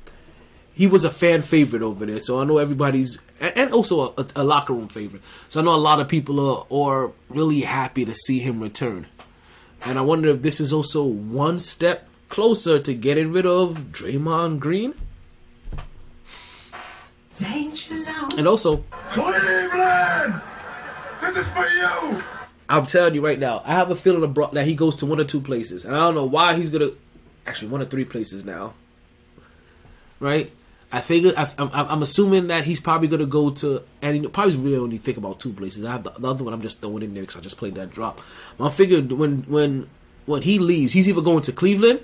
fan favorite over there. So I know everybody's, and also a locker room favorite. So I know a lot of people are really happy to see him return. And I wonder if this is also one step closer to getting rid of Draymond Green. Danger zone. And also, Cleveland, this is for you. I'm telling you right now, I have a feeling that he goes to one or two places. And I don't know why he's going to, actually 1 or 3 places now. Right? I'm assuming that he's probably going to go to, and he probably really only think about 2 places. I have the other one I'm just throwing in there because I just played that drop. I figured when he leaves, he's either going to Cleveland,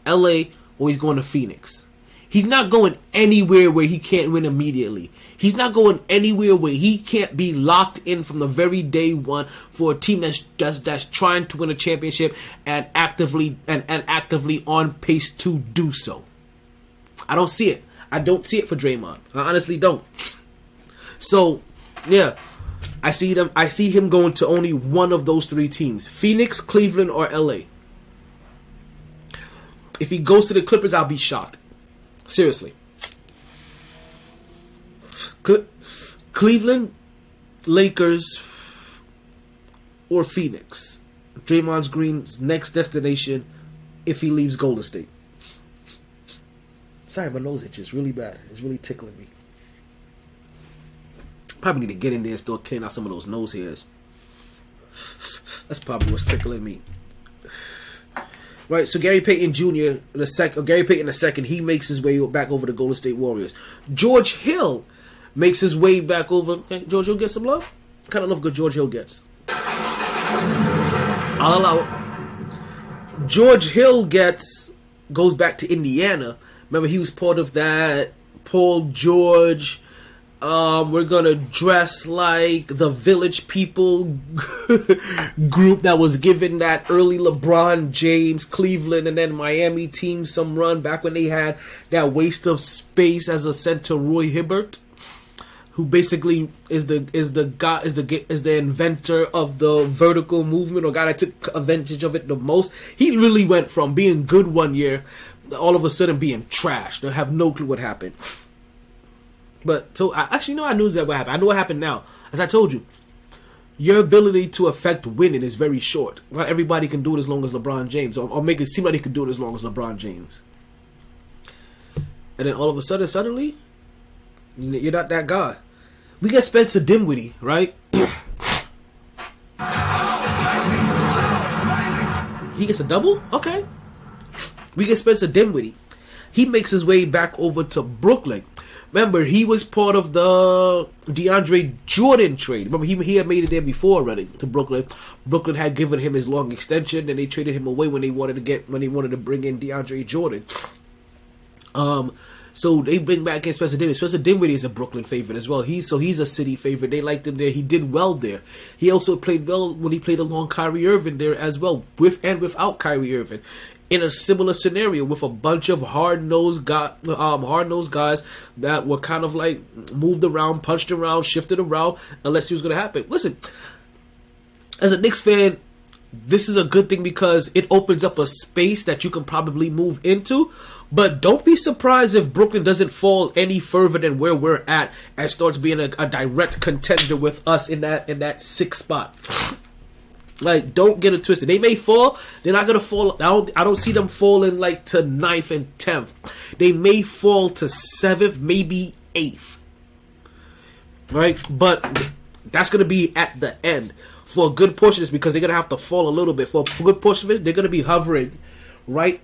LA, or he's going to Phoenix. He's not going anywhere where he can't win immediately. He's not going anywhere where he can't be locked in from the very day one for a team that's trying to win a championship and actively on pace to do so. I don't see it. I don't see it for Draymond. I honestly don't. So, yeah. I see him going to only one of those 3 teams. Phoenix, Cleveland, or LA. If he goes to the Clippers, I'll be shocked. Seriously. Cleveland, Lakers, or Phoenix. Draymond Green's next destination if he leaves Golden State. Sorry, my nose itches really bad. It's really tickling me. Probably need to get in there and start cleaning out some of those nose hairs. That's probably what's tickling me. Right, so Gary Payton Jr. Gary Payton II, he makes his way back over to Golden State Warriors. George Hill makes his way back over. Okay, George Hill gets some love. What kind of love good George Hill gets? I'll allow it. George Hill goes back to Indiana. Remember, he was part of that Paul George, we're gonna dress like the Village People group that was given that early LeBron James, Cleveland, and then Miami team some run back when they had that waste of space as a center, Roy Hibbert, who basically is the inventor of the vertical movement, or guy that took advantage of it the most. He really went from being good one year, all of a sudden being trash. They have no clue what happened. But so I knew that what happened. I know what happened now. As I told you, your ability to affect winning is very short. Not everybody can do it as long as LeBron James, or make it seem like they can do it as long as LeBron James. And then all of a sudden, suddenly, you're not that guy. We get Spencer Dinwiddie, right? He gets a double? Okay. We get Spencer Dinwiddie. He makes his way back over to Brooklyn. Remember, he was part of the DeAndre Jordan trade. Remember, he had made it there before already to Brooklyn. Brooklyn had given him his long extension, and they traded him away when they wanted to bring in DeAndre Jordan. So they bring back Spencer Dinwiddie. Spencer Dinwiddie is a Brooklyn favorite as well. He's a city favorite. They liked him there. He did well there. He also played well when he played along Kyrie Irving there as well, with and without Kyrie Irving, in a similar scenario with a bunch of hard-nosed guys that were kind of like moved around, punched around, shifted around, unless it was going to happen. Listen, as a Knicks fan, this is a good thing because it opens up a space that you can probably move into. But don't be surprised if Brooklyn doesn't fall any further than where we're at and starts being a direct contender with us in that 6th spot. Like, don't get it twisted. They may fall. They're not going to fall. I don't see them falling like to 9th and 10th. They may fall to 7th, maybe 8th. Right? But that's going to be at the end. For a good portion of this, because they're going to have to fall a little bit. For a good portion of this, they're going to be hovering right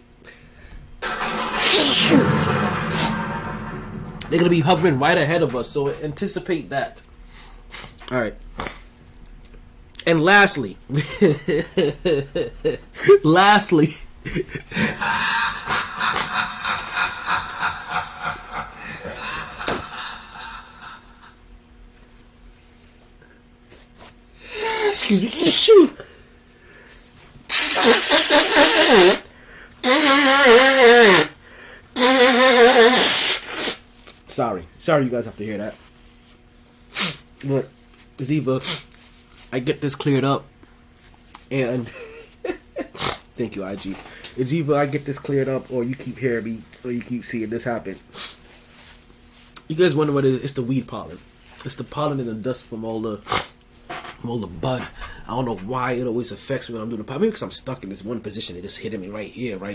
They're going to be hovering right ahead of us, so anticipate that. All right. And lastly, excuse me, shoot. Sorry you guys have to hear that. But it's either I get this cleared up and thank you, IG. It's either I get this cleared up or you keep hearing me or you keep seeing this happen. You guys wonder what it is? It's the weed pollen. It's the pollen and the dust from all the bud. I don't know why it always affects me when I'm doing the pod. Maybe because I'm stuck in this one position. It just hitting me right here. But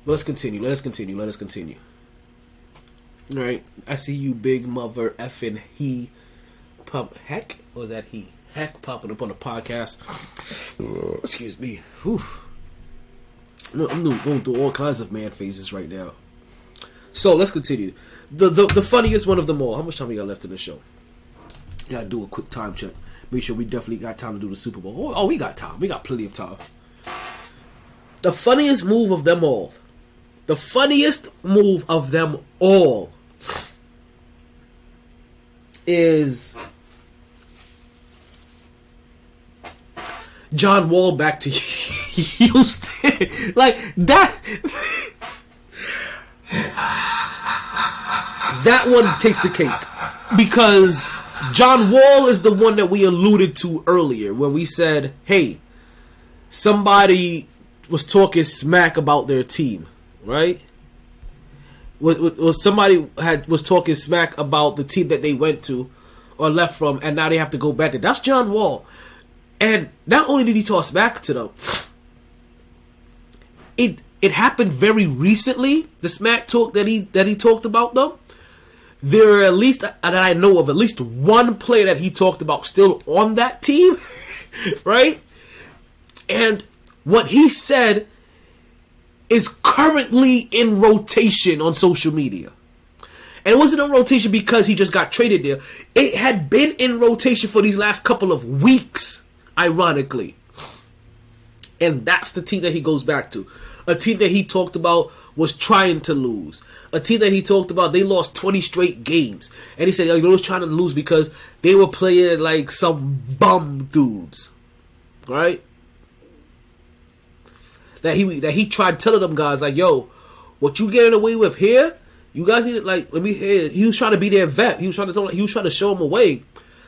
let's continue. All right. I see you, big mother effing heck? Or is that he? Heck popping up on the podcast. Excuse me. Whew. I'm going through all kinds of man phases right now. So let's continue. The funniest one of them all. How much time we got left in the show? Gotta do a quick time check. Make sure we definitely got time to do the Super Bowl. Oh, we got time. We got plenty of time. The funniest move of them all. The funniest move of them all is John Wall back to Houston. Like that. That one takes the cake. Because John Wall is the one that we alluded to earlier when we said, hey, somebody was talking smack about their team, right? Somebody was talking smack about the team that they went to or left from, and now they have to go back there. That's John Wall. And not only did he talk smack to them, it happened very recently, the smack talk that he talked about them. There are at least, that I know of, at least one player that he talked about still on that team, right? And what he said is currently in rotation on social media. And it wasn't in rotation because he just got traded there. It had been in rotation for these last couple of weeks, ironically. And that's the team that he goes back to. A team that he talked about was trying to lose. A team that he talked about, they lost 20 straight games. And he said, they was trying to lose because they were playing like some bum dudes. Right? That he tried telling them guys, like, yo, what you getting away with here? You guys need to, like, let me hear. He was trying to be their vet. He was trying to show them a way.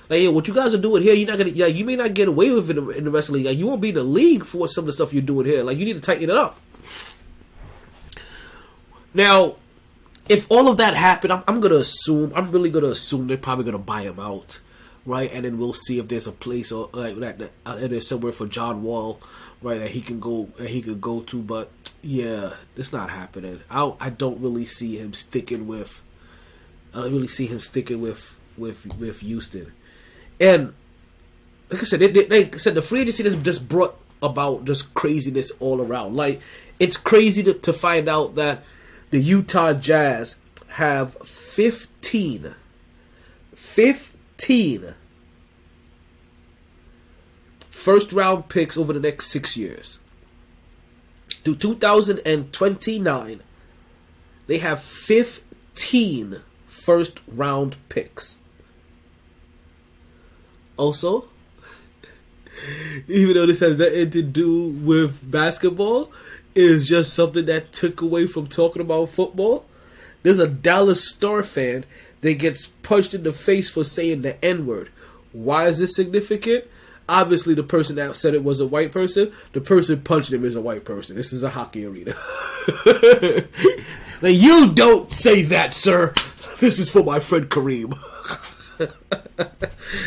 Like, yeah, what you guys are doing here, you're not gonna, yeah, you may not get away with it in the rest of the league. Like, you won't be in the league for some of the stuff you're doing here. Like, you need to tighten it up. Now, if all of that happened, I'm really gonna assume they're probably gonna buy him out, right? And then we'll see if there's a place or like that there's somewhere for John Wall, right, that he could go to. But yeah, it's not happening. I don't really see him sticking with. With Houston, and like I said, the free agency just brought about just craziness all around. Like, it's crazy to find out that the Utah Jazz have 15 first round picks over the next 6 years. To 2029, they have 15 first round picks. Also, even though this has nothing to do with basketball, it is just something that took away from talking about football. There's a Dallas Star fan that gets punched in the face for saying the N-word. Why is this significant? Obviously, the person that said it was a white person. The person punching him is a white person. This is a hockey arena. Like, you don't say that, sir. This is for my friend Kareem.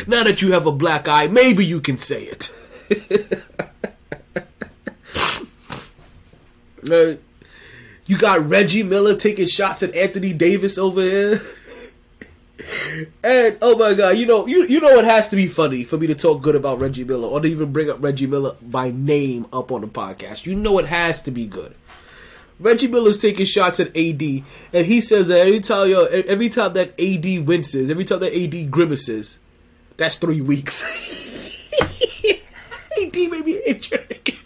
Now that you have a black eye, maybe you can say it. You got Reggie Miller taking shots at Anthony Davis over here. And oh my god, you know it has to be funny for me to talk good about Reggie Miller or to even bring up Reggie Miller by name up on the podcast. You know it has to be good. Reggie Miller's taking shots at AD, and he says that every time that AD winces, every time that AD grimaces, that's 3 weeks. AD may be injured again.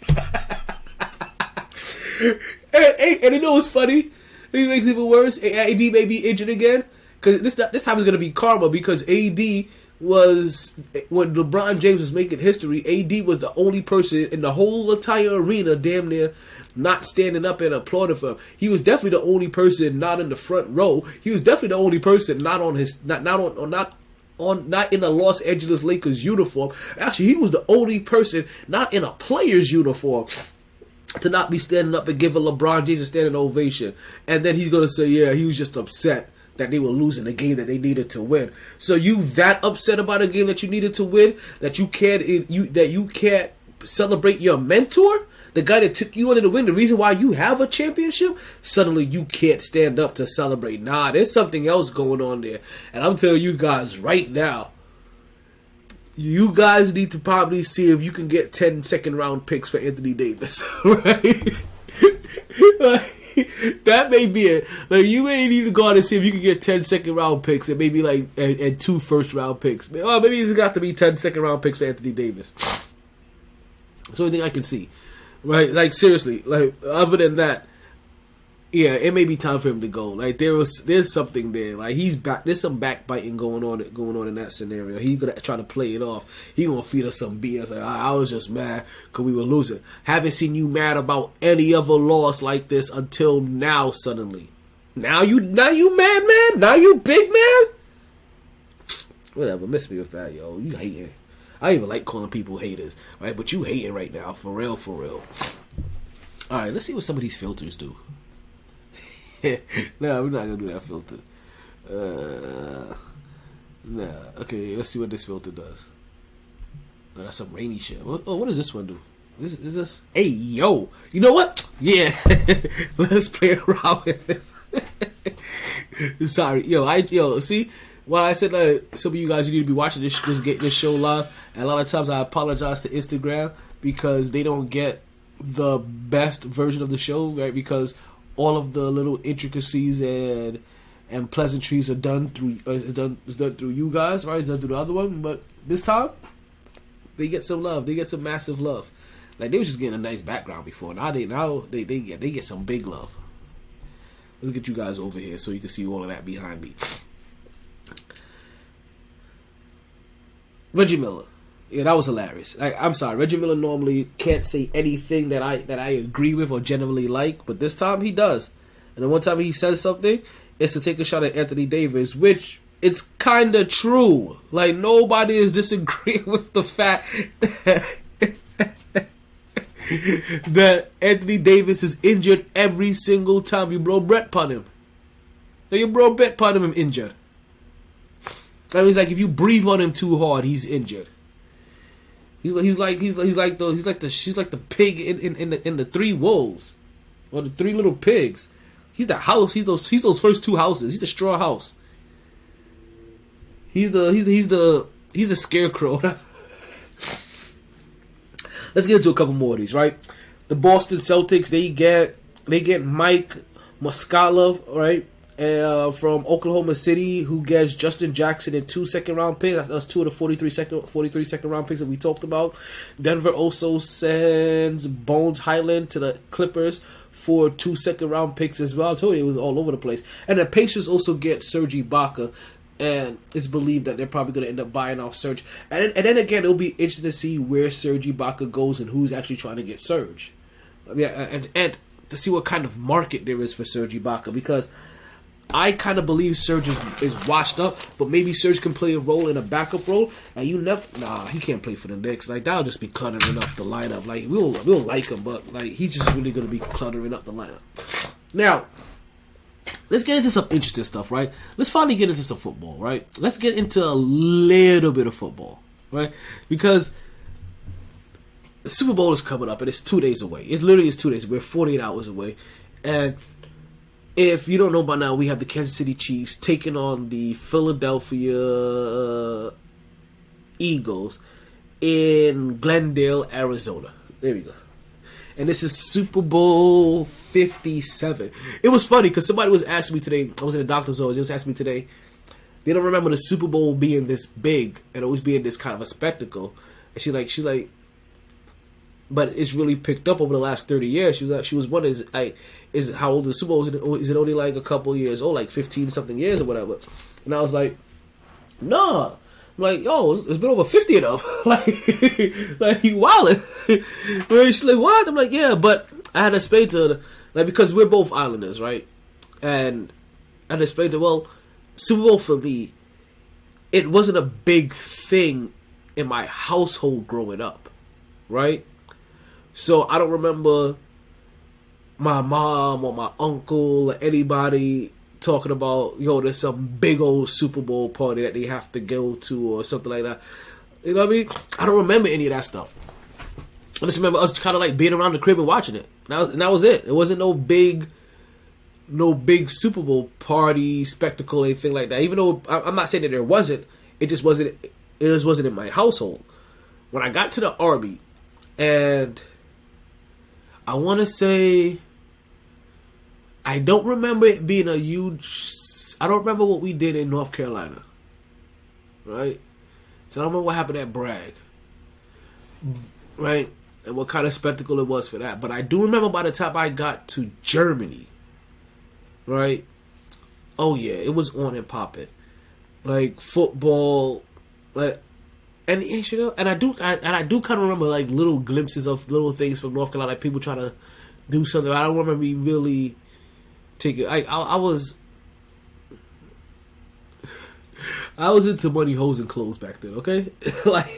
and you know what's funny? It makes it even worse. AD may be injured again, because this time is going to be karma, because AD was, when LeBron James was making history, AD was the only person in the whole entire arena damn near not standing up and applauding for him. He was definitely the only person not in the front row. He was definitely the only person not in a Los Angeles Lakers uniform. Actually, he was the only person not in a player's uniform to not be standing up and giving LeBron James a standing ovation. And then he's gonna say, yeah, he was just upset that they were losing a game that they needed to win. So you that upset about a game that you needed to win that you can't celebrate your mentor, the guy that took you under the win, the reason why you have a championship, suddenly you can't stand up to celebrate. Nah, there's something else going on there. And I'm telling you guys right now, you guys need to probably see if you can get 10 second round picks for Anthony Davis. Right? That may be it. Like, you may need to go out and see if you can get 10 second round picks and maybe and 2 first round picks. Oh, maybe it's got to be 10 second round picks for Anthony Davis. That's the only thing I can see. Right? Like, seriously. Like, other than that, yeah, it may be time for him to go. Like, there's something there. Like, he's back. There's some backbiting going on in that scenario. He's gonna try to play it off. He gonna feed us some BS. Like, I was just mad because we were losing. Haven't seen you mad about any other loss like this until now. Suddenly, now you mad, man. Now you big man. Whatever. Miss me with that, yo. You hating. I even like calling people haters, right? But you hating right now, for real, for real. All right, let's see what some of these filters do. No, we're not gonna do that filter. Nah. Okay, let's see what this filter does. Oh, that's some rainy shit. What does this one do? Is this? Hey, yo. You know what? Yeah. Let's play around with this. Sorry, yo. See, when I said some of you guys, you need to be watching this show live, and a lot of times I apologize to Instagram because they don't get the best version of the show, right? Because all of the little intricacies and pleasantries are done through you guys, right? It's done through the other one, but this time they get some love. They get some massive love. Like, they was just getting a nice background before. Now they get some big love. Let's get you guys over here so you can see all of that behind me. Reggie Miller. Yeah, that was hilarious. I'm sorry, Reggie Miller normally can't say anything that I agree with or generally like, but this time he does. And the one time he says something, it's to take a shot at Anthony Davis, which it's kind of true. Like, nobody is disagreeing with the fact that Anthony Davis is injured every single time you blow breath upon him. So you blow breath upon him injured. That means, like, if you breathe on him too hard, he's injured. He's like the pig in the 3 wolves, or the 3 little pigs. He's the house. He's those first 2 houses. He's the straw house. He's the scarecrow. Let's get into a couple more of these, right? The Boston Celtics, they get Mike Muscala, right? From Oklahoma City, who gets Justin Jackson and 2 second round picks. That's 2 of the 43 second round picks that we talked about. Denver also sends Bones Highland to the Clippers for 2 second round picks as well. I told you it was all over the place. And the Pacers also get Serge Ibaka, and it's believed that they're probably going to end up buying off Serge. And then again, it'll be interesting to see where Serge Ibaka goes and who's actually trying to get Serge. Yeah, and to see what kind of market there is for Serge Ibaka, because I kind of believe Serge is washed up, but maybe Serge can play a role in a backup role, and he can't play for the Knicks. Like, that'll just be cluttering up the lineup. Like, we'll like him, but like, he's just really going to be cluttering up the lineup. Now, let's get into some interesting stuff, right? Let's finally get into some football, right? Let's get into a little bit of football, right? Because the Super Bowl is coming up, and it's 2 days away. It literally is 2 days. We're 48 hours away, and if you don't know by now, we have the Kansas City Chiefs taking on the Philadelphia Eagles in Glendale, Arizona. There we go. and this is Super Bowl 57. It was funny because somebody was asking me today. I was in the doctor's office. They was asking me today. They don't remember the Super Bowl being this big and always being this kind of a spectacle. And she like, but it's really picked up over the last 30 years. She was wondering, is how old the Super Bowl is? It only like a couple years old, like 15 something years or whatever? And I was like, nah. I'm like, yo, it's been over 50 of them. like you wildin'. She's like, what? I'm like, yeah, but I had to explain to her, like, because we're both islanders, right? And I had to explain to her, well, Super Bowl for me, it wasn't a big thing in my household growing up, right? So I don't remember my mom or my uncle or anybody talking about, yo, there's some big old Super Bowl party that they have to go to or something like that. You know what I mean? I don't remember any of that stuff. I just remember us kind of like being around the crib and watching it. And that was it. It wasn't no big Super Bowl party, spectacle, anything like that. Even though I'm not saying that there wasn't, it just wasn't in my household. When I got to the Army, and I want to say, I don't remember it being a huge. I don't remember what we did in North Carolina, right? So I don't remember what happened at Bragg, right? And what kind of spectacle it was for that. But I do remember by the time I got to Germany, right? Oh yeah, it was on and popping, like football, like, and you know, and I do kind of remember like little glimpses of little things from North Carolina, like people trying to do something. I don't remember me really taking. I was into money, hoes, and clothes back then. Okay, like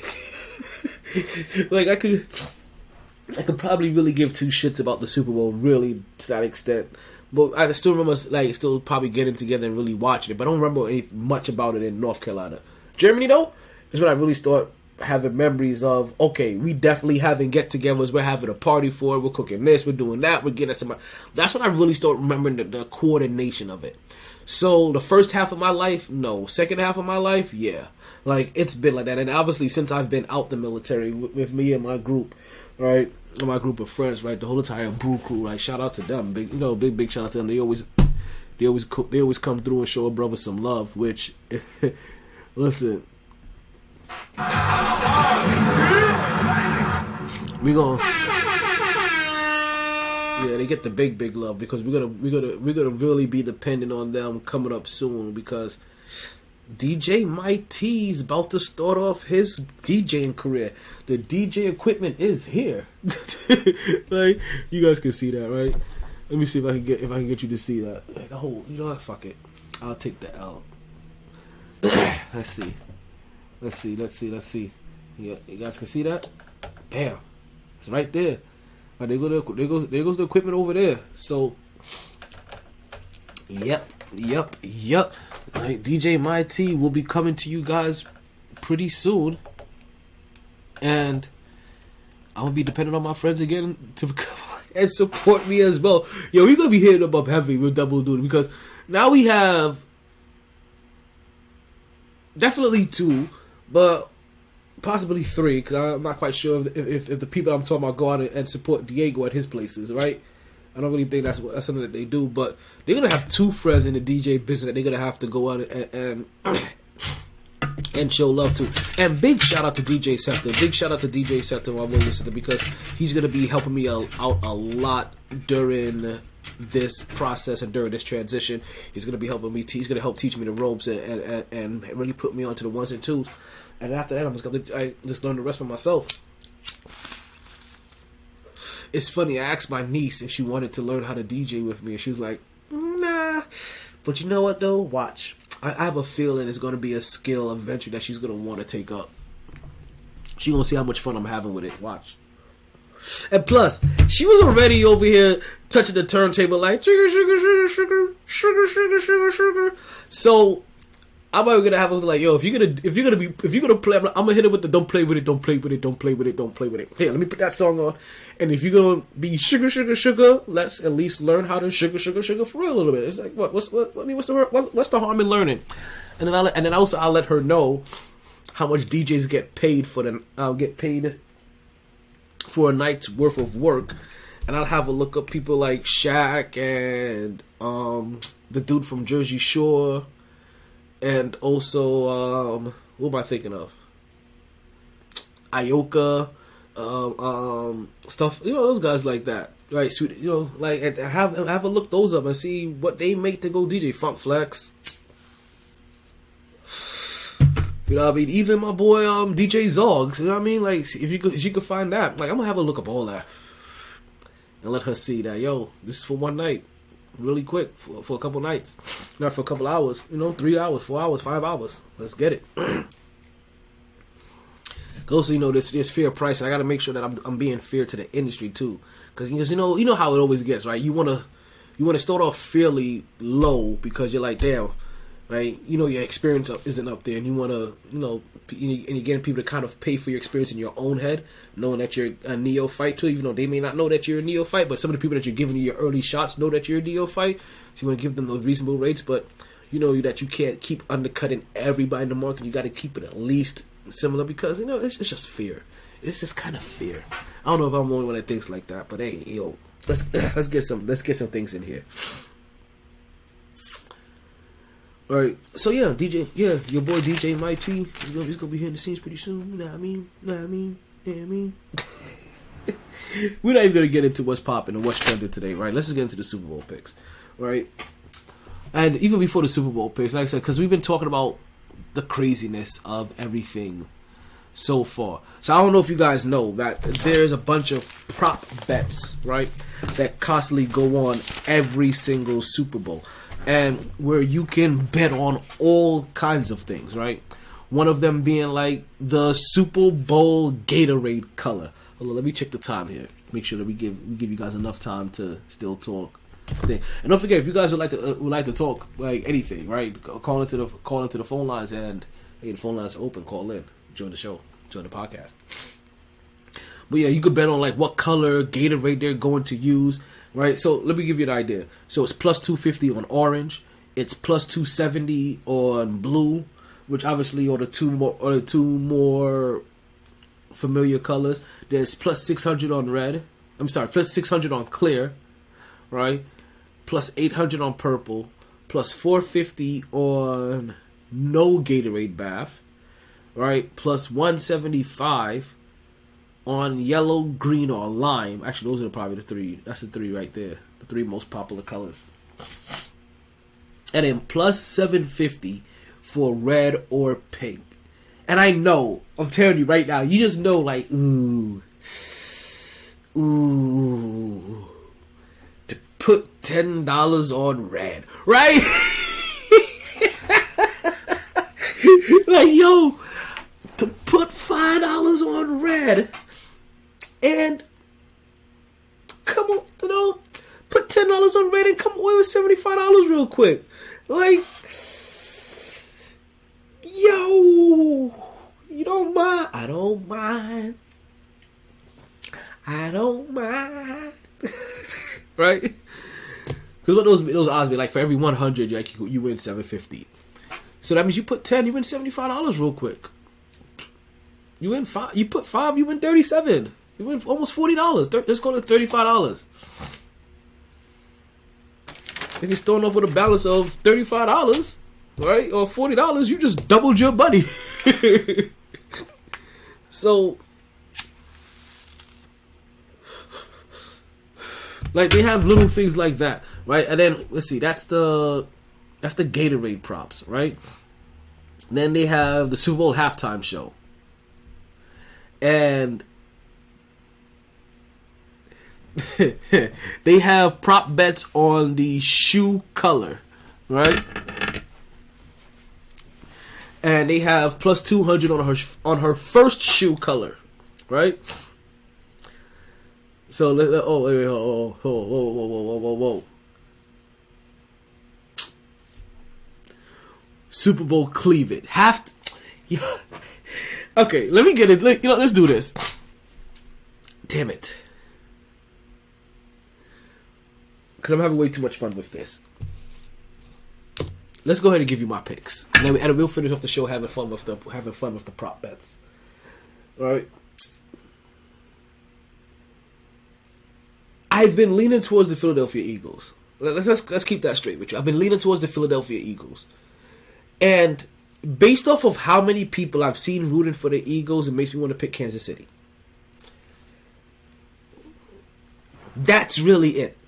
I could probably really give two shits about the Super Bowl, really, to that extent. But I still remember, like, still probably getting together and really watching it. But I don't remember much about it in North Carolina. Germany, though, is when I really start having memories of, okay, we definitely having get-togethers. We're having a party for it. We're cooking this. We're doing that. We're getting some. That's when I really start remembering the coordination of it. So the first half of my life, no. Second half of my life, yeah. Like, it's been like that. And obviously, since I've been out the military with me and my group, right, my group of friends, right, the whole entire Brew crew, like, shout out to them, big shout out to them. They always come through and show a brother some love. Which, listen, we gonna, yeah, they get the big love because we're gonna really be dependent on them coming up soon because DJ MyT is about to start off his DJing career. The DJ equipment is here. Like, you guys can see that, right? Let me see if I can get you to see that. Like, oh, you know what? Fuck it. I'll take the L. Let's see. Yeah, you guys can see that? Bam. It's right there. Right, there goes the equipment over there. So, yep. Right, DJ MyT will be coming to you guys pretty soon, and I'm gonna be dependent on my friends again to come and support me as well. Yo, we're gonna be hitting them up heavy with Double Duty because now we have definitely 2, but possibly 3 because I'm not quite sure if the people I'm talking about go out and support Diego at his places, right? I don't really think that's something that they do, but they're gonna have 2 friends in the DJ business that they're gonna have to go out and show love to. And big shout out to DJ Scepter. Big shout out to DJ Scepter, my boy Scepter, because he's gonna be helping me out a lot during this process and during this transition. He's gonna be helping me. He's gonna help teach me the ropes and really put me onto the 1s and 2s. And after that, I'm just gonna learn the rest for myself. It's funny, I asked my niece if she wanted to learn how to DJ with me, and she was like, nah. But you know what, though? Watch. I have a feeling it's going to be a skill eventually that she's going to want to take up. She's going to see how much fun I'm having with it. Watch. And plus, she was already over here touching the turntable like, sugar. So, I'm probably gonna have her like, yo, if you're gonna play, I'm gonna hit it with the don't play with it. Hey, let me put that song on, and if you're gonna be sugar, let's at least learn how to sugar for real a little bit. It's like, what's the harm in learning? And then also I'll let her know how much DJs get paid for a night's worth of work, and I'll have a look up people like Shaq and the dude from Jersey Shore, and also who am I thinking of? Ioka, stuff. You know, those guys like that, right? Sweet, you know, like and have a look those up and see what they make to go DJ. Funk Flex. You know what I mean? Even my boy DJ Zogs, you know what I mean? Like if you could find that, like I'm gonna have a look up all that and let her see that, yo, this is for one night, really quick, for a couple nights, not for a couple hours, you know, 3 hours, 4 hours, 5 hours. Let's get it. Also, you know, there's fair price. I got to make sure that I'm being fair to the industry too, because you know how it always gets, right? You wanna start off fairly low because you're like, damn. Right, you know your experience isn't up there, and you want to, you know, and you're getting people to kind of pay for your experience in your own head, knowing that you're a neophyte too, even though they may not know that you're a neophyte, but some of the people that you're giving your early shots know that you're a neophyte, so you want to give them those reasonable rates, but you know that you can't keep undercutting everybody in the market. You got to keep it at least similar because, you know, it's just fair. It's just kind of fair. I don't know if I'm the only one that thinks like that, but hey, yo, let's get some things in here. Alright, so yeah, your boy DJ MyT, he's gonna be hitting the scenes pretty soon. You know what I mean? We're not even gonna get into what's popping and what's trending today, right? Let's just get into the Super Bowl picks, right? And even before the Super Bowl picks, like I said, because we've been talking about the craziness of everything so far. So I don't know if you guys know that there's a bunch of prop bets, right, that constantly go on every single Super Bowl. And where you can bet on all kinds of things, right? One of them being like the Super Bowl Gatorade color. Hold on, let me check the time here. Make sure that we give you guys enough time to still talk. And don't forget, if you guys would like to talk like anything, right? Call into the phone lines, and hey, the phone lines are open. Call in, join the show, join the podcast. But yeah, you could bet on like what color Gatorade they're going to use. Right, so let me give you an idea. So it's plus 250 on orange. It's plus 270 on blue, which obviously are the two more familiar colors. There's plus 600 on red. I'm sorry, plus 600 on clear, right? Plus 800 on purple. Plus 450 on no Gatorade bath, right? Plus 175. On yellow, green, or lime. Actually, those are probably the three. That's the three right there. The three most popular colors. And then plus 750 for red or pink. And I know, I'm telling you right now, you just know like, ooh. To put $10 on red. Right? Like, yo, to put $5 on red. And come on, you know, put $10 on red and come away with $75 real quick. Like, yo, you don't mind? I don't mind. Right? Because what those odds be like, for every 100, like you win 750. So that means you put 10, you win $75 real quick. You win 5. You put 5, you win 37. You win almost $40. Let's call it $35. If you're starting off with a balance of $35, right, or $40, you just doubled your money. So, like, they have little things like that, right? And then let's see, that's the Gatorade props, right? Then they have the Super Bowl halftime show. And they have prop bets on the shoe color, right? And they have plus 200 on her first shoe color, right? So whoa. Super Bowl cleavage. Okay, let me get it. Let's do this. Damn it. Because I'm having way too much fun with this. Let's go ahead and give you my picks, and we'll finish off the show having fun with the prop bets. All right. I I've been leaning towards the Philadelphia Eagles. Let's keep that straight with you. I've been leaning towards the Philadelphia Eagles. And based off of how many people I've seen rooting for the Eagles, it makes me want to pick Kansas City. That's really it.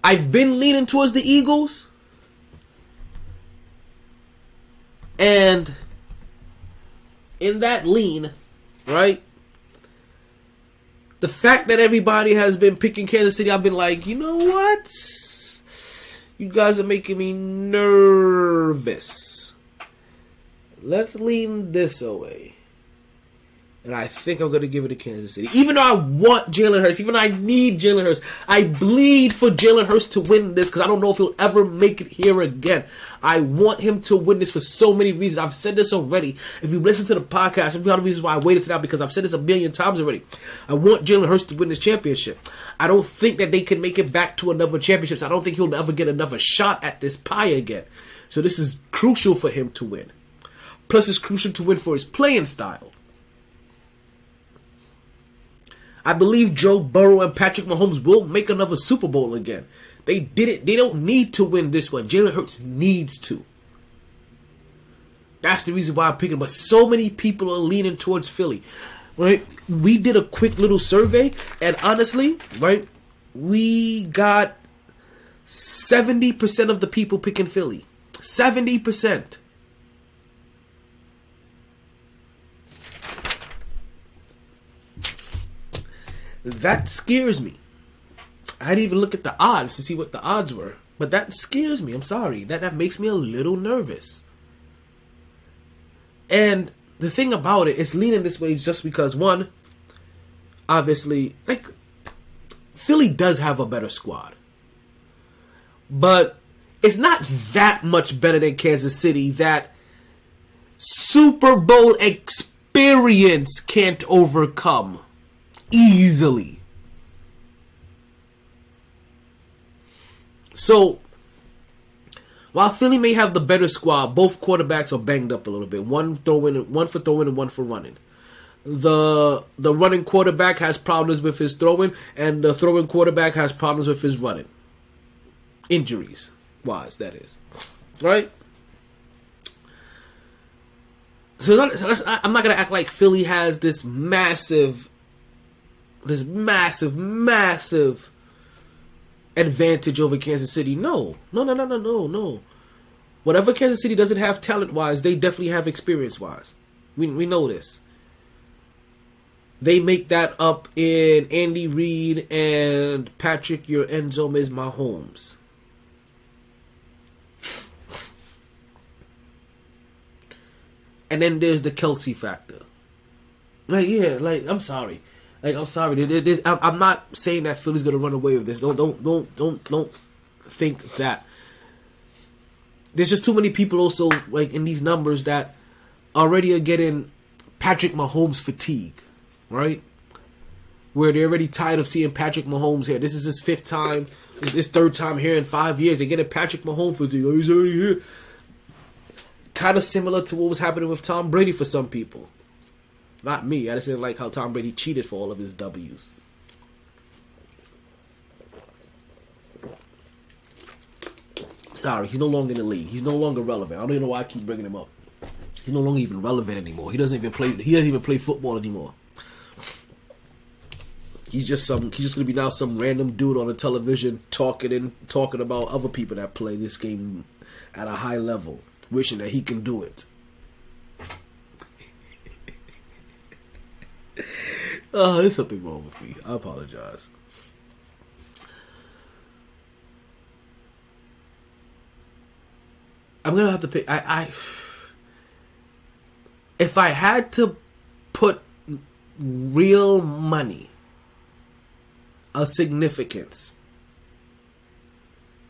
I've been leaning towards the Eagles. And in that lean, right? The fact that everybody has been picking Kansas City, I've been like, you know what? You guys are making me nervous. Let's lean this away. And I think I'm going to give it to Kansas City. Even though I want Jalen Hurts, even though I need Jalen Hurts, I bleed for Jalen Hurts to win this because I don't know if he'll ever make it here again. I want him to win this for so many reasons. I've said this already. If you listen to the podcast, and one of the reasons why I waited to now, because I've said this a million times already. I want Jalen Hurts to win this championship. I don't think that they can make it back to another championship. I don't think he'll ever get another shot at this pie again. So this is crucial for him to win. Plus, it's crucial to win for his playing style. I believe Joe Burrow and Patrick Mahomes will make another Super Bowl again. They did it. They don't need to win this one. Jalen Hurts needs to. That's the reason why I'm picking. But so many people are leaning towards Philly. Right? We did a quick little survey, and honestly, right, we got 70% of the people picking Philly. 70%. That scares me. I didn't even look at the odds to see what the odds were. But that scares me. I'm sorry. That makes me a little nervous. And the thing about it, it's leaning this way just because, one, obviously, like, Philly does have a better squad. But it's not that much better than Kansas City that Super Bowl experience can't overcome easily. So, while Philly may have the better squad, both quarterbacks are banged up a little bit. One for throwing and one for running. The running quarterback has problems with his throwing, and the throwing quarterback has problems with his running. Injuries wise, that is. Right? So I'm not going to act like Philly has this massive advantage over Kansas City. No. Whatever Kansas City doesn't have talent-wise, they definitely have experience-wise. We know this. They make that up in Andy Reid and Patrick, your Enzo is Mahomes. And then there's the Kelsey factor. I'm sorry. I'm sorry. I'm not saying that Philly's gonna run away with this. Don't think that. There's just too many people also like in these numbers that already are getting Patrick Mahomes fatigue, right? Where they're already tired of seeing Patrick Mahomes here. This is his fifth time, his third time here in 5 years. They're getting Patrick Mahomes fatigue. Oh, he's already here. Kind of similar to what was happening with Tom Brady for some people. Not me. I just didn't like how Tom Brady cheated for all of his W's. Sorry, he's no longer in the league. He's no longer relevant. I don't even know why I keep bringing him up. He's no longer even relevant anymore. He doesn't even play football anymore. He's just gonna be now some random dude on the television talking about other people that play this game at a high level, wishing that he can do it. There's something wrong with me. I apologize. I'm gonna have to pick. If I had to put real money of significance,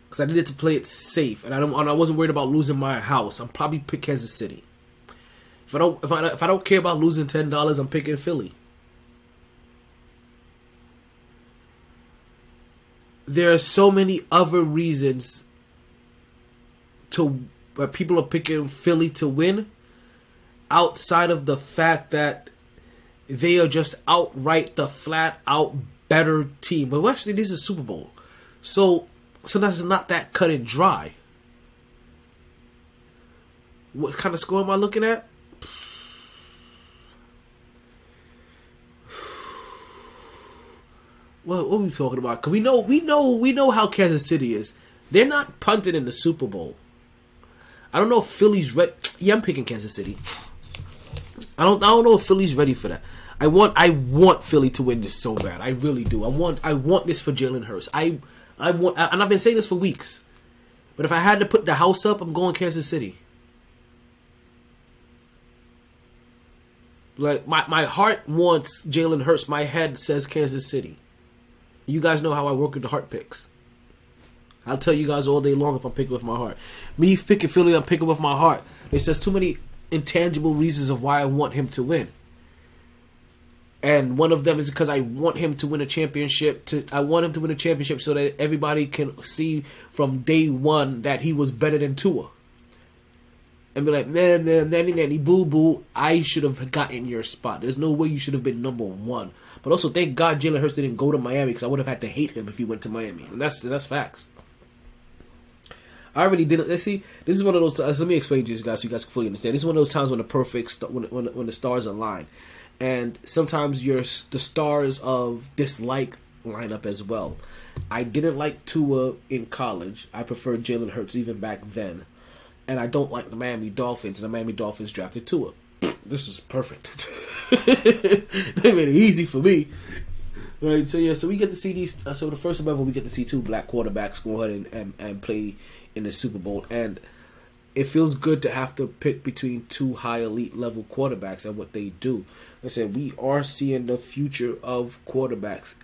because I needed to play it safe, and I wasn't worried about losing my house, I'm probably pick Kansas City. If I don't care about losing $10, I'm picking Philly. There are so many other reasons where people are picking Philly to win, outside of the fact that they are just outright the flat out better team. But West Indies is a Super Bowl. So that's not that cut and dry. What kind of score am I looking at? What are we talking about? Cause we know how Kansas City is. They're not punting in the Super Bowl. I don't know if Philly's ready. Yeah, I'm picking Kansas City. I don't know if Philly's ready for that. I want Philly to win this so bad. I really do. I want this for Jalen Hurts. I want, and I've been saying this for weeks. But if I had to put the house up, I'm going Kansas City. Like my heart wants Jalen Hurts. My head says Kansas City. You guys know how I work with the heart picks. I'll tell you guys all day long if I'm picking with my heart. Me picking Philly, I'm picking with my heart. It's just too many intangible reasons of why I want him to win. And one of them is because I want him to win a championship. I want him to win a championship so that everybody can see from day one that he was better than Tua. And be like, man, nanny, boo, boo, I should have gotten your spot. There's no way you should have been number one. But also, thank God Jalen Hurts didn't go to Miami because I would have had to hate him if he went to Miami. And that's facts. I already didn't. Let's see. This is one of those times. Let me explain to you guys so you guys can fully understand. This is one of those times when when the stars align, and sometimes the stars of dislike line up as well. I didn't like Tua in college. I preferred Jalen Hurts even back then, and I don't like the Miami Dolphins. And the Miami Dolphins drafted Tua. This is perfect. They made it easy for me. Right, so yeah, so we get to see these. So the first time ever, we get to see two black quarterbacks go ahead and play in the Super Bowl, and it feels good to have to pick between two high elite level quarterbacks and what they do. Like I said, we are seeing the future of quarterbacks.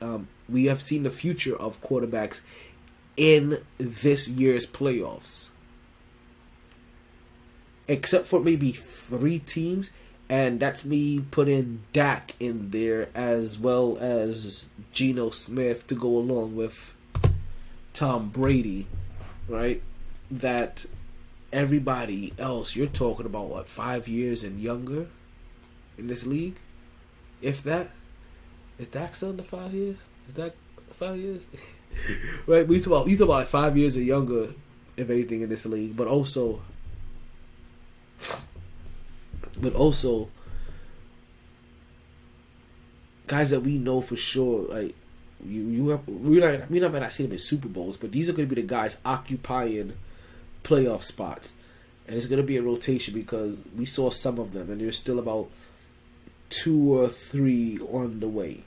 We have seen the future of quarterbacks in this year's playoffs, except for maybe 3 teams. And that's me putting Dak in there as well as Geno Smith to go along with Tom Brady, right? That everybody else, you're talking about, what, 5 years and younger in this league? If that. Is Dak still in the 5 years? Is Dak 5 years? Right? You talk about like 5 years or younger, if anything, in this league. But also, guys that we know for sure, like we might not see them in Super Bowls, but these are going to be the guys occupying playoff spots, and it's going to be a rotation because we saw some of them, and there's still about 2 or 3 on the way.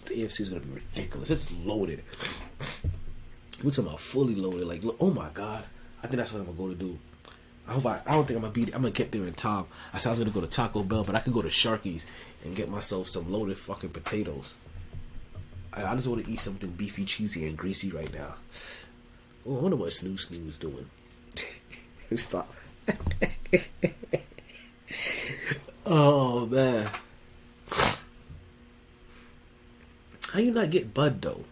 The AFC is going to be ridiculous. It's loaded. We're talking about fully loaded. Like, oh my God, I think that's what I'm gonna go to do. I don't think I'm gonna get there in time. I said I was gonna go to Taco Bell, but I could go to Sharky's and get myself some loaded fucking potatoes. I just want to eat something beefy, cheesy, and greasy right now. Oh, I wonder what Snooze is doing. Stop. Oh man, how you not get Bud though?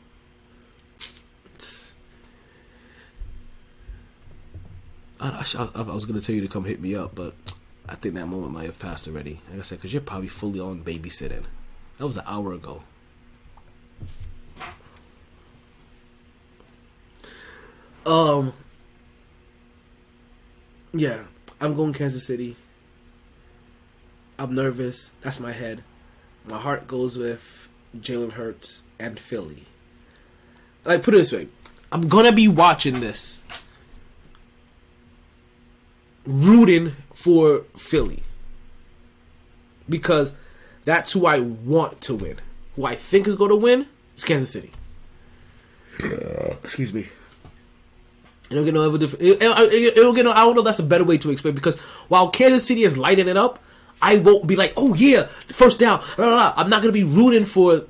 I was going to tell you to come hit me up, but I think that moment might have passed already. Like I said, because you're probably fully on babysitting. That was an hour ago. Yeah, I'm going Kansas City. I'm nervous. That's my head. My heart goes with Jalen Hurts and Philly. Like, put it this way. I'm going to be watching this rooting for Philly because that's who I want to win. Who I think is going to win is Kansas City. Excuse me. It'll get no ever different. It'll get no. I don't know if that's a better way to explain, because while Kansas City is lighting it up, I won't be like, oh yeah, first down. Blah, blah, blah. I'm not gonna be rooting for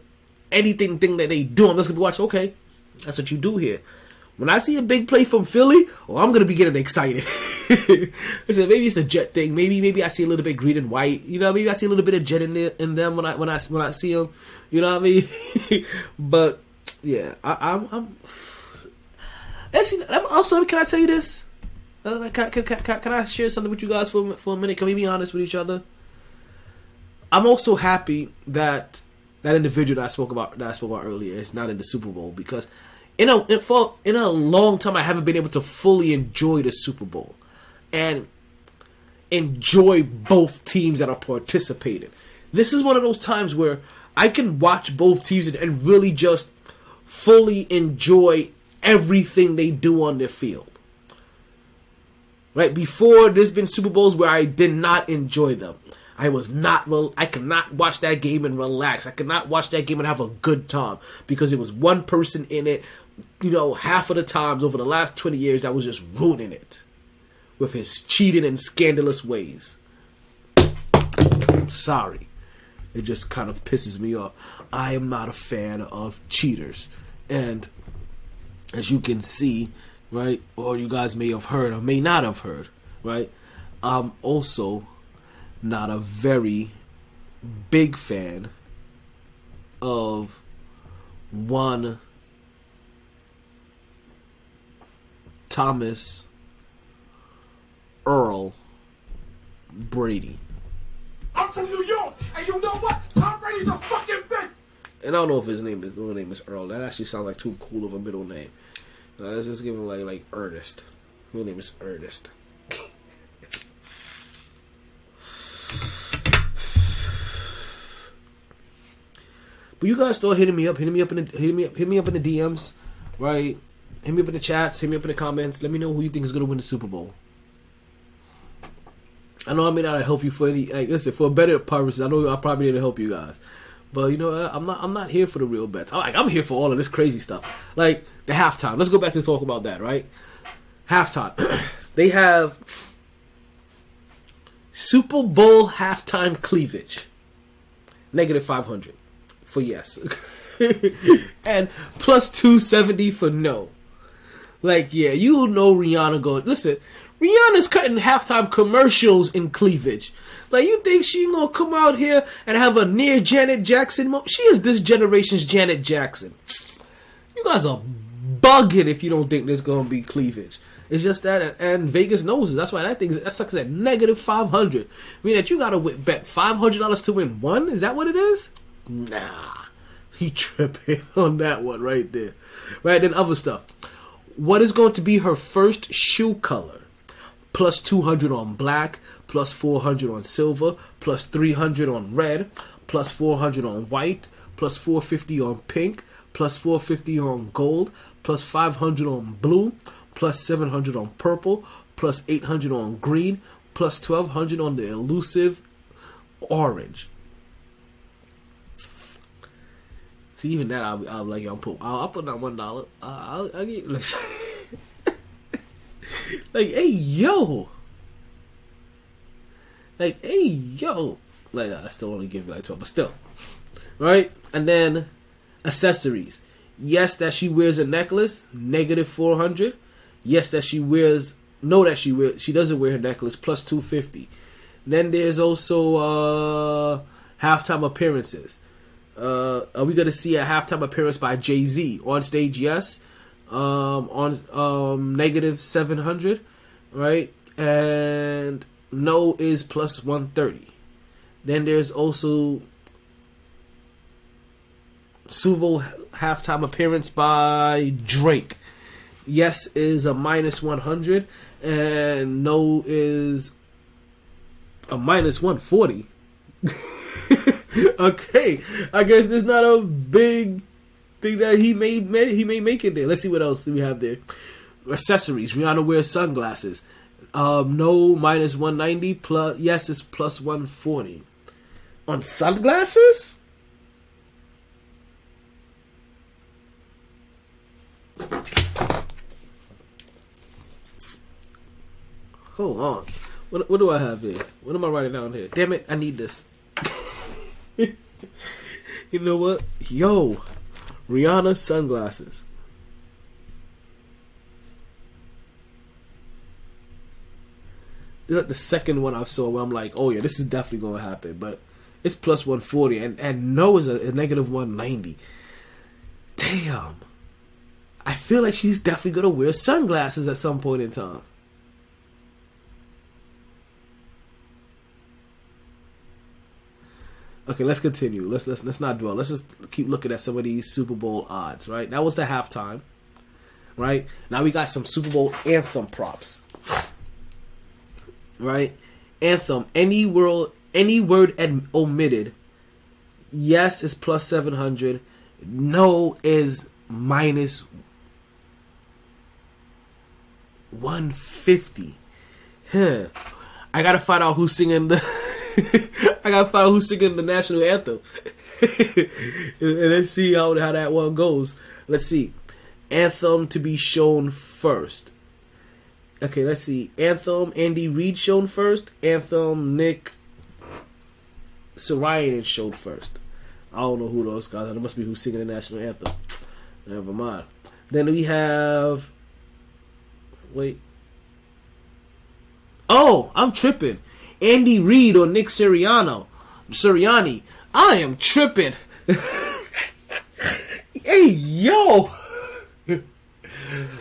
anything that they do. I'm just gonna be watching. Okay, that's what you do here. When I see a big play from Philly, I'm gonna be getting excited. I said maybe it's the Jet thing. Maybe I see a little bit green and white. You know, maybe I see a little bit of Jet in them when I see them. You know what I mean? But yeah, I'm. Actually, also, can I tell you this? Can I share something with you guys for a minute? Can we be honest with each other? I'm also happy that that individual that I spoke about earlier is not in the Super Bowl because in a long time I haven't been able to fully enjoy the Super Bowl and enjoy both teams that are participating. This is one of those times where I can watch both teams and really just fully enjoy everything they do on their field. Right? Before, there's been Super Bowls where I did not enjoy them. I could not watch that game and relax. I could not watch that game and have a good time because there was one person in it, half of the times over the last 20 years that was just ruining it with his cheating and scandalous ways. Sorry. It just kind of pisses me off. I am not a fan of cheaters. And as you can see, right, or you guys may have heard or may not have heard, right, I'm also not a very big fan of one Thomas Earl Brady. I'm from New York, and you know what? Tom Brady's a fucking bitch. And I don't know if his middle name is Earl. That actually sounds like too cool of a middle name. Let's just give him like Ernest. His name is Ernest. But you guys start hitting me up in the DMs, right? Hit me up in the chats, hit me up in the comments. Let me know who you think is gonna win the Super Bowl. I know I may not help you for any for better purposes. I know I probably didn't help you guys. But you know what? I'm not here for the real bets. I'm here for all of this crazy stuff. Like the halftime. Let's go back to talk about that, right? Halftime. They have Super Bowl halftime cleavage. -500 for yes. And plus 270 for no. Like, yeah, you know Rihanna going. Listen, Rihanna's cutting halftime commercials in cleavage. Like, you think she gonna come out here and have a near Janet Jackson moment? She is this generation's Janet Jackson. You guys are bugging if you don't think there's gonna be cleavage. It's just that, and Vegas knows it. That's why that sucks at -500. I mean, that you gotta bet $500 to win one? Is that what it is? Nah. He tripping on that one right there. Right, then other stuff. What is going to be her first shoe color? Plus 200 on black, plus 400 on silver, plus 300 on red, plus 400 on white, plus 450 on pink, plus 450 on gold, plus 500 on blue, plus 700 on purple, plus 800 on green, plus 1200 on the elusive orange. See, even that, I'll like, I'll put that $1. I'll get like, hey yo, like I still only give you like 12, but still, right? And then accessories. Yes, that she wears a necklace, -400. Yes, that she doesn't wear her necklace, plus 250. Then there's also halftime appearances. Are we gonna see a halftime appearance by Jay-Z on stage? Yes. On -700, right? And no is plus 130. Then there's also Super Bowl halftime appearance by Drake. Yes is a -100, and no is a -140. Okay, I guess there's not a big thing that he may make it there. Let's see what else we have there. Accessories. Rihanna wears sunglasses. No, -190. Plus, yes is plus 140. On sunglasses? Hold on. What do I have here? What am I writing down here? Damn it, I need this. You know what? Yo, Rihanna sunglasses. This is like the second one I saw where I'm like, oh yeah, this is definitely going to happen. But it's plus 140, and no is a -190. Damn. I feel like she's definitely going to wear sunglasses at some point in time. Okay, let's continue. Let's not dwell. Let's just keep looking at some of these Super Bowl odds. Right, that was the halftime. Right, now we got some Super Bowl anthem props. Right, anthem. Any word omitted. Yes is plus 700. No is minus 150. Huh. I gotta find out who's singing the. I gotta find out who's singing the national anthem, and let's see how that one goes. Let's see, anthem to be shown first. Okay, let's see. Anthem Andy Reid shown first. Anthem Nick Sirianni showed first. I don't know who those guys are. That must be who's singing the national anthem. Never mind. Then we have. Wait. Oh, I'm tripping. Andy Reid or Nick Sirianni. I am tripping. Hey, yo.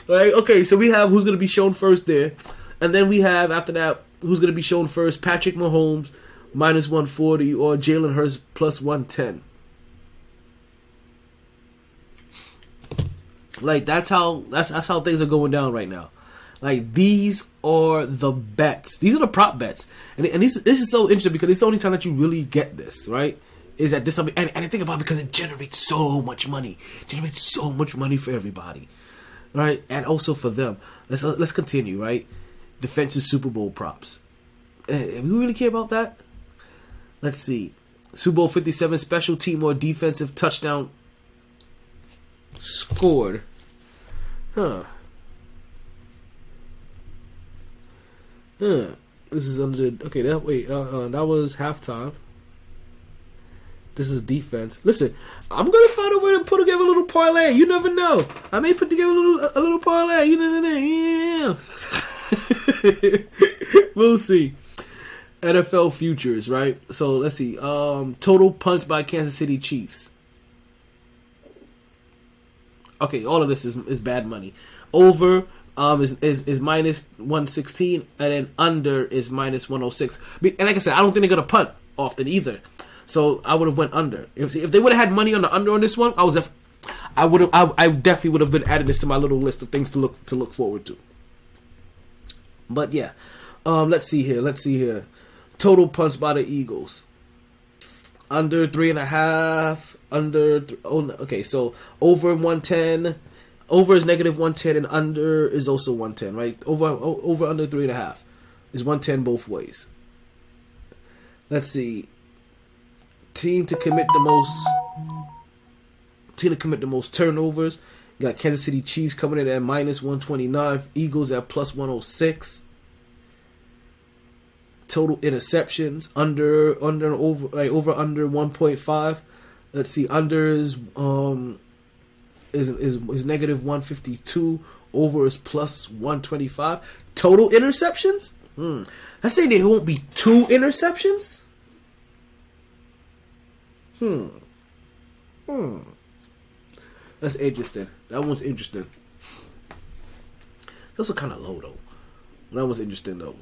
Right, okay, so we have who's going to be shown first there. And then we have, after that, who's going to be shown first. Patrick Mahomes, minus 140, or Jalen Hurts, plus 110. Like, that's how things are going down right now. Like, these are the bets. These are the prop bets. And this is so interesting because it's the only time that you really get this, right? Is that this, and I think about it because it generates so much money. It generates so much money for everybody, right? And also for them. Let's continue, right? Defensive Super Bowl props. Do we really care about that? Let's see. Super Bowl 57 special team or defensive touchdown scored. Huh. This is under. Okay, that was halftime. This is defense. Listen, I'm gonna find a way to put together a little parlay. You never know. I may put together a little parlay. You never know. Yeah. We'll see. NFL futures, right? So let's see. Total punts by Kansas City Chiefs. Okay, all of this is bad money. Over is minus 116, and then under is minus 106. And like I said, I don't think they're gonna punt often either. So I would have went under. If they would have had money on the under on this one, I definitely would have been adding this to my little list of things to look forward to. But yeah, let's see here. Total punts by the Eagles. Under 3.5. Okay, so over 110. Over is negative 110 and under is also 110, right? Over under 3.5 is 110 both ways. Let's see. Team to commit the most turnovers. You got Kansas City Chiefs coming in at minus 129. Eagles at plus 106. Total interceptions under under 1.5. Let's see. Under is negative 152. Over is plus 125. Total interceptions? Let's say there won't be 2 interceptions. That's interesting. That one's interesting. It's also kind of low though. That one's interesting though.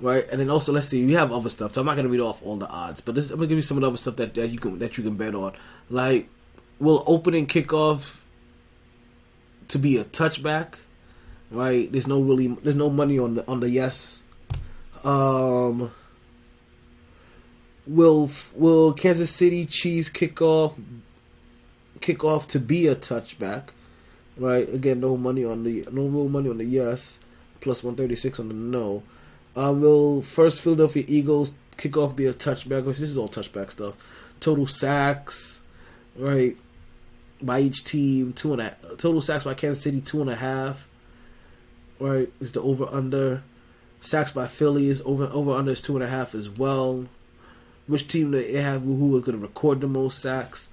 Right, and then also let's see. We have other stuff. So I'm not gonna read off all the odds, but I'm gonna give you some of the other stuff that you can bet on. Like, will opening kickoff to be a touchback? Right, there's no money on the yes. Will Kansas City Chiefs kickoff to be a touchback? Right, again, no real money on the yes. Plus 136 on the no. Will first Philadelphia Eagles kickoff be a touchback? This is all touchback stuff. Total sacks, right, by each team, 2.5. Total sacks by Kansas City, 2.5. Right, is the over under. Sacks by Philly is over under is 2.5 as well. Which team they have who is going to record the most sacks?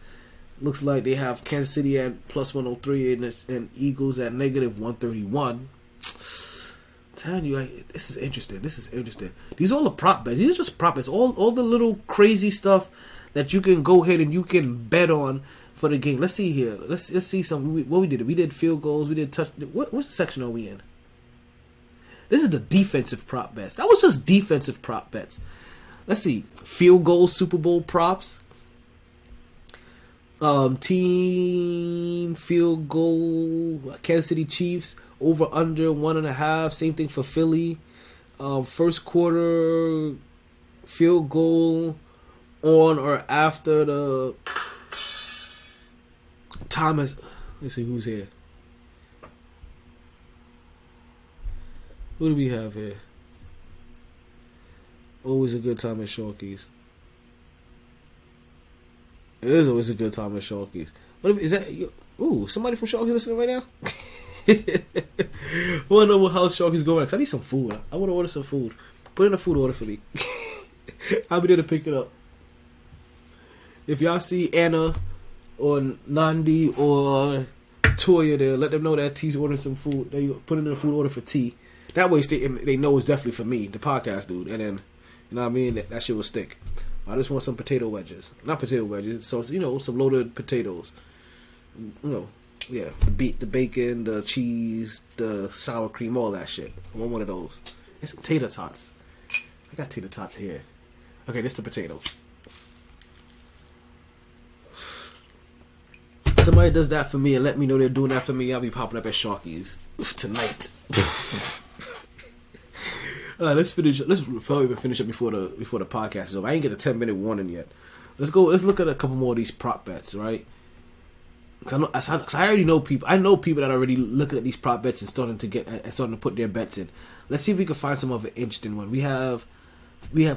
Looks like they have Kansas City at plus 103 and Eagles at negative 131. Telling you, this is interesting. These are all the prop bets. These are just prop bets. All the little crazy stuff that you can go ahead and you can bet on for the game. Let's see here. Let's see some. What we did. We did field goals. We did touch. What's the section are we in? This is the defensive prop bets. That was just defensive prop bets. Let's see. Field goal Super Bowl props. Team field goal Kansas City Chiefs over under 1.5. Same thing for Philly. First quarter field goal on or after the time is. Let's see who's here. Who do we have here? Always a good time at Sharkies. It is always a good time at Sharkies. What if, is that? Ooh, somebody from Sharkies listening right now? I want to know how Sharkies going. Cause I need some food. I want to order some food. Put in a food order for me. I'll be there to pick it up. If y'all see Anna or Nandi or Toya there, let them know that T's ordering some food. They put in a food order for T. That way they know it's definitely for me, the podcast dude. And then, you know what I mean? That shit will stick. I just want some potato wedges. Not potato wedges. So, some loaded potatoes. Yeah. The bacon, the cheese, the sour cream, all that shit. I want one of those. And some tater tots. I got tater tots here. Okay, this the potatoes. Somebody does that for me and let me know they're doing that for me, I'll be popping up at Sharky's tonight. Let's finish. Let's probably finish up before the podcast is over. I ain't get a 10-minute warning yet. Let's go. Let's look at a couple more of these prop bets, right? Cause I already know people. I know people that are already looking at these prop bets and starting to put their bets in. Let's see if we can find some of an interesting one. We have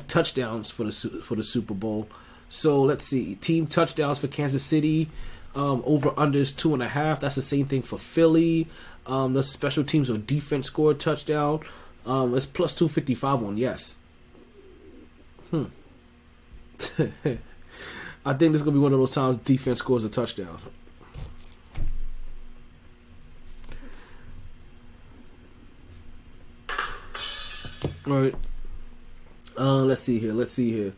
touchdowns for the Super Bowl. So let's see. Team touchdowns for Kansas City. Over unders 2.5. That's the same thing for Philly. The special teams or defense score touchdown. It's plus 255 on yes. I think this is gonna be one of those times defense scores a touchdown. All right. Let's see here.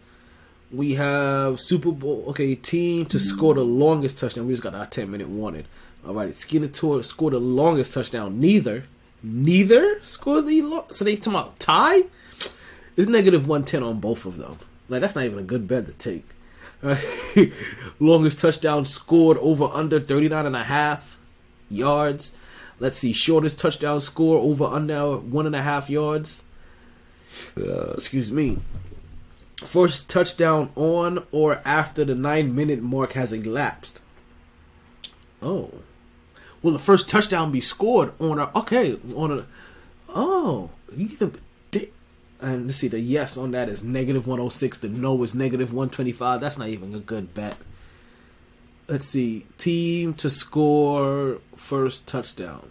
We have Super Bowl. Okay, team to score the longest touchdown. We just got our 10-minute warning. All right, Skinner scored the longest touchdown. Neither scores the so they talking about tie. It's negative 110 on both of them. Like that's not even a good bet to take. Right? Longest touchdown scored over under 39.5 yards. Let's see, shortest touchdown score over under 1.5 yards. Excuse me. First touchdown on or after the 9-minute mark has elapsed. Oh. Will the first touchdown be scored on a... Okay. And let's see. The yes on that is negative 106. The no is negative 125. That's not even a good bet. Let's see. Team to score first touchdown.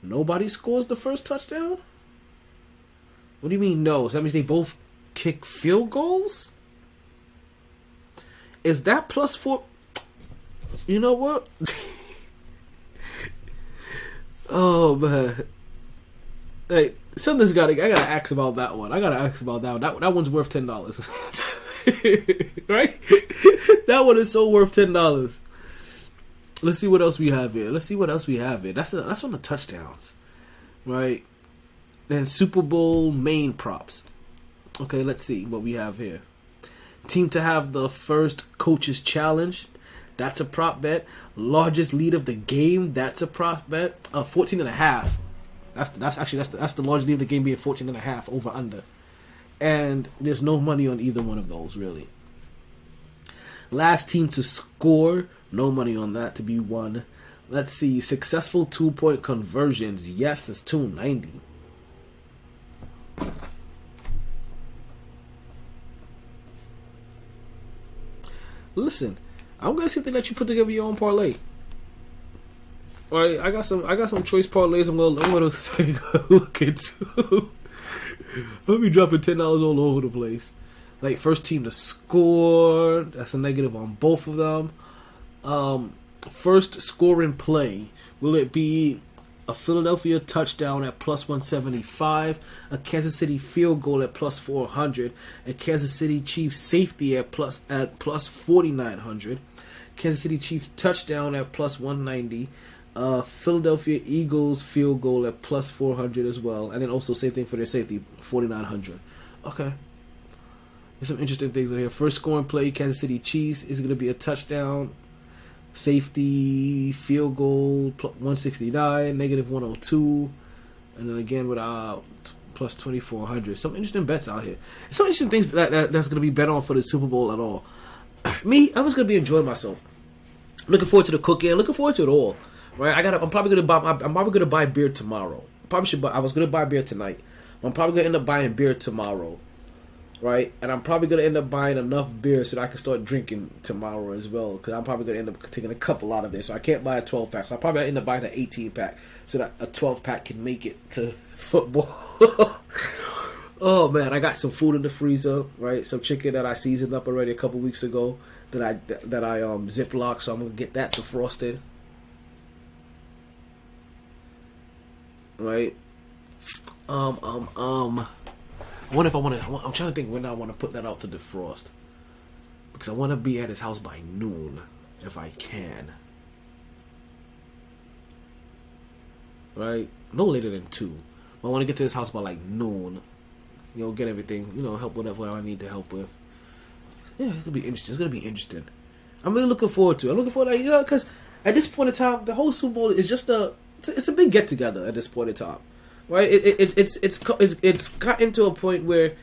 Nobody scores the first touchdown? What do you mean no? So that means they both kick field goals? Is that plus 4? You know what? Oh man. Hey, something's I gotta ask about that one. That one's worth $10. Right? That one is so worth $10. Let's see what else we have here. That's on the touchdowns. Right? Then Super Bowl main props. Okay, let's see what we have here. Team to have the first coach's challenge. That's a prop bet. Largest lead of the game. That's a prop bet. 14.5. That's the largest lead of the game being 14.5 over under. And there's no money on either one of those really. Last team to score. No money on that to be won. Let's see. Successful 2-point conversions. Yes, it's 290. Listen, I'm gonna see if they let you put together your own parlay. All right, I got some choice parlays. I'm gonna take a look into. I'll be dropping $10 all over the place. Like first team to score, that's a negative on both of them. First scoring play, will it be a Philadelphia touchdown at plus 175, a Kansas City field goal at plus 400, a Kansas City Chiefs safety at plus 4900, Kansas City Chiefs touchdown at plus 190, Philadelphia Eagles field goal at plus 400 as well, and then also same thing for their safety, 4900. Okay. There's some interesting things in here. First scoring play, Kansas City Chiefs is going to be a touchdown. Safety, field goal, 169, negative 102. And then again with plus 2,400. Some interesting bets out here. Some interesting things that's going to be bet on for the Super Bowl at all. Me, I was going to be enjoying myself. Looking forward to the cooking. Looking forward to it all. Right? I'm probably going to buy beer tomorrow. I was going to buy beer tonight. I'm probably going to end up buying beer tomorrow. Right? And I'm probably going to end up buying enough beer so that I can start drinking tomorrow as well. Because I'm probably going to end up taking a couple out of there. So I can't buy a 12-pack. So I'll probably end up buying an 18-pack so that a 12-pack can make it to football. Oh, man. I got some food in the freezer. Right? Some chicken that I seasoned up already a couple weeks ago that I Ziploc. So I'm going to get that defrosted. Right? I wonder if I'm trying to think when I want to put that out to defrost. Because I want to be at his house by noon, if I can. Right? No later than 2. But I want to get to his house by like noon. You know, get everything, help whatever I need to help with. Yeah, it's going to be interesting. It's going to be interesting. I'm really looking forward to it. I'm looking forward to because at this point in time, the whole Super Bowl is just it's a big get together at this point in time. Right, it's gotten to a point where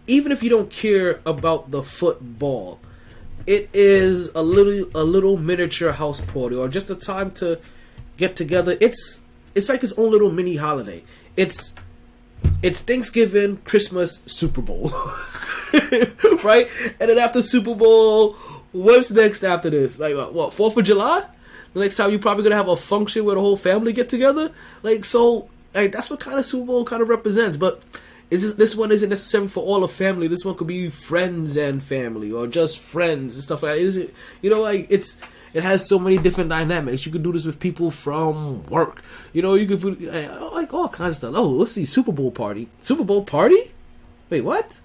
even if you don't care about the football, it is a little miniature house party or just a time to get together. It's like its own little mini holiday. It's Thanksgiving, Christmas, Super Bowl, right? And then after Super Bowl, what's next after this? Like what? 4th of July? The next time you're probably gonna have a function where the whole family get together. Like so. Like, that's what kind of Super Bowl kind of represents. But this one isn't necessarily for all of family. This one could be friends and family, or just friends and stuff like that. It has so many different dynamics. You could do this with people from work. You could put like all kinds of stuff. Oh, let's see, Super Bowl party. Super Bowl party? Wait, what?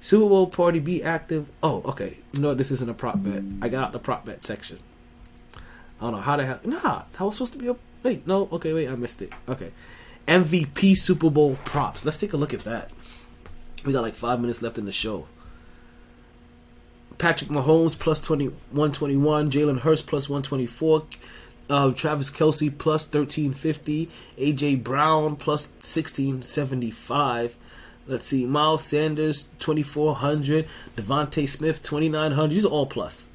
Super Bowl party, be active. Oh, okay. This isn't a prop bet. I got out the prop bet section. I don't know how the hell. Nah, that was supposed to be a. Wait, no. Okay, wait, I missed it. Okay. MVP Super Bowl props. Let's take a look at that. We got like 5 minutes left in the show. Patrick Mahomes plus 121. Jalen Hurts plus 124. Travis Kelce plus 1350. AJ Brown plus 1675. Let's see. Miles Sanders 2400. Devontae Smith 2900. These are all plus.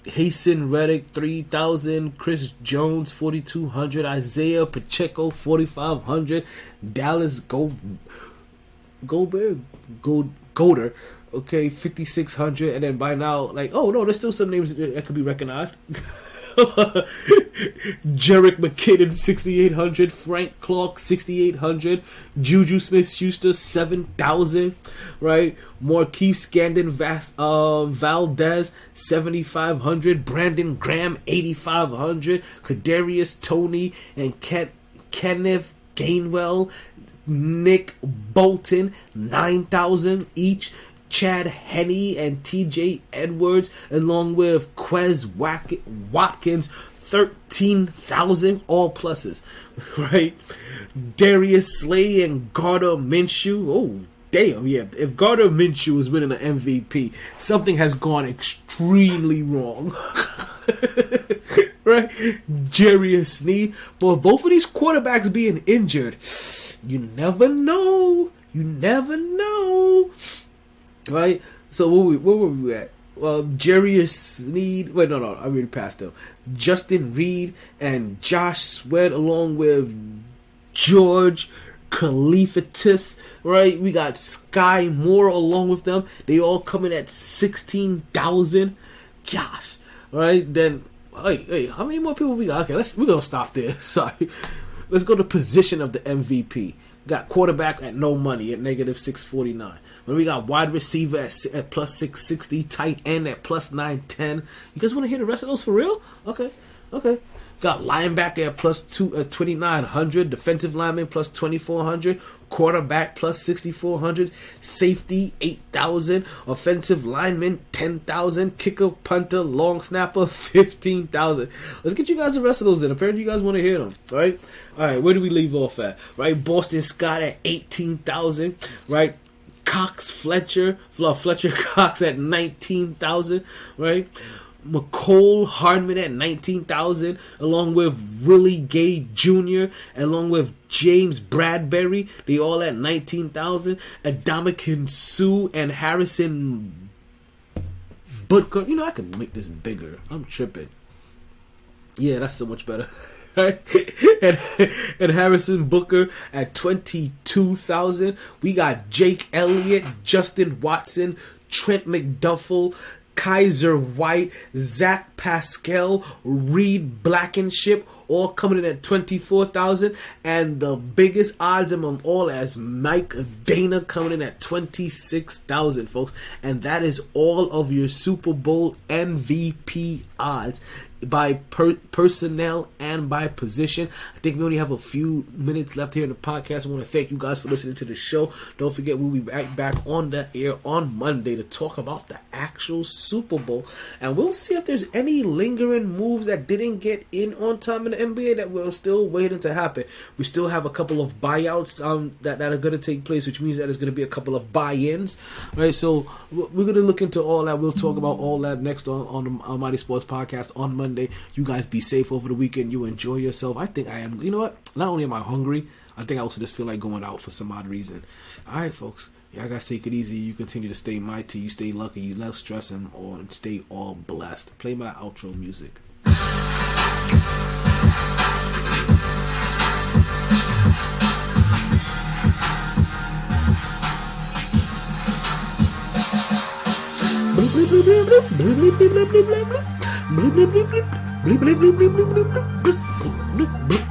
Hasten Reddick 3,000, Chris Jones 4,200, Isaiah Pacheco 4,500, Dallas Goedert, okay, 5,600, and then by now, there's still some names that could be recognized. Jerick McKinnon 6,800, Frank Clark 6,800, Juju Smith-Schuster 7,000, right? Marquise Scandon Valdez 7,500, Brandon Graham 8,500, Kadarius Toney and Kenneth Gainwell, Nick Bolton 9,000 each. Chad Henne and TJ Edwards, along with Quez Watkins, 13,000, all pluses, right? Darius Slay and Gardner Minshew. Oh, damn, yeah. If Gardner Minshew is winning an MVP, something has gone extremely wrong. Right? Jarius Sneed. But both of these quarterbacks being injured, you never know. Right? So where were we at? Jarius Sneed. Wait, no, I already passed them. Justin Reed and Josh Sweat, along with George Kalifatis. Right? We got Sky Moore along with them. They all coming at 16,000. Gosh. Right? Then, hey, how many more people we got? Okay, we're gonna stop there. Sorry. Let's go to position of the MVP. Got quarterback at no money at negative 649. When we got wide receiver at plus 660, tight end at plus 910. You guys want to hear the rest of those for real? Okay. Got linebacker at plus 2,900, defensive lineman plus 2,400, quarterback plus 6,400, safety 8,000, offensive lineman 10,000, kicker, punter, long snapper 15,000. Let's get you guys the rest of those in. Apparently you guys want to hear them, right? All right, where do we leave off at? Right, Boston Scott at 18,000, right? Fletcher Cox at 19,000, right? McCole Hardman at 19,000, along with Willie Gay Jr., along with James Bradbury. They all at 19,000. Adamakin Sue and Harrison Butker. You know, I can make this bigger. I'm tripping. Yeah, that's so much better. Right? and Harrison Booker at 22,000. We got Jake Elliott, Justin Watson, Trent McDuffie, Kaiser White, Zach Pascal, Reed Blankenship, all coming in at 24,000, and the biggest odds among all as Mike Dana coming in at 26,000, folks. And that is all of your Super Bowl MVP odds by personnel and by position. I think we only have a few minutes left here in the podcast. I want to thank you guys for listening to the show. Don't forget, we'll be back on the air on Monday to talk about the actual Super Bowl, and we'll see if there's any lingering moves that didn't get in on time in the NBA that we're still waiting to happen. We still have a couple of buyouts that are going to take place, which means that there's going to be a couple of buy-ins, right? So we're going to look into all that. We'll talk about all that next on the MyT Sports Podcast on Monday. You guys be safe over the weekend. You enjoy yourself. I think I am. You know what? Not only am I hungry, I think I also just feel like going out for some odd reason. All right, folks. Y'all guys take it easy. You continue to stay MyT. You stay lucky. You less stress and stay all blessed. Play my outro music. Bleep bleep bleep bleep bleep bleep bleep bleep bleep bleep bleep bleep bleep bleep bleep bleep bleep bleep bleep bleep.